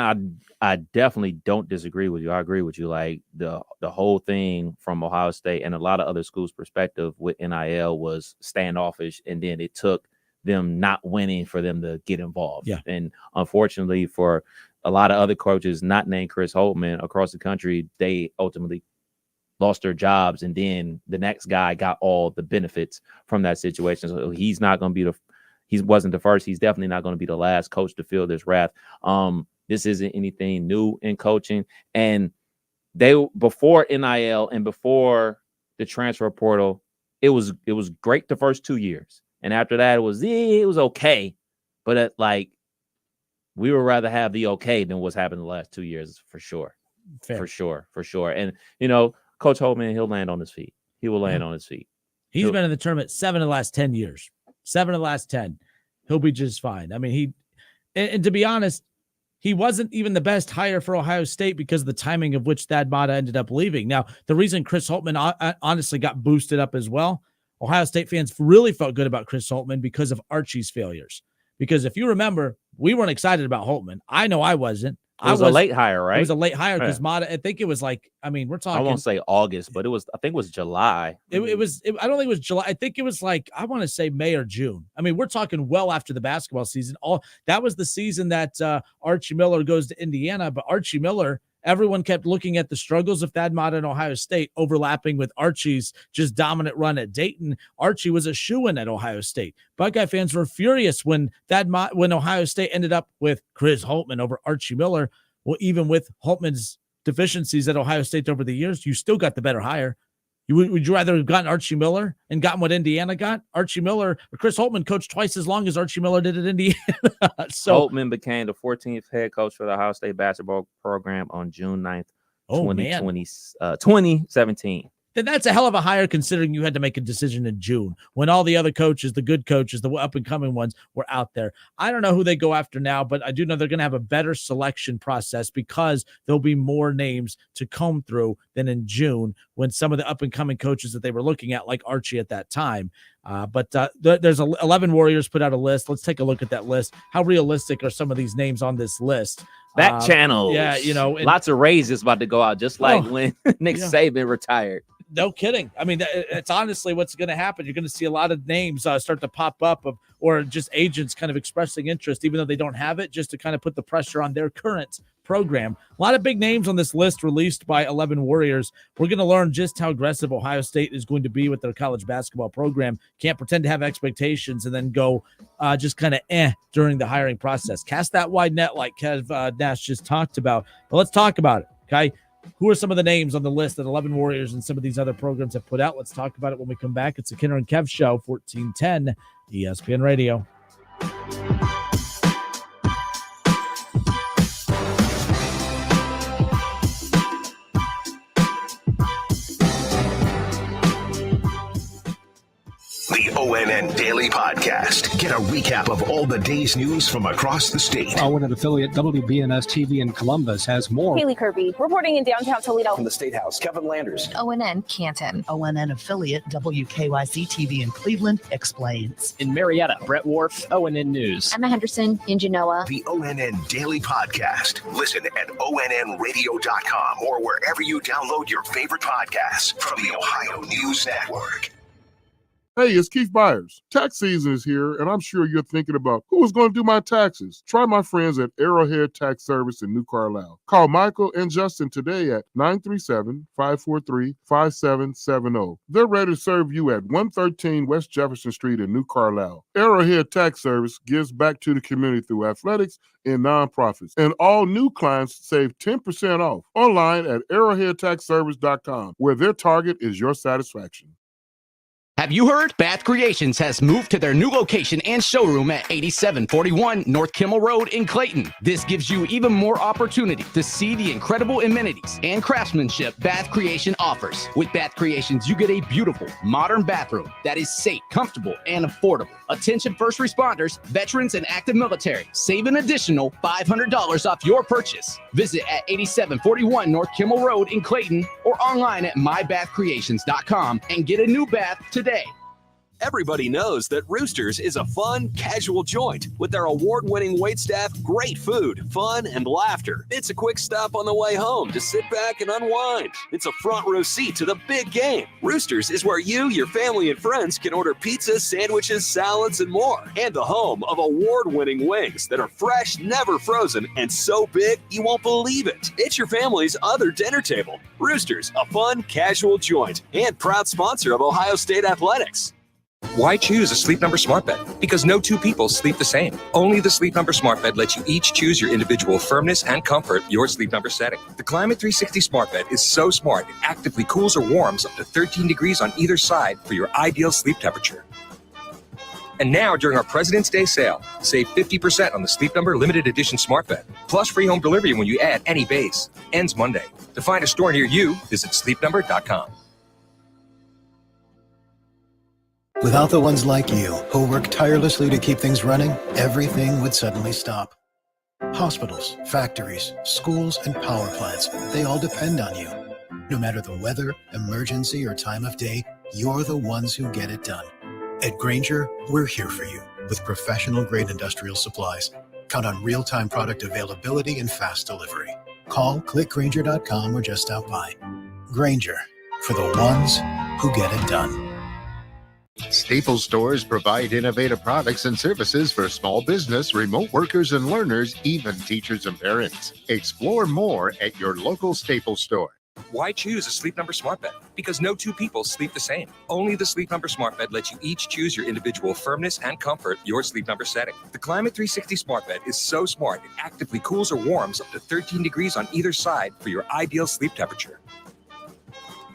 S13: I definitely don't disagree with you. I agree with you. Like the whole thing from Ohio State and a lot of other schools' perspective with NIL was standoffish, and then it took them not winning for them to get involved.
S5: Yeah.
S13: And unfortunately for a lot of other coaches not named Chris Holtmann across the country, they ultimately lost their jobs, and then the next guy got all the benefits from that situation. So he's not going to be he wasn't the first. He's definitely not going to be the last coach to feel this wrath. This isn't anything new in coaching. And before NIL and before the transfer portal, it was great the first 2 years. And after that, it was okay. But we would rather have the okay than what's happened the last 2 years, for sure.
S5: Fair.
S13: For sure. And, Coach Holtmann, he'll land on his feet. He will land on his feet.
S5: He's been in the tournament 7 of the last 10 years. 7 of the last 10. He'll be just fine. I mean, and to be honest, he wasn't even the best hire for Ohio State because of the timing of which Thad Matta ended up leaving. Now, the reason Chris Holtmann honestly got boosted up as well, Ohio State fans really felt good about Chris Holtmann because of Archie's failures. Because if you remember, we weren't excited about Holtmann. I know I wasn't.
S13: It was a late hire, right?
S5: It was a late hire because Matta, I think it was we're talking.
S13: I won't say August, but I think it was July.
S5: I don't think it was July. I think it was I want to say May or June. I mean, we're talking well after the basketball season. That was the season that Archie Miller goes to Indiana, but Archie Miller, everyone kept looking at the struggles of Thad Matta and Ohio State overlapping with Archie's just dominant run at Dayton. Archie was a shoo-in at Ohio State. Buckeye fans were furious when Ohio State ended up with Chris Holtmann over Archie Miller. Well, even with Holtmann's deficiencies at Ohio State over the years, you still got the better hire. Would you rather have gotten Archie Miller and gotten what Indiana got? Archie Miller or Chris Holtmann coached twice as long as Archie Miller did at Indiana. So
S13: Holtmann became the 14th head coach for the Ohio State basketball program on June 9th, 2017.
S5: Then that's a hell of a hire considering you had to make a decision in June when all the other coaches, the good coaches, the up-and-coming ones were out there. I don't know who they go after now, but I do know they're going to have a better selection process because there'll be more names to comb through than in June when some of the up-and-coming coaches that they were looking at, like Archie at that time. But there's 11 Warriors put out a list. Let's take a look at that list. How realistic are some of these names on this list?
S13: Back channels.
S5: Yeah,
S13: lots of raises about to go out, just like when Nick Saban retired.
S5: No kidding. I mean, it's honestly what's going to happen. You're going to see a lot of names start to pop up or just agents kind of expressing interest, even though they don't have it, just to kind of put the pressure on their current program. A lot of big names on this list released by 11 Warriors. We're going to learn just how aggressive Ohio State is going to be with their college basketball program. Can't pretend to have expectations and then go just kind of during the hiring process. Cast that wide net like Kev Nash just talked about. But let's talk about it, okay? Who are some of the names on the list that 11 Warriors and some of these other programs have put out? Let's talk about it when we come back. It's the Kinner and Kev Show, 1410 ESPN Radio.
S7: The ONN Daily Podcast. Get a recap of all the day's news from across the state.
S11: ONN affiliate WBNS TV in Columbus has more.
S12: Haley Kirby, reporting in downtown Toledo.
S7: From the State House, Kevin Landers.
S12: ONN Canton.
S14: ONN affiliate WKYC TV in Cleveland explains.
S17: In Marietta, Brett Wharf, ONN News.
S12: Emma Henderson in Genoa.
S7: The ONN Daily Podcast. Listen at ONNradio.com or wherever you download your favorite podcasts from the Ohio News Network.
S28: Hey, it's Keith Byers. Tax season is here, and I'm sure you're thinking about who is going to do my taxes. Try my friends at Arrowhead Tax Service in New Carlisle. Call Michael and Justin today at 937-543-5770. They're ready to serve you at 113 West Jefferson Street in New Carlisle. Arrowhead Tax Service gives back to the community through athletics and nonprofits. And all new clients save 10% off online at arrowheadtaxservice.com, where their target is your satisfaction.
S22: Have you heard? Bath Creations has moved to their new location and showroom at 8741 North Kimmel Road in Clayton. This gives you even more opportunity to see the incredible amenities and craftsmanship Bath Creation offers. With Bath Creations, you get a beautiful, modern bathroom that is safe, comfortable, and affordable. Attention first responders, veterans, and active military. Save an additional $500 off your purchase. Visit at 8741 North Kimmel Road in Clayton or online at mybathcreations.com and get a new bath today.
S25: Everybody knows that Roosters is a fun, casual joint with their award-winning waitstaff, great food, fun, and laughter. It's a quick stop on the way home to sit back and unwind. It's a front row seat to the big game. Roosters is where you, your family, and friends can order pizzas, sandwiches, salads, and more. And the home of award-winning wings that are fresh, never frozen, and so big you won't believe it. It's your family's other dinner table. Roosters, a fun, casual joint, and proud sponsor of Ohio State Athletics.
S27: Why choose a Sleep Number smart bed? Because no two people sleep the same. Only the Sleep Number smart bed lets you each choose your individual firmness and comfort, your Sleep Number setting. The Climate 360 smart bed is so smart it actively cools or warms up to 13 degrees on either side for your ideal sleep temperature. And now, during our President's Day sale, save 50% on the Sleep Number limited edition smart bed, plus free home delivery when you add any base. Ends Monday. To find a store near you, visit sleepnumber.com.
S29: Without the ones like you, who work tirelessly to keep things running, everything would suddenly stop. Hospitals, factories, schools, and power plants, they all depend on you. No matter the weather, emergency, or time of day, you're the ones who get it done. At Grainger, we're here for you with professional-grade industrial supplies. Count on real-time product availability and fast delivery. Call, clickgrainger.com, or just stop by. Grainger, for the ones who get it done.
S20: Staples stores provide innovative products and services for small business, remote workers and learners, even teachers and parents. Explore more at your local Staples store.
S27: Why choose a Sleep Number smart bed? Because no two people sleep the same. Only the Sleep Number smart bed lets you each choose your individual firmness and comfort, your Sleep Number setting. The Climate 360 smart bed is so smart it actively cools or warms up to 13 degrees on either side for your ideal sleep temperature.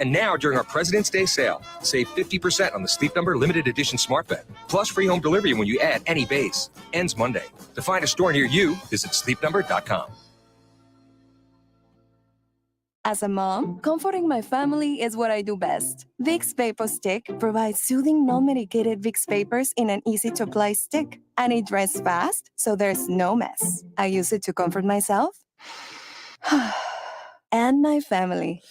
S27: And now, during our President's Day sale, save 50% on the Sleep Number limited edition smart bed, plus free home delivery when you add any base. Ends Monday. To find a store near you, visit sleepnumber.com.
S30: As a mom, comforting my family is what I do best. Vicks Vapor Stick provides soothing, non-medicated Vicks Vapors in an easy-to-apply stick, and it dries fast, so there's no mess. I use it to comfort myself and my family.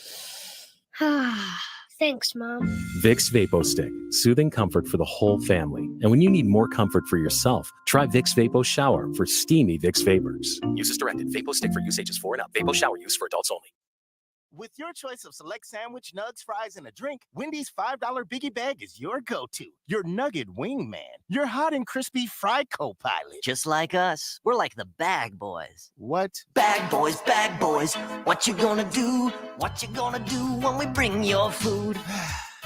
S31: Thanks, Mom.
S32: Vicks Vapo Stick, soothing comfort for the whole family. And when you need more comfort for yourself, try Vicks Vapo Shower for steamy Vicks Vapors.
S33: Use as directed. Vapo Stick for use ages 4 and up. Vapo Shower use for adults only.
S34: With your choice of select sandwich, nugs, fries, and a drink, Wendy's $5 Biggie Bag is your go-to. Your nugget wingman. Your hot and crispy fry co-pilot.
S1: Just like us. We're like the bag boys.
S34: What?
S1: Bag boys, what you gonna do? What you gonna do when we bring your food?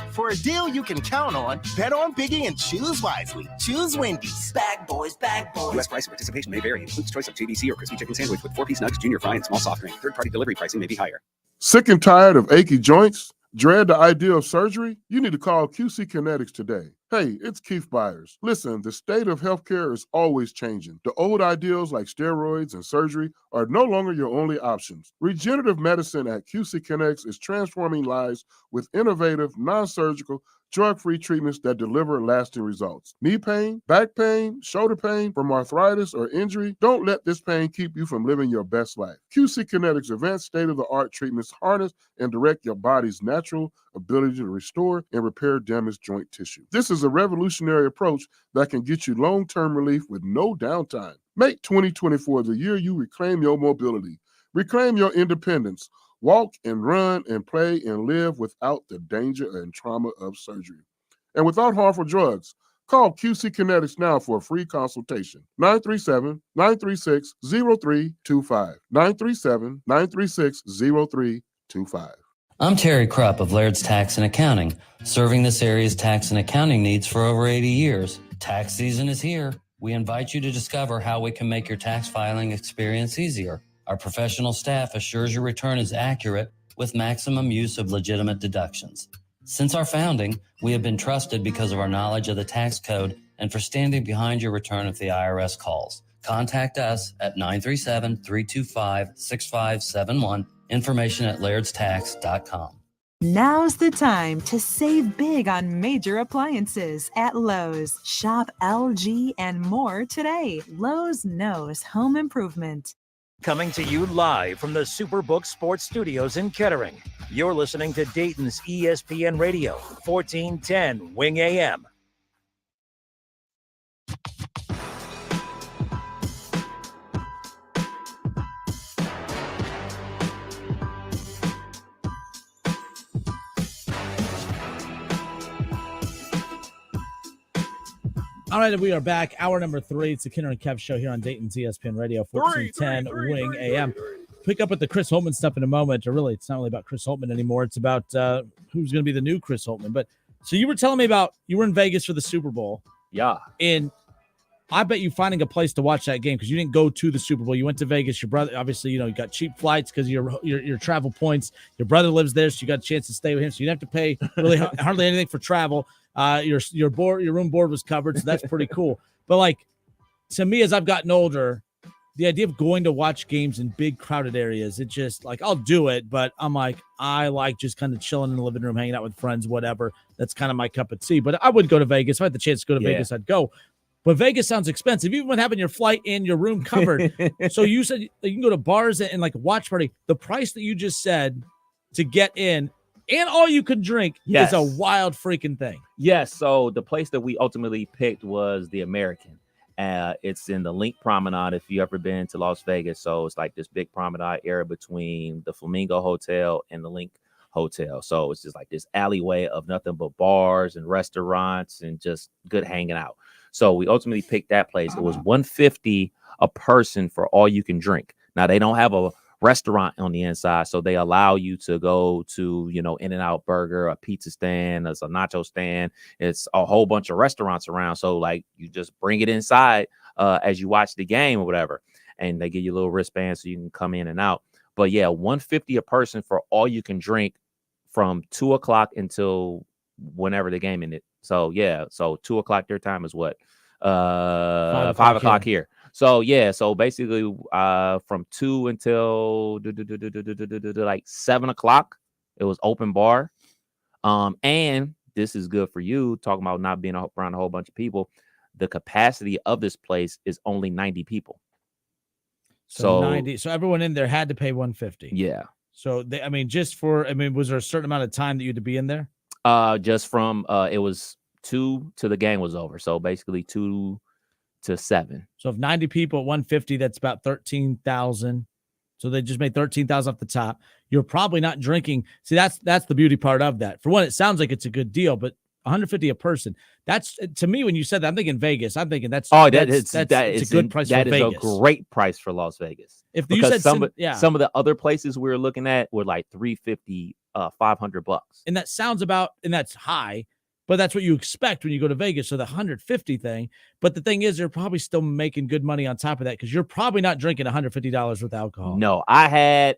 S34: For a deal you can count on, bet on Biggie and choose wisely. Choose Wendy's.
S1: Bag boys.
S2: U.S. price and participation may vary. Includes choice of JBC or crispy chicken sandwich with 4-piece nuggets, junior fry, and small soft drink. Third-party delivery pricing may be higher.
S28: Sick and tired of achy joints? Dread the idea of surgery? You need to call QC Kinetics today. Hey, it's Keith Byers. Listen, the state of healthcare is always changing. The old ideals like steroids and surgery are no longer your only options. Regenerative medicine at QC Kinetics is transforming lives with innovative, non-surgical, drug-free treatments that deliver lasting results. Knee pain, back pain, shoulder pain from arthritis or injury? Don't let this pain keep you from living your best life. QC Kinetics advanced state-of-the-art treatments harness and direct your body's natural ability to restore and repair damaged joint tissue. This is a revolutionary approach that can get you long-term relief with no downtime. Make 2024 the year you reclaim your mobility, reclaim your independence, walk and run and play and live without the danger and trauma of surgery. And without harmful drugs, call QC Kinetics now for a free consultation. 937-936-0325. 937-936-0325.
S3: I'm Terry Krupp of Laird's Tax and Accounting, serving this area's tax and accounting needs for over 80 years. Tax season is here. We invite you to discover how we can make your tax filing experience easier. Our professional staff assures your return is accurate with maximum use of legitimate deductions. Since our founding, we have been trusted because of our knowledge of the tax code and for standing behind your return if the IRS calls. Contact us at 937-325-6571. Information at lairdstax.com.
S4: Now's the time to save big on major appliances at Lowe's. Shop LG and more today. Lowe's knows home improvement.
S6: Coming to you live from the Superbook Sports Studios in Kettering. You're listening to Dayton's ESPN Radio, 1410 Wing AM.
S5: All right, we are back. Hour number 3. It's the Kinder and Kev show here on Dayton's ESPN Radio, 1410 Wing AM. Pick up with the Chris Holtmann stuff in a moment. Or really, it's not really about Chris Holtmann anymore. It's about who's going to be the new Chris Holtmann. But so you were telling me about you were in Vegas for the Super Bowl.
S13: Yeah.
S5: And I bet you finding a place to watch that game because you didn't go to the Super Bowl. You went to Vegas. Your brother, obviously, you got cheap flights because your travel points. Your brother lives there, so you got a chance to stay with him. So you didn't have to pay really hardly anything for travel. Your room board was covered, so that's pretty cool. But like to me, as I've gotten older, the idea of going to watch games in big crowded areas, it just like I'll do it, but I'm like I like just kind of chilling in the living room, hanging out with friends, whatever. That's kind of my cup of tea. But I would go to Vegas if I had the chance to go to Vegas. I'd go. But Vegas sounds expensive, even when having your flight and your room covered. So you said you can go to bars and like watch party. The price that you just said to get in and all you can drink is a wild freaking thing.
S13: Yes. So the place that we ultimately picked was the American. It's in the Link Promenade. If you ever been to Las Vegas, so it's like this big promenade area between the Flamingo Hotel and the Link Hotel. So it's just like this alleyway of nothing but bars and restaurants and just good hanging out. So we ultimately picked that place. It was $150 a person for all you can drink. Now they don't have a restaurant on the inside, so they allow you to go to In-N-Out Burger, a pizza stand, there's a nacho stand. It's a whole bunch of restaurants around, so like you just bring it inside as you watch the game or whatever, and they give you a little wristband so you can come in and out. But yeah, $150 a person for all you can drink from 2:00 until whenever the game ended. So yeah, so 2:00 their time is what 5 o'clock here. So yeah, so basically from 2 until like 7 o'clock, it was open bar. And this is good for you, talking about not being around a whole bunch of people. The capacity of this place is only 90 people.
S5: So 90. So everyone in there had to pay $150.
S13: Yeah.
S5: So was there a certain amount of time that you had to be in there?
S13: Just from it was 2 till the game was over. So basically 2 to 7.
S5: So if 90 people at 150, that's about 13,000. So they just made 13,000 off the top. You're probably not drinking. See, that's the beauty part of that. For one, it sounds like it's a good deal, but 150 a person. That's to me when you said that, I'm thinking Vegas. I'm thinking that's
S13: a
S5: good price for Vegas.
S13: That is a great price for Las Vegas.
S5: If
S13: because
S5: you said
S13: some of the other places we were looking at were like $350, $500,
S5: and that sounds about, and that's high, but that's what you expect when you go to Vegas. So the 150 thing, but the thing is, they're probably still making good money on top of that because you're probably not drinking $150 worth of alcohol.
S13: No, I had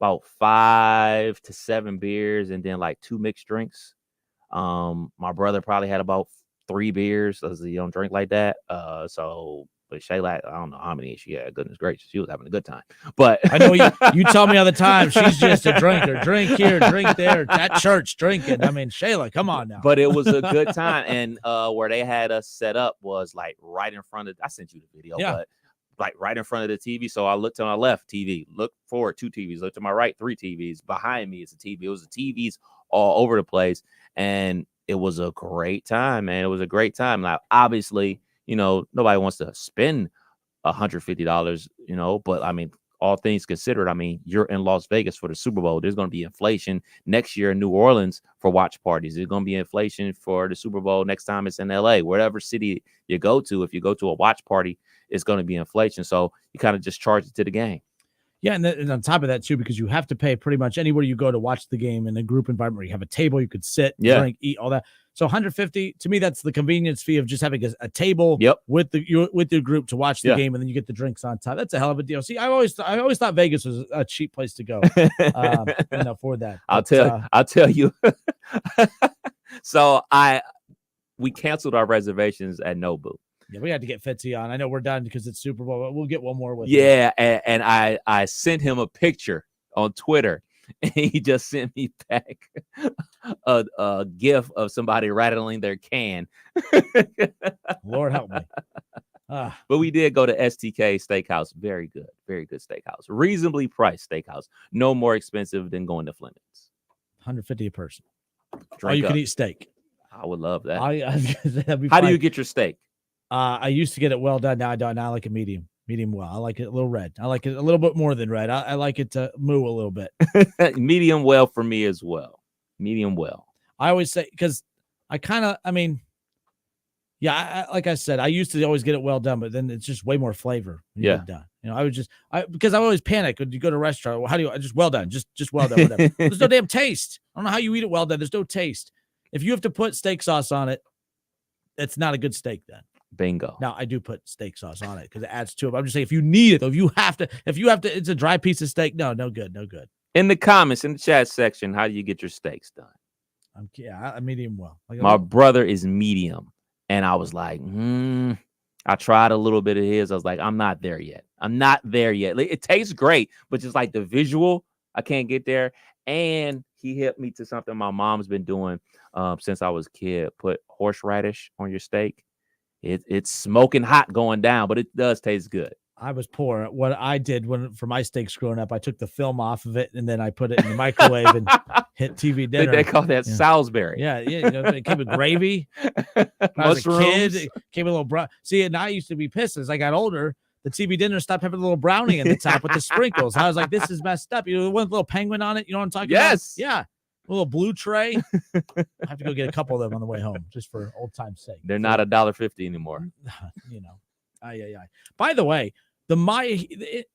S13: about 5 to 7 beers and then like 2 mixed drinks. My brother probably had about 3 beers as he don't drink like that. But Shayla, I don't know how many she had. Goodness gracious, she was having a good time. But
S5: I know you tell me all the time she's just a drinker. Drink here, drink there. At church, drinking. I mean, Shayla, come on now.
S13: But it was a good time, and where they had us set up was like right in front of. I sent you the video, but like right in front of the TV. So I looked to my left, TV. Look forward, 2 TVs. Look to my right, 3 TVs. Behind me is a TV. It was the TVs all over the place, and it was a great time, man. It was a great time. Now, obviously, nobody wants to spend $150, but I mean, all things considered, I mean, you're in Las Vegas for the Super Bowl. There's going to be inflation next year in New Orleans for watch parties. There's going to be inflation for the Super Bowl next time it's in LA. Whatever city you go to, if you go to a watch party, it's going to be inflation. So you kind of just charge it to the game.
S5: Yeah, and on top of that, too, because you have to pay pretty much anywhere you go to watch the game in a group environment where you have a table, you could sit, drink, eat, all that. So 150, to me, that's the convenience fee of just having a table with your group to watch the game, and then you get the drinks on top. That's a hell of a deal. See, I always thought Vegas was a cheap place to go for that.
S13: I'll tell you. So we canceled our reservations at Nobu.
S5: Yeah, we had to get Fitzy on. I know we're done because it's Super Bowl, but we'll get one more with him.
S13: Yeah, and I sent him a picture on Twitter, and he just sent me back a gif of somebody rattling their can.
S5: Lord help me.
S13: But we did go to STK Steakhouse. Very good steakhouse. Reasonably priced steakhouse. No more expensive than going to Fleming's.
S5: $150 a person.
S13: Drink
S5: you can eat steak.
S13: I would love that.
S5: That'd be
S13: How
S5: fine.
S13: do you get your steak?
S5: I used to get it well done. Now I don't. Now I like it medium well. I like it a little red. I like it a little bit more than red. I like it to moo a little bit.
S13: Medium well for me as well. Medium well.
S5: I always say, because like I said, I used to always get it well done, but then it's just way more flavor when you get it done. I would because I always panic when you go to a restaurant. Well, how do you just well done? Just well done, whatever. There's no damn taste. I don't know how you eat it well done. There's no taste. If you have to put steak sauce on it, it's not a good steak then.
S13: Bingo.
S5: Now I do put steak sauce on it because it adds to it. But I'm just saying, if you need it, though, if you have to, it's a dry piece of steak. No good.
S13: In the comments, in the chat section, how do you get your steaks done?
S5: I'm medium well.
S13: My brother is medium, and I was like, I tried a little bit of his. I was like, I'm not there yet. It tastes great, but just like the visual, I can't get there. And he hit me to something my mom's been doing since I was a kid. Put horseradish on your steak. It's smoking hot going down, but it does taste good.
S5: I was poor. What I did for my steaks growing up, I took the film off of it and then I put it in the microwave and hit TV dinner.
S13: They call that Salisbury.
S5: Yeah. It came with gravy. I was a kid. It came with a little brown. See, and I used to be pissed as I got older. The TV dinner stopped having a little brownie in the top with the sprinkles. I was like, this is messed up. The one with a little penguin on it. You know what I'm talking about?
S13: Yes.
S5: Yeah. A little blue tray. I have to go get a couple of them on the way home just for old time's sake.
S13: They're not $1.50 anymore.
S5: By the way,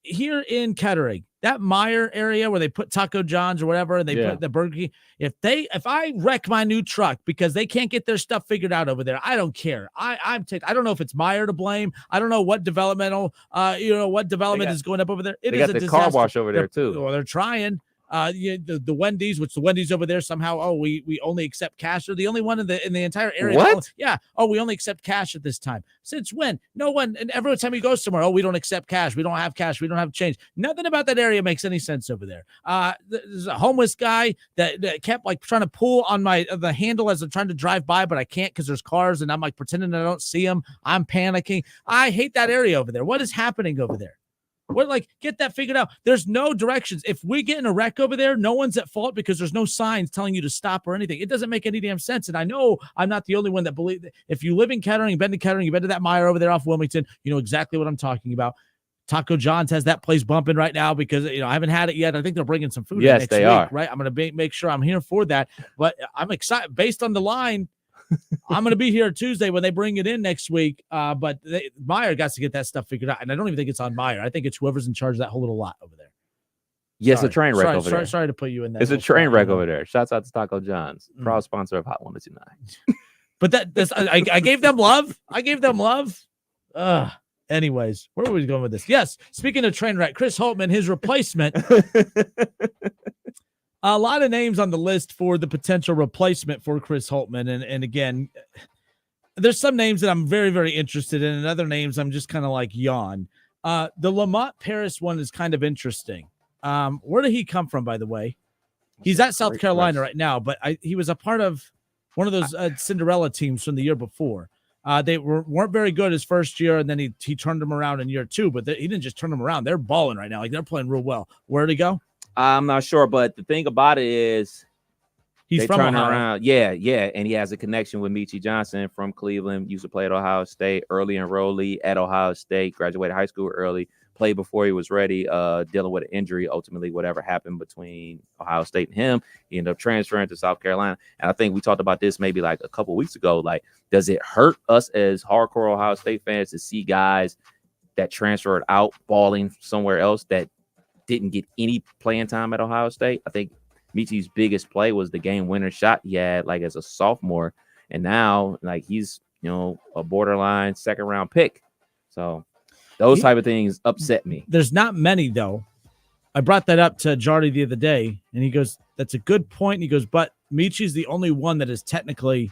S5: here in Kettering, that Meyer area where they put Taco John's or whatever, and they put the Burger King. If I wreck my new truck because they can't get their stuff figured out over there, I don't care. I don't know if it's Meyer to blame. I don't know what development is going up over there.
S13: They got the car wash over there too.
S5: Well, they're trying. The Wendy's, which the Wendy's over there somehow, we only accept cash. They're the only one in the entire area.
S13: What?
S5: We only accept cash at this time. Since when? No one, and every time you go somewhere, we don't accept cash. We don't have cash. We don't have change. Nothing about that area makes any sense over there. There's a homeless guy that kept like trying to pull on the handle as I'm trying to drive by, but I can't because there's cars, and I'm like pretending I don't see him. I'm panicking. I hate that area over there. What is happening over there? Get that figured out. There's no directions. If we get in a wreck over there, no one's at fault because there's no signs telling you to stop or anything. It doesn't make any damn sense. And I know I'm not the only one that believes that. If you live in Kettering, you've been to Kettering, you've been to that Meyer over there off Wilmington, you know exactly what I'm talking about. Taco John's has that place bumping right now because, I haven't had it yet. I think they're bringing some food in
S13: Yes,
S5: next
S13: they
S5: week,
S13: are.
S5: right? I'm going to make sure I'm here for that. But I'm excited. Based on the line, I'm going to be here Tuesday when they bring it in next week. But Meyer got to get that stuff figured out. And I don't even think it's on Meyer. I think it's whoever's in charge of that whole little lot over there.
S13: Yes, a train wreck over there.
S5: Sorry to put you in that.
S13: It's a train wreck over there. Shouts out to Taco John's, proud sponsor of Hot 102.9.
S5: But I gave them love. Anyways, where were we going with this? Yes, speaking of train wreck, Chris Holtmann, his replacement. A lot of names on the list for the potential replacement for Chris Holtmann. And again, there's some names that I'm very, very interested in, and other names I'm just kind of like yawn. The Lamont Paris one is kind of interesting. Where did he come from, by the way? He's at South Carolina right now, but he was a part of one of those Cinderella teams from the year before. They weren't very good his first year, and then he turned them around in year two. But he didn't just turn them around; they're balling right now. Like they're playing real well. Where'd he go?
S13: I'm not sure, but the thing about it is
S5: he's
S13: they
S5: from
S13: turn
S5: Ohio.
S13: around. Yeah, and he has a connection with Michie Johnson from Cleveland. Used to play at Ohio State, early enrollee at Ohio State. Graduated high school early. Played before he was ready. Dealing with an injury. Ultimately, whatever happened between Ohio State and him, he ended up transferring to South Carolina. And I think we talked about this maybe like a couple weeks ago. Like, does it hurt us as hardcore Ohio State fans to see guys that transferred out balling somewhere else that didn't get any playing time at Ohio State? I think Michie's biggest play was the game winner shot he had like as a sophomore, and now like he's a borderline second round pick. So those type of things upset me.
S5: There's not many though. I brought that up to Jardy the other day, and he goes, "That's a good point." And he goes, "But Michie's the only one that is technically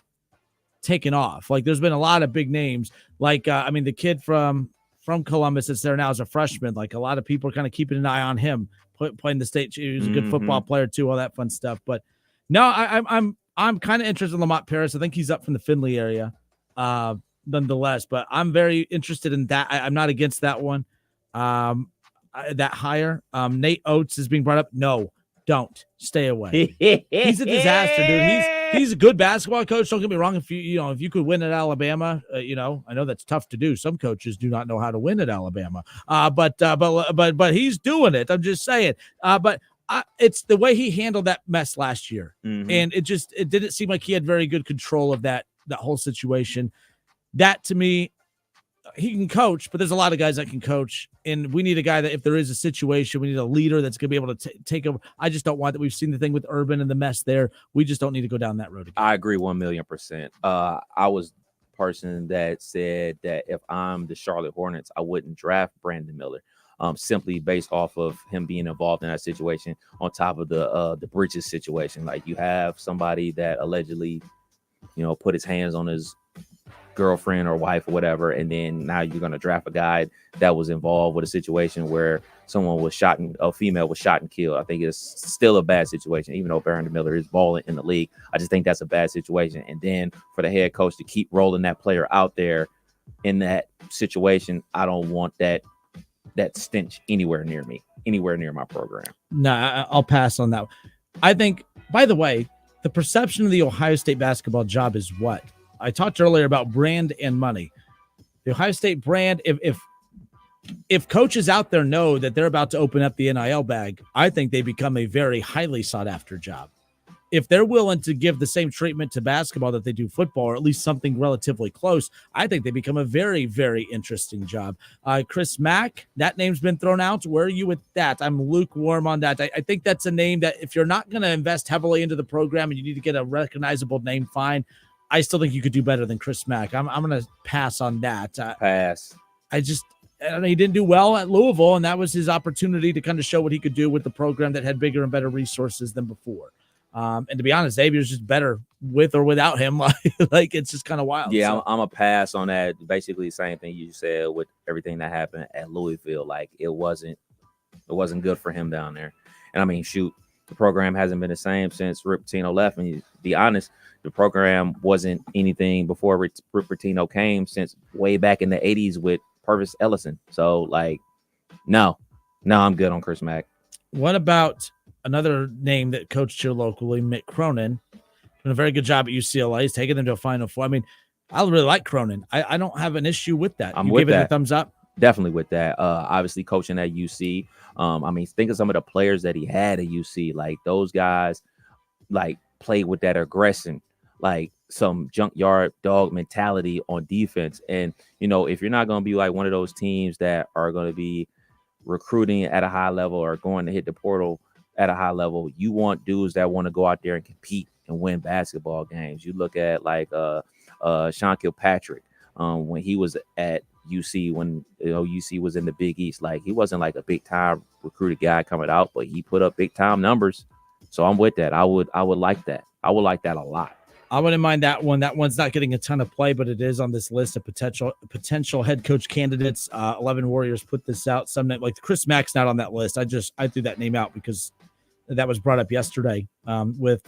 S5: taken off. Like there's been a lot of big names. Like the kid from Columbus that's there now as a freshman. Like a lot of people are kind of keeping an eye on him, playing the state. He was a good football player too, all that fun stuff. But no, I'm kind of interested in Lamont Paris. I think he's up from the Findlay area, nonetheless. But I'm very interested in that. I'm not against that one. That hire. Nate Oates is being brought up. No, don't stay away. He's a disaster, dude. He's a good basketball coach. Don't get me wrong. If you could win at Alabama, I know that's tough to do. Some coaches do not know how to win at Alabama. But he's doing it. I'm just saying. It's the way he handled that mess last year, and it didn't seem like he had very good control of that whole situation. That to me, he can coach, but there's a lot of guys that can coach, and we need a guy that if there is a situation, we need a leader that's going to be able to take over. I just don't want that. We've seen the thing with Urban and the mess there. We just don't need to go down that road again.
S13: I agree 1,000,000%. I was the person that said that if I'm the Charlotte Hornets, I wouldn't draft Brandon Miller, simply based off of him being involved in that situation on top of the Bridges situation. Like you have somebody that allegedly, put his hands on his girlfriend or wife or whatever, and then now you're going to draft a guy that was involved with a situation where someone was shot and a female was shot and killed. I think it's still a bad situation, even though Brandon Miller is balling in the league. I just think that's a bad situation. And then for the head coach to keep rolling that player out there in that situation, I don't want that stench anywhere near me, anywhere near my program.
S5: Nah, I'll pass on that. I think, by the way, the perception of the Ohio State basketball job is what? I talked earlier about brand and money. The Ohio State brand, if coaches out there know that they're about to open up the NIL bag, I think they become a very highly sought after job. If they're willing to give the same treatment to basketball that they do football, or at least something relatively close, I think they become a very, very interesting job. Chris Mack, that name's been thrown out. Where are you with that? I'm lukewarm on that. I think that's a name that if you're not going to invest heavily into the program and you need to get a recognizable name, fine. I still think you could do better than Chris Mack. I'm going to pass on that.
S13: Pass.
S5: He didn't do well at Louisville, and that was his opportunity to kind of show what he could do with the program that had bigger and better resources than before. And to be honest, Xavier's just better with or without him. Like it's just kind of wild.
S13: Yeah, so. I'm a pass on that. Basically, the same thing you said with everything that happened at Louisville. Like it wasn't good for him down there. And I mean, shoot, the program hasn't been the same since Rick Pitino left. And to be honest, the program wasn't anything before Rick Pitino came since way back in the 80s with Purvis Ellison. So, like, no, I'm good on Chris Mack.
S5: What about another name that coached here locally, Mick Cronin? Doing a very good job at UCLA. He's taking them to a Final Four. I mean, I really like Cronin. I don't have an issue with that.
S13: I'm
S5: you
S13: with
S5: giving
S13: that.
S5: it a thumbs up?
S13: Definitely with that. Obviously coaching at UC. I mean, think of some of the players that he had at UC. Like those guys, like played with that aggression, like some junkyard dog mentality on defense. And if you're not going to be like one of those teams that are going to be recruiting at a high level or going to hit the portal at a high level, you want dudes that want to go out there and compete and win basketball games. You look at like Sean Kilpatrick when he was at UC, when UC was in the Big East. Like he wasn't like a big time recruited guy coming out, but he put up big time numbers. So I'm with that. I would like that. I would like that a lot.
S5: I wouldn't mind that one. That one's not getting a ton of play, but it is on this list of potential head coach candidates. 11 Warriors put this out. Some like Chris Mack's not on that list. I threw that name out because that was brought up yesterday with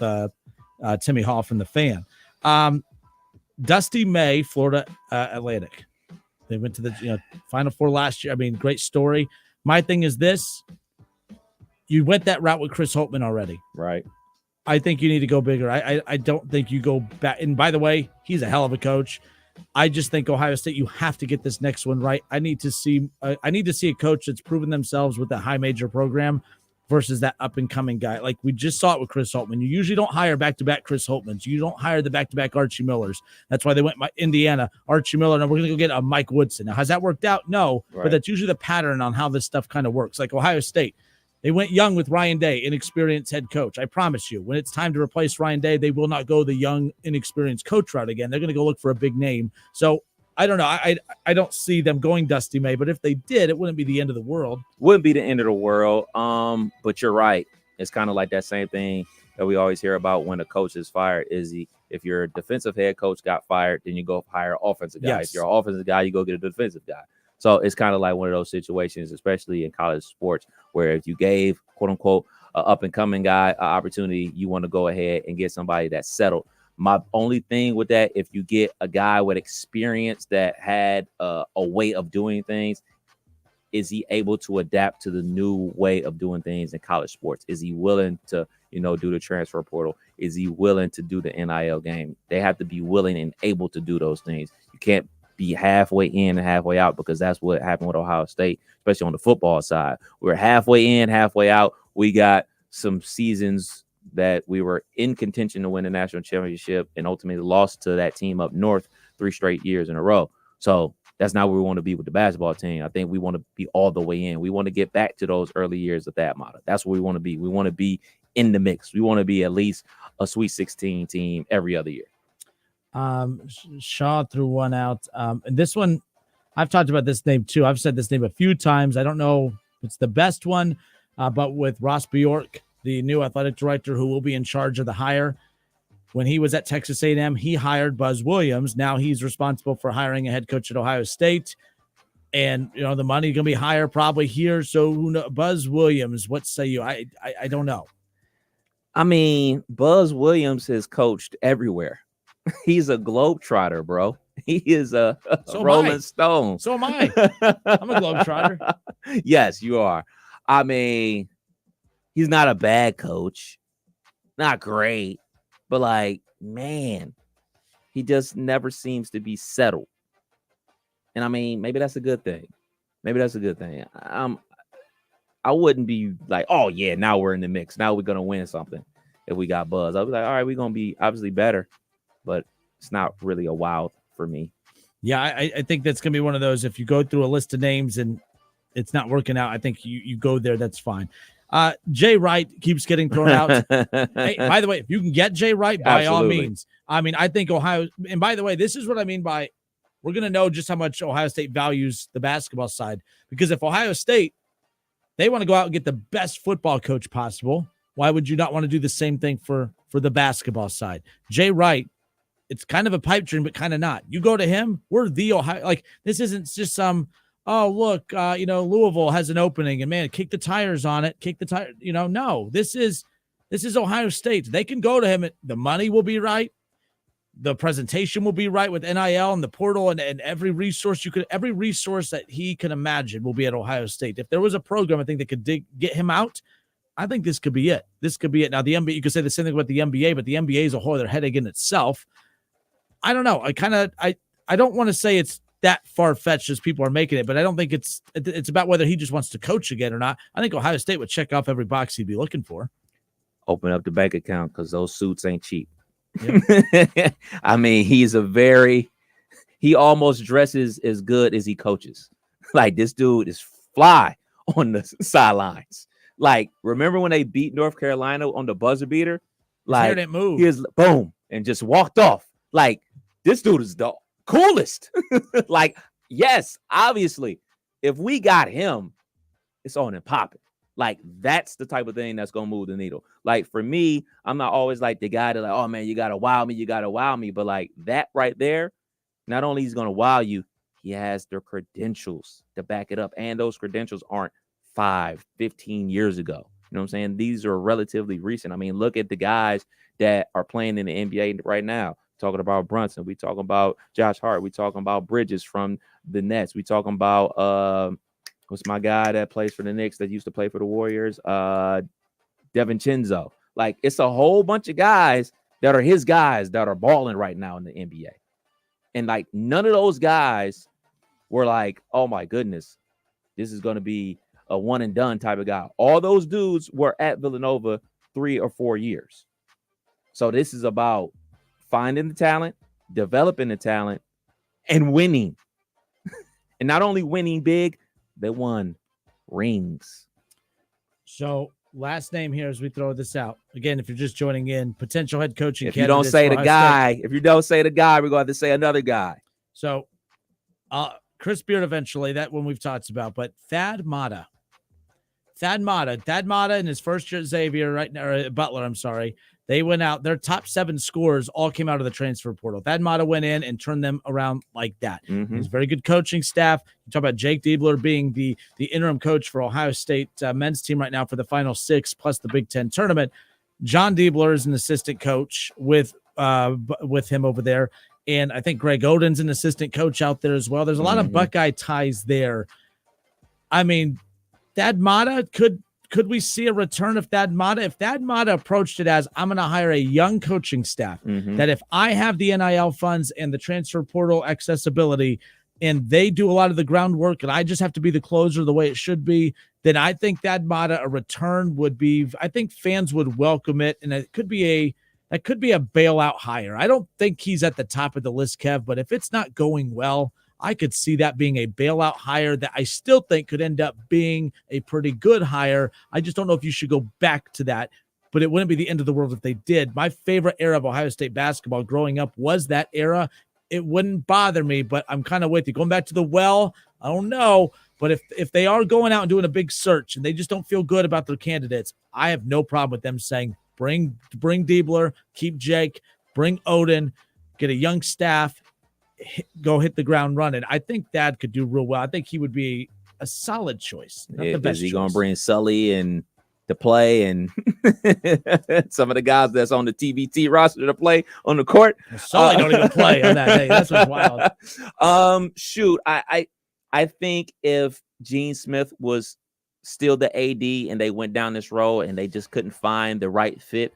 S5: Timmy Hall from the Fan. Dusty May, Florida Atlantic. They went to the Final Four last year. I mean, great story. My thing is this. You went that route with Chris Holtmann already.
S13: Right.
S5: I think you need to go bigger. I don't think you go back. And by the way, he's a hell of a coach. I just think Ohio State, you have to get this next one right. I need to see a coach that's proven themselves with a high major program versus that up and coming guy. Like we just saw it with Chris Holtmann. You usually don't hire back-to-back Chris Holtmans. You don't hire the back-to-back Archie Millers. That's why they went Indiana, Archie Miller. Now we're going to go get a Mike Woodson. Now, has that worked out? No, right. But that's usually the pattern on how this stuff kind of works. Like Ohio State, they went young with Ryan Day, inexperienced head coach. I promise you, when it's time to replace Ryan Day, they will not go the young, inexperienced coach route again. They're going to go look for a big name. So I don't know. I don't see them going Dusty May, but if they did, it wouldn't be the end of the world.
S13: Wouldn't be the end of the world. But you're right. It's kind of like that same thing that we always hear about when a coach is fired. If your defensive head coach got fired, then you go hire an offensive guy.
S5: Yes.
S13: If you're an offensive guy, you go get a defensive guy. So it's kind of like one of those situations, especially in college sports, where if you gave, quote unquote, an up and coming guy an opportunity, you want to go ahead and get somebody that's settled. My only thing with that, if you get a guy with experience that had a way of doing things, is he able to adapt to the new way of doing things in college sports? Is he willing to, do the transfer portal? Is he willing to do the NIL game? They have to be willing and able to do those things. You can't be halfway in and halfway out, because that's what happened with Ohio State, especially on the football side. We're halfway in, halfway out. We got some seasons that we were in contention to win the national championship and ultimately lost to that team up north 3 straight years in a row. So that's not where we want to be with the basketball team. I think we want to be all the way in. We want to get back to those early years of that model. That's where we want to be. We want to be in the mix. We want to be at least a Sweet 16 team every other year.
S5: Shaw threw one out. And this one, I've talked about this name too. I've said this name a few times. I don't know if it's the best one, but with Ross Bjork, the new athletic director who will be in charge of the hire. When he was at Texas A&M, he hired Buzz Williams. Now he's responsible for hiring a head coach at Ohio State. And, the money going to be higher probably here. So who knows? Buzz Williams, what say you? I don't know.
S13: I mean, Buzz Williams has coached everywhere. He's a globetrotter, bro. He is a Rolling Stone.
S5: So am I. I'm a globetrotter.
S13: Yes, you are. I mean, he's not a bad coach. Not great. But, like, man, he just never seems to be settled. And, I mean, maybe that's a good thing. I wouldn't be like, oh, yeah, now we're in the mix. Now we're going to win something if we got Buzz. I was like, all right, we're going to be obviously better. But it's not really a wow for me.
S5: Yeah, I think that's going to be one of those. If you go through a list of names and it's not working out, I think you go there. That's fine. Jay Wright keeps getting thrown out. Hey, by the way, if you can get Jay Wright, by all means. I mean, I think Ohio. And by the way, this is what I mean by we're going to know just how much Ohio State values the basketball side. Because if Ohio State, they want to go out and get the best football coach possible, why would you not want to do the same thing for the basketball side? Jay Wright, it's kind of a pipe dream, but kind of not. You go to him, we're the Ohio. Like, this isn't just some, oh, look, Louisville has an opening and, man, kick the tires on it. No, this is Ohio State. They can go to him. The money will be right. The presentation will be right with NIL and the portal and every resource every resource that he can imagine will be at Ohio State. If there was a program, I think that could get him out, I think this could be it. Now, the NBA, you could say the same thing about the NBA, but the NBA is a whole other headache in itself. I don't know. I don't want to say it's that far-fetched as people are making it, but I don't think it's about whether he just wants to coach again or not. I think Ohio State would check off every box he'd be looking for.
S13: Open up the bank account because those suits ain't cheap. Yep. I mean, he almost dresses as good as he coaches. Like, this dude is fly on the sidelines. Like, remember when they beat North Carolina on the buzzer beater? Like,
S5: didn't move.
S13: He was boom and just walked off. Like, this dude is the coolest. Like, yes, obviously, if we got him, it's on and popping. Like, that's the type of thing that's gonna move the needle. Like, for me, I'm not always like the guy that like, oh man, you gotta wow me. But like that right there, not only he's gonna wow you, he has the credentials to back it up. And those credentials aren't 5-15 years ago. You know what I'm saying? These are relatively recent. I mean, look at the guys that are playing in the NBA right now. Talking about Brunson, we talking about Josh Hart, we talking about Bridges from the Nets, we talking about what's my guy that plays for the Knicks that used to play for the Warriors? DiVincenzo. Like, it's a whole bunch of guys that are his guys that are balling right now in the NBA. And like, none of those guys were like, oh my goodness, this is going to be a one and done type of guy. All those dudes were at Villanova 3 or 4 years. So this is about finding the talent, developing the talent, and winning. And not only winning big, they won rings.
S5: So last name here as we throw this out. Again, if you're just joining in, potential head coaching.
S13: If you don't say the guy, we're going to have to say another guy.
S5: So Chris Beard eventually, that one we've talked about, but Thad Matta in his first year at Xavier, right now, or Butler, I'm sorry. They went out, their top 7 scores all came out of the transfer portal. Thad Matta went in and turned them around like that.
S13: Mm-hmm.
S5: He's very good coaching staff. You talk about Jake Diebler being the interim coach for Ohio State men's team right now for the Final 6 plus the Big Ten tournament. John Diebler is an assistant coach with him over there. And I think Greg Oden's an assistant coach out there as well. There's a lot of Buckeye ties there. I mean, Thad Matta, could we see a return of Thad Matta? If Thad Matta approached it as, I'm going to hire a young coaching staff, that if I have the NIL funds and the transfer portal accessibility and they do a lot of the groundwork and I just have to be the closer the way it should be, then I think Thad Matta, a return would be, I think fans would welcome it. And it could be that could be a bailout hire. I don't think he's at the top of the list, Kev, but if it's not going well, I could see that being a bailout hire that I still think could end up being a pretty good hire. I just don't know if you should go back to that, but it wouldn't be the end of the world if they did. My favorite era of Ohio State basketball growing up was that era. It wouldn't bother me, but I'm kind of with you. Going back to the well, I don't know. But if they are going out and doing a big search and they just don't feel good about their candidates, I have no problem with them saying, bring Diebler, keep Jake, bring Oden, get a young staff, go hit the ground running. I think Thad could do real well. I think he would be a solid choice. Not the best
S13: is he
S5: choice.
S13: going to bring Sully and to play and some of the guys that's on the TBT roster to play on the court?
S5: Sully don't even play on that day. That's what's wild.
S13: Shoot, I think if Gene Smith was still the AD and they went down this road and they just couldn't find the right fit,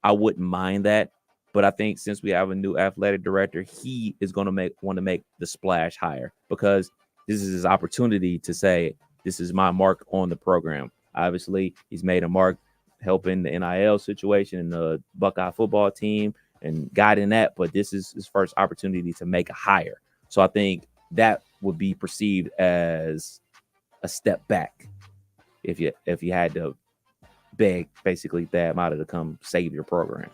S13: I wouldn't mind that. But I think since we have a new athletic director, he is going to want to make the splash higher because this is his opportunity to say, this is my mark on the program. Obviously, he's made a mark helping the NIL situation and the Buckeye football team and guiding that. But this is his first opportunity to make a hire. So I think that would be perceived as a step back if you had to beg basically Thad Matta to come save your program.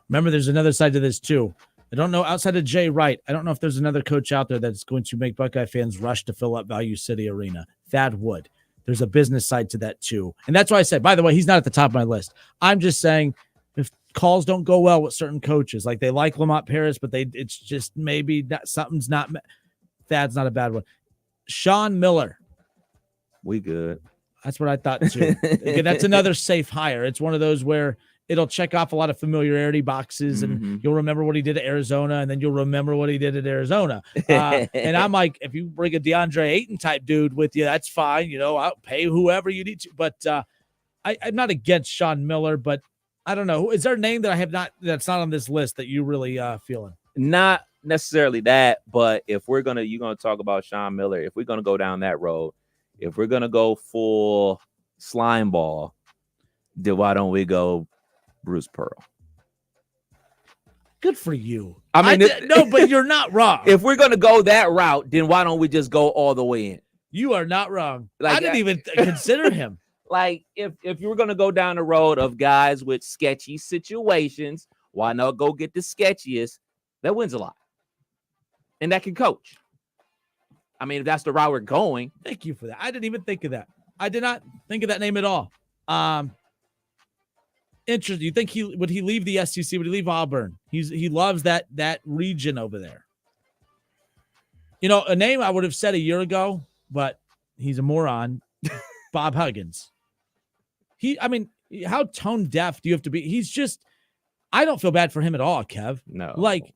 S5: Remember, there's another side to this, too. I don't know, outside of Jay Wright, I don't know if there's another coach out there that's going to make Buckeye fans rush to fill up Value City Arena. Thad would. There's a business side to that, too. And that's why I said, by the way, he's not at the top of my list. I'm just saying, if calls don't go well with certain coaches, like they like Lamont Paris, but it's just maybe something's not – Thad's not a bad one. Sean Miller.
S13: We good.
S5: That's what I thought, too. Again, that's another safe hire. It's one of those where – it'll check off a lot of familiarity boxes and you'll remember what he did at Arizona and then you'll remember what he did at Arizona. And I'm like, if you bring a DeAndre Ayton type dude with you, that's fine. You know, I'll pay whoever you need to. But I'm not against Sean Miller, but I don't know. Is there a name that that's not on this list that you really feeling?
S13: Not necessarily that, but if you're gonna talk about Sean Miller, if we're gonna go down that road, if we're gonna go full slime ball, then why don't we go Bruce Pearl?
S5: Good for you.
S13: I mean,
S5: no, but you're not wrong.
S13: If we're gonna go that route, then why don't we just go all the way in?
S5: You are not wrong.
S13: Like,
S5: I didn't even consider him.
S13: Like, if you were gonna go down the road of guys with sketchy situations, why not go get the sketchiest that wins a lot and that can coach? I mean, if that's the route we're going.
S5: Thank you for that. I didn't even think of that. I did not think of that name at all. Interesting. You think would he leave the SEC? Would he leave Auburn? He loves that region over there. You know, a name I would have said a year ago, but he's a moron. Bob Huggins. How tone deaf do you have to be? He's just, I don't feel bad for him at all, Kev.
S13: No.
S5: Like,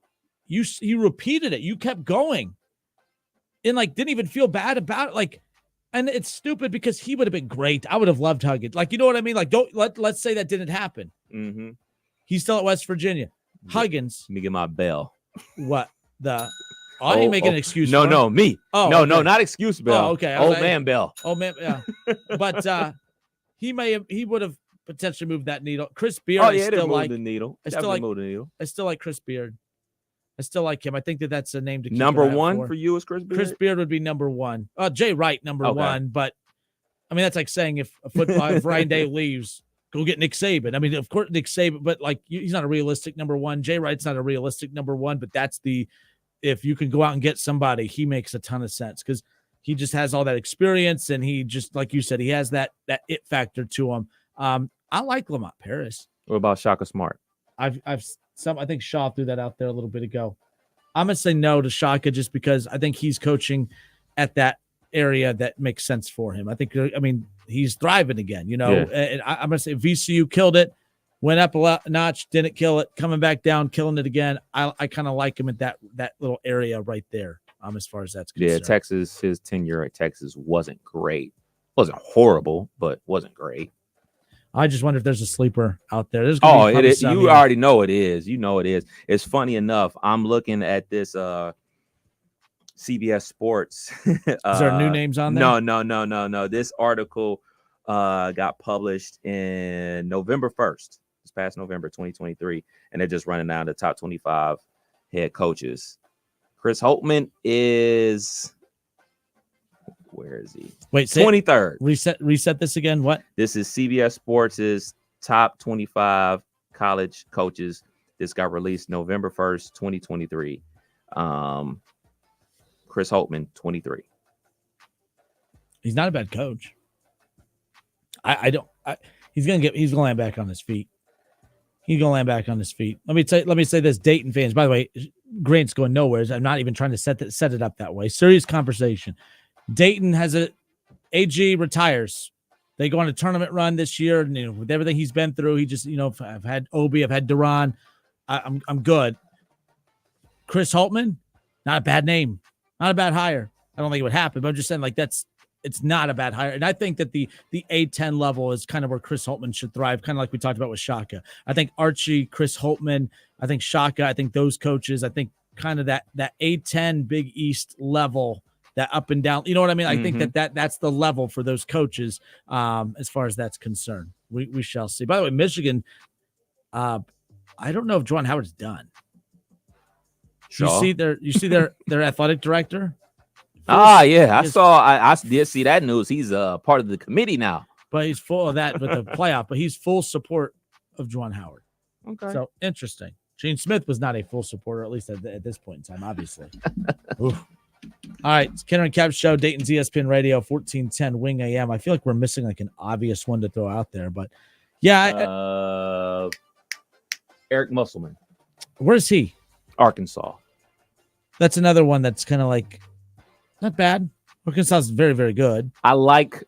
S5: you repeated it. You kept going. And, like, didn't even feel bad about it. Like, and it's stupid because he would have been great. I would have loved Huggins. Like, you know what I mean? Like, let's say that didn't happen.
S13: Mm-hmm.
S5: He's still at West Virginia. Huggins.
S13: Let me get my bell.
S5: What? I ain't making an excuse.
S13: No, me.
S5: Oh,
S13: no,
S5: okay.
S13: no, not excuse bell.
S5: Oh, okay.
S13: Old man bell.
S5: Oh man, yeah. But he would have potentially moved that needle. Chris Beard.
S13: Oh yeah,
S5: I still like
S13: the needle.
S5: I still like Chris Beard. I still like him. I think that's a name to keep
S13: number
S5: an eye out
S13: one
S5: for
S13: you is Chris Beard.
S5: Chris Beard would be number one. Jay Wright number one. But I mean, that's like saying if Ryan Day leaves, go get Nick Saban. I mean, of course Nick Saban, but like he's not a realistic number one. Jay Wright's not a realistic number one. But that's if you can go out and get somebody, he makes a ton of sense because he just has all that experience and he just, like you said, he has that it factor to him. I like Lamont Paris.
S13: What about Shaka Smart?
S5: I think Shaw threw that out there a little bit ago. I'm gonna say no to Shaka just because I think he's coaching at that area that makes sense for him. I mean, he's thriving again, you know.
S13: Yeah.
S5: And I'm gonna say VCU killed it, went up a notch, didn't kill it, coming back down, killing it again. I kind of like him at that little area right there. As far as that's concerned.
S13: Yeah, Texas, his tenure at Texas wasn't great. Wasn't horrible, but wasn't great.
S5: I just wonder if there's a sleeper out there. It is.
S13: You already know it is. You know it is. It's funny enough. I'm looking at this CBS Sports.
S5: Is there new names on there?
S13: No. This article got published in November 1st. This past November 2023, and they're just running down the top 25 head coaches. Chris Holtman is, where is he?
S5: Wait,
S13: 23rd.
S5: Reset this again. What?
S13: This is CBS Sports' top 25 college coaches. This got released November 1st, 2023. Chris Holtman, 23.
S5: He's not a bad coach. He's gonna land back on his feet. He's gonna land back on his feet. Let me say this, Dayton fans. By the way, Grant's going nowhere. I'm not even trying to set it up that way. Serious conversation. Dayton has AG retires. They go on a tournament run this year, and with everything he's been through, he just, I've had Obi, I've had Duran. I'm good. Chris Holtman, not a bad name, not a bad hire. I don't think it would happen, but I'm just saying it's not a bad hire. And I think that the A10 level is kind of where Chris Holtman should thrive, kind of like we talked about with Shaka. I think Archie, Chris Holtman, I think Shaka, I think those coaches, I think kind of that A10 Big East level, that up and down. You know what I mean? I think that's the level for those coaches as far as that's concerned. We shall see. By the way, Michigan, I don't know if Juwan Howard's done.
S13: Sure.
S5: You see their athletic director?
S13: I did see that news. He's part of the committee now.
S5: But he's full of that with the playoff, but he's full support of Juwan Howard.
S13: Okay.
S5: So interesting. Gene Smith was not a full supporter, at least at this point in time, obviously. Oof. All right, it's Kenner and Kev show, Dayton's ESPN Radio, 1410 Wing AM. I feel like we're missing like an obvious one to throw out there, but yeah.
S13: Eric Musselman.
S5: Where's he?
S13: Arkansas.
S5: That's another one that's kind of like not bad. Arkansas is very, very good.
S13: I like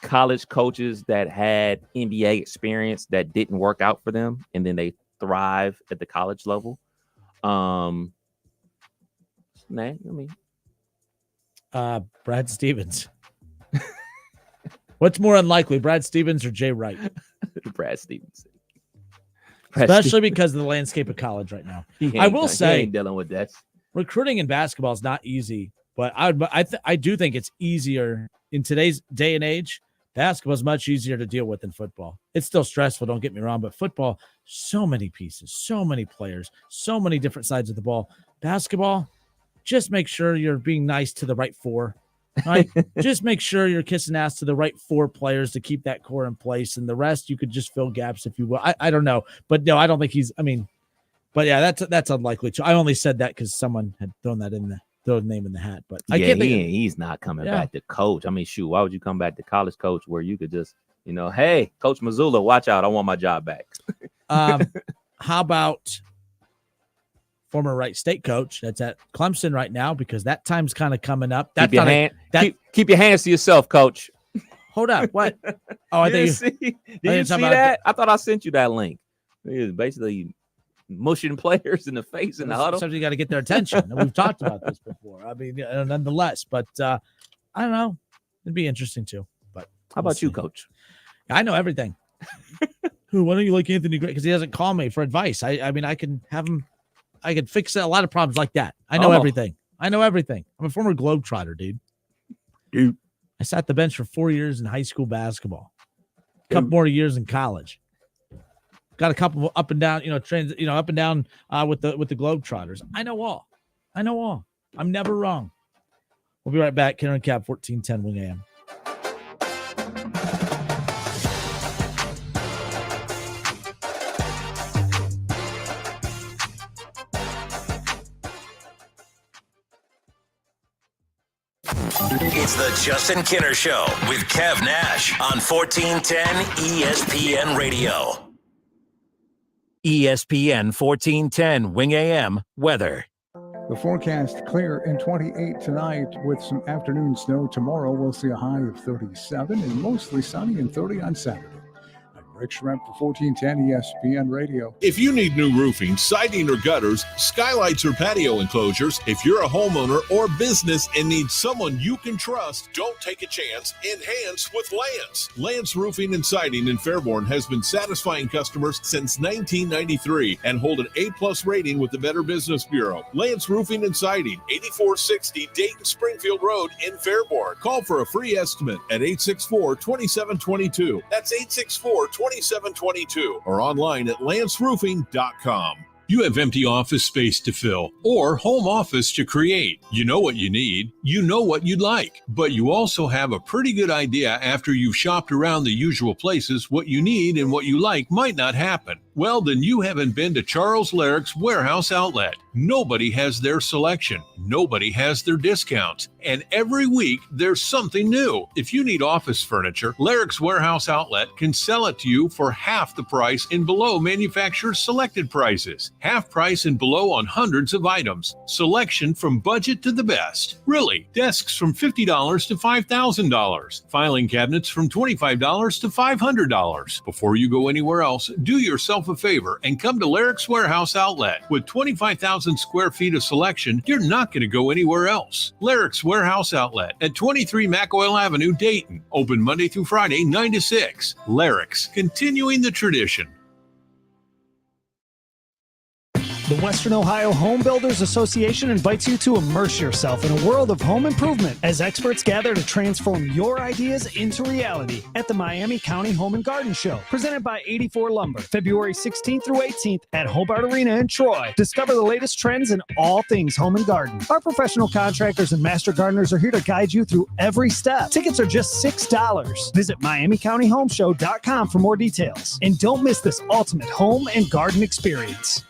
S13: college coaches that had NBA experience that didn't work out for them, and then they thrive at the college level.
S5: Brad Stevens. What's more unlikely, Brad Stevens or Jay Wright?
S13: Brad Stevens.
S5: Especially because of the landscape of college right now. I will say,
S13: he ain't dealing with that.
S5: recruiting in basketball is not easy, but I do think it's easier in today's day and age. Basketball is much easier to deal with than football. It's still stressful, don't get me wrong, but football, so many pieces, so many players, so many different sides of the ball. Basketball, just make sure you're being nice to the right four. Right? Just make sure you're kissing ass to the right four players to keep that core in place, and the rest you could just fill gaps if you will. I don't know, but no, I don't think but yeah, that's unlikely. I only said that because someone had thrown that in throw the name in the hat, but I can't think
S13: he's not coming back to coach. I mean, shoot, why would you come back to college coach where you could just, hey, Coach Missoula, watch out, I want my job back.
S5: How about former Wright State coach that's at Clemson right now, because that time's kind of coming up.
S13: Keep your hands to yourself, coach.
S5: Hold up, what? Oh, I think
S13: did you see that? I thought I sent you that link. It's basically mushing players in the face in the huddle.
S5: Sometimes you got to get their attention. We've talked about this before. I mean, nonetheless, but I don't know. It'd be interesting too. But
S13: how about you, Coach?
S5: I know everything. Why don't you like Anthony Gray? Because he doesn't call me for advice. I mean, I can have him. I can fix a lot of problems like that. I know everything. I'm a former Globetrotter, dude. I sat the bench for 4 years in high school basketball. A couple more years in college. Got a couple up and down, trains, up and down with the Globetrotters. I know all. I'm never wrong. We'll be right back. Karen and Cap, 1410 Wing AM.
S6: It's the Justin Kinner Show with Kev Nash on 1410 ESPN Radio. ESPN 1410 Wing AM weather.
S8: The forecast clear and 28 tonight with some afternoon snow. Tomorrow we'll see a high of 37 and mostly sunny and 30 on Saturday. I'm Rick Schremp for 1410 ESPN Radio.
S9: If you need new roofing, siding, or gutters, skylights, or patio enclosures, if you're a homeowner or business and need someone you can trust, don't take a chance. Enhance with Lance. Lance Roofing and Siding in Fairborn has been satisfying customers since 1993 and hold an A+ rating with the Better Business Bureau. Lance Roofing and Siding, 8460 Dayton Springfield Road in Fairborn. Call for a free estimate at 864-2722. That's 864-2722 or online at lanceroofing.com. You have empty office space to fill or home office to create. You know what you need. You know what you'd like. But you also have a pretty good idea after you've shopped around the usual places what you need and what you like might not happen. Well, then you haven't been to Charles Larrick's Warehouse Outlet. Nobody has their selection. Nobody has their discounts. And every week, there's something new. If you need office furniture, Larrick's Warehouse Outlet can sell it to you for half the price and below manufacturer's selected prices. Half price and below on hundreds of items. Selection from budget to the best. Really, desks from $50 to $5,000. Filing cabinets from $25 to $500. Before you go anywhere else, do yourself a favor and come to Larrick's Warehouse Outlet. With 25,000 square feet of selection, you're not going to go anywhere else. Larrick's Warehouse Outlet at 23 McOil Avenue, Dayton. Open Monday through Friday, 9 to 6. Larrick's, continuing the tradition.
S10: The Western Ohio Home Builders Association invites you to immerse yourself in a world of home improvement as experts gather to transform your ideas into reality at the Miami County Home and Garden Show, presented by 84 Lumber, February 16th through 18th at Hobart Arena in Troy. Discover the latest trends in all things home and garden. Our professional contractors and master gardeners are here to guide you through every step. Tickets are just $6. Visit MiamiCountyHomeshow.com for more details. And don't miss this ultimate home and garden experience.